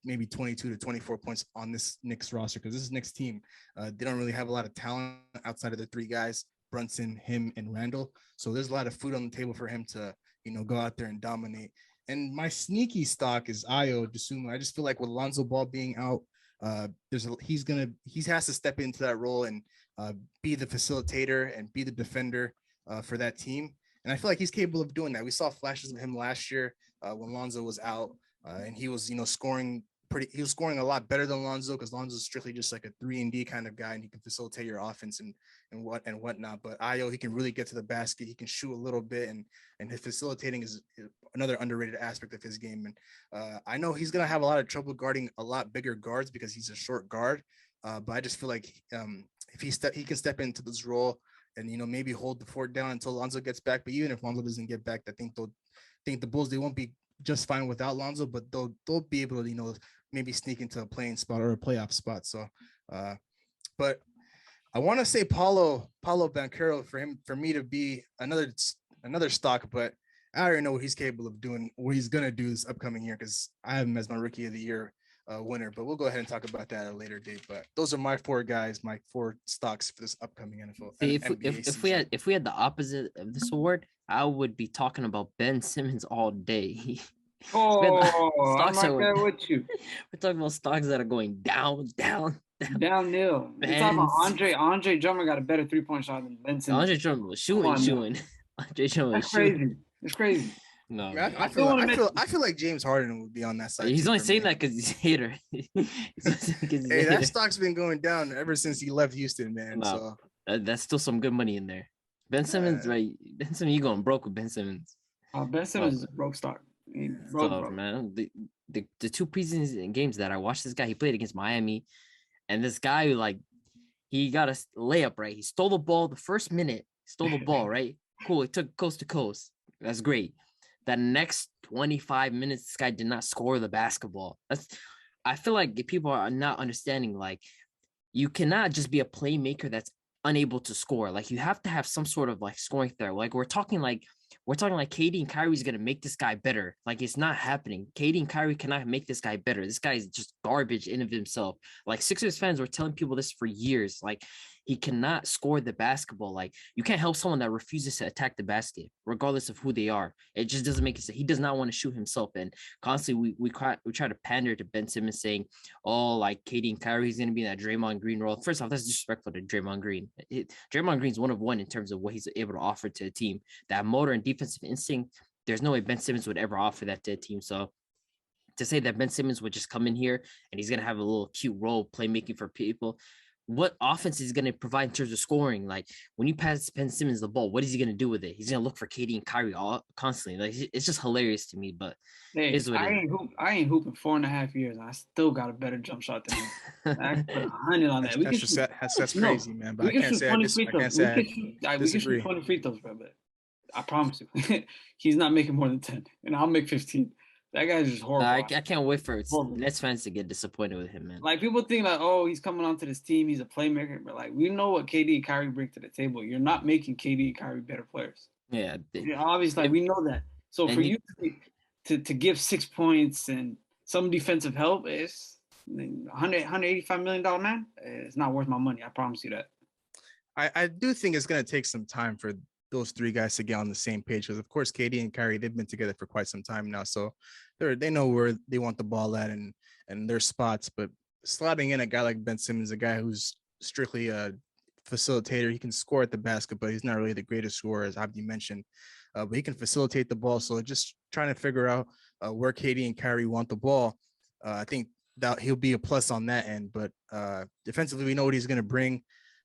maybe 22 to 24 points on this Knicks roster, because this Knicks team, they don't really have a lot of talent outside of the 3 guys, Brunson, him, and Randall. So there's a lot of food on the table for him to, go out there and dominate. And my sneaky stock is Ayo Dosunmu. I just feel like with Lonzo Ball being out, he has to step into that role and be the facilitator and be the defender for that team. And I feel like he's capable of doing that. We saw flashes of him last year when Lonzo was out, and he was, scoring he was scoring a lot better than Lonzo because Lonzo's strictly just like a 3-and-D kind of guy, and he can facilitate your offense and whatnot. But Ayo, he can really get to the basket. He can shoot a little bit, and his facilitating is another underrated aspect of his game. And I know he's gonna have a lot of trouble guarding a lot bigger guards because he's a short guard. But I just feel like if he can step into this role and maybe hold the fort down until Lonzo gets back. But even if Lonzo doesn't get back, I think the Bulls, they won't be just fine without Lonzo, but they'll be able to maybe sneak into a playing spot or a playoff spot. So, but I want to say Paulo Banchero for me to be another stock, but I already know what he's capable of doing, what he's gonna do this upcoming year because I have him as my Rookie of the Year winner. But we'll go ahead and talk about that at a later date. But those are my 4 guys, my 4 stocks for this upcoming NFL. See, if we had the opposite of this award, I would be talking about Ben Simmons all day. I'm right there with you. We're talking about stocks that are going downhill. We're talking about Andre Drummond got a better 3-point shot than Ben Simmons. Andre Drummond was shooting. Andre Drummond was shooting. It's crazy. No, I feel like James Harden would be on that side. He's only saying that because he's a hater. That stock's been going down ever since he left Houston, man. No, so that's still some good money in there. Ben Simmons, right? Ben Simmons, you going broke with Ben Simmons? Ben Simmons is a broke stock. Broke. Man, the 2 preseason games that I watched, this guy, he played against Miami, and this guy he got a layup, right? He stole the ball the first minute, right? Cool. It took coast to coast. That's great. That next 25 minutes, this guy did not score the basketball. I feel like people are not understanding, like, you cannot just be a playmaker that's unable to score. Like, you have to have some sort of like scoring threat. Like, we're talking like KD and Kyrie is going to make this guy better. Like, it's not happening. KD and Kyrie cannot make this guy better. This guy is just garbage in of himself. Like, Sixers fans were telling people this for years. Like, he cannot score the basketball. Like, you can't help someone that refuses to attack the basket, regardless of who they are. It just doesn't make sense. He does not want to shoot himself. And constantly we try to pander to Ben Simmons saying, oh, like KD and Kyrie is going to be in that Draymond Green role. First off, that's disrespectful to Draymond Green. Draymond Green's one of one in terms of what he's able to offer to a team. That motor and defensive instinct, there's no way Ben Simmons would ever offer that to a team. So to say that Ben Simmons would just come in here and he's going to have a little cute role playmaking for people, what offense is going to provide in terms of scoring? Like, when you pass Ben Simmons the ball, what is he going to do with it? He's going to look for KD and Kyrie constantly. Like, it's just hilarious to me, but I ain't hooping 4.5 years, and I still got a better jump shot than him. I put 100 on that. That's crazy, man. But I can't say I we can shoot 20 free throws, bro, but I promise you, he's not making more than 10, and I'll make 15. That guy's just horrible. I can't wait for Nets fans to get disappointed with him, man. Like, people think like, oh, he's coming onto this team, he's a playmaker, but like, we know what KD and Kyrie bring to the table. You're not making KD and Kyrie better players. Yeah, obviously, like, we know that. So for you to give 6 points and some defensive help, is $185 million man. It's not worth my money. I promise you that. I do think it's gonna take some time for those 3 guys to get on the same page, because of course KD and Kyrie, they've been together for quite some time now, so they know where they want the ball at and their spots. But slotting in a guy like Ben Simmons, a guy who's strictly a facilitator, he can score at the basket, but he's not really the greatest scorer, as Abdi mentioned, but he can facilitate the ball. So just trying to figure out where KD and Kyrie want the ball, I think that he'll be a plus on that end. But defensively, we know what he's going to bring,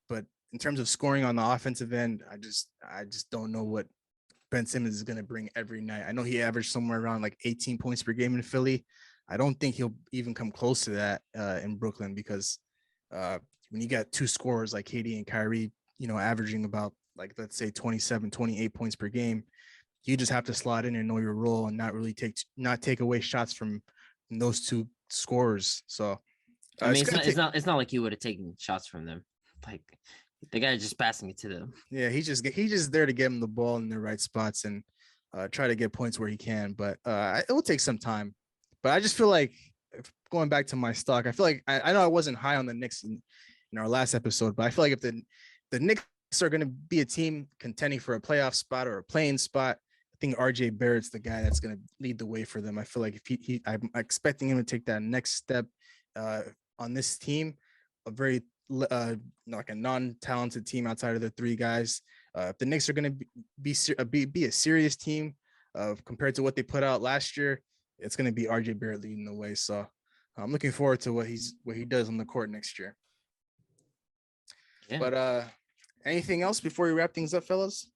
but in terms of scoring on the offensive end, I just don't know what Ben Simmons is going to bring every night. I know he averaged somewhere around like 18 points per game in Philly. I don't think he'll even come close to that in Brooklyn, because when you got 2 scorers like KD and Kyrie, averaging about, like, let's say 27, 28 points per game, you just have to slot in and know your role and not take away shots from those 2 scorers. So I mean, it's not like he would have taken shots from them. Like, the guy just passing it to them. Yeah, he's just there to get him the ball in the right spots and try to get points where he can. But it will take some time. But I just feel like, going back to my stock, I feel like I know I wasn't high on the Knicks in our last episode, but I feel like if the Knicks are going to be a team contending for a playoff spot or a playing spot, I think RJ Barrett's the guy that's going to lead the way for them. I feel like if I'm expecting him to take that next step on this team, a very like a non-talented team outside of the 3 guys. If the Knicks are going to be a serious team compared to what they put out last year, it's going to be RJ Barrett leading the way. So I'm looking forward to what he does on the court next year. Yeah. But anything else before we wrap things up, fellas?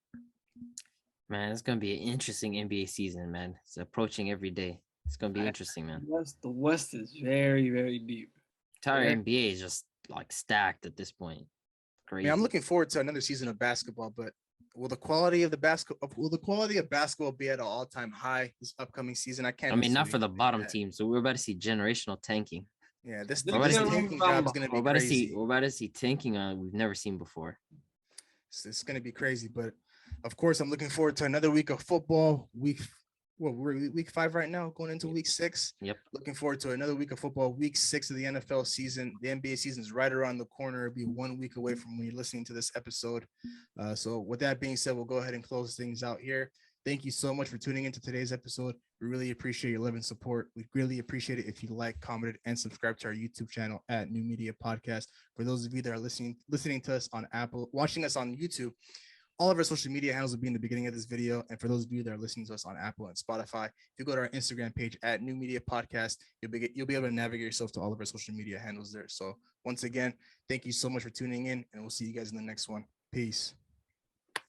Man, it's gonna be an interesting NBA season, man. It's approaching every day. It's gonna be interesting, man. The West is very, very deep. Entire Yeah. NBA is just like stacked at this point. I Crazy. mean, I'm looking forward to another season of basketball, but will the quality of basketball be at an all-time high this upcoming season? I can't. I mean, not necessarily for the predict bottom that. team. So we're about to see generational tanking. Yeah, this We're about to see- tanking job is going to We're be about to crazy. see. We're about to see tanking we've never seen before. It's going to be crazy, but of course, I'm looking forward to another week of football. We're week 5 right now, going into week 6. Yep. Looking forward to another week of football. Week 6 of the NFL season. The NBA season is right around the corner. It'll be 1 week away from when you're listening to this episode. So with that being said, we'll go ahead and close things out here. Thank you so much for tuning into today's episode. We really appreciate your love and support. We'd really appreciate it if you like, commented, and subscribe to our YouTube channel at New Media Podcast. For those of you that are listening to us on Apple, watching us on YouTube, all of our social media handles will be in the beginning of this video. And for those of you that are listening to us on Apple and Spotify, if you go to our Instagram page at New Media Podcast, you'll be able to navigate yourself to all of our social media handles there. So once again, thank you so much for tuning in, and we'll see you guys in the next one. Peace.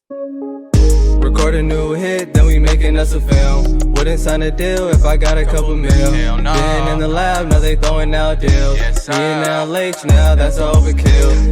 Record a new hit, then we making us a film. Wouldn't sign a deal if I got a couple mil. Hell no. Been in the lab, now they throwing out deals. Yes, Me and sir. now Lakes, now that's overkill.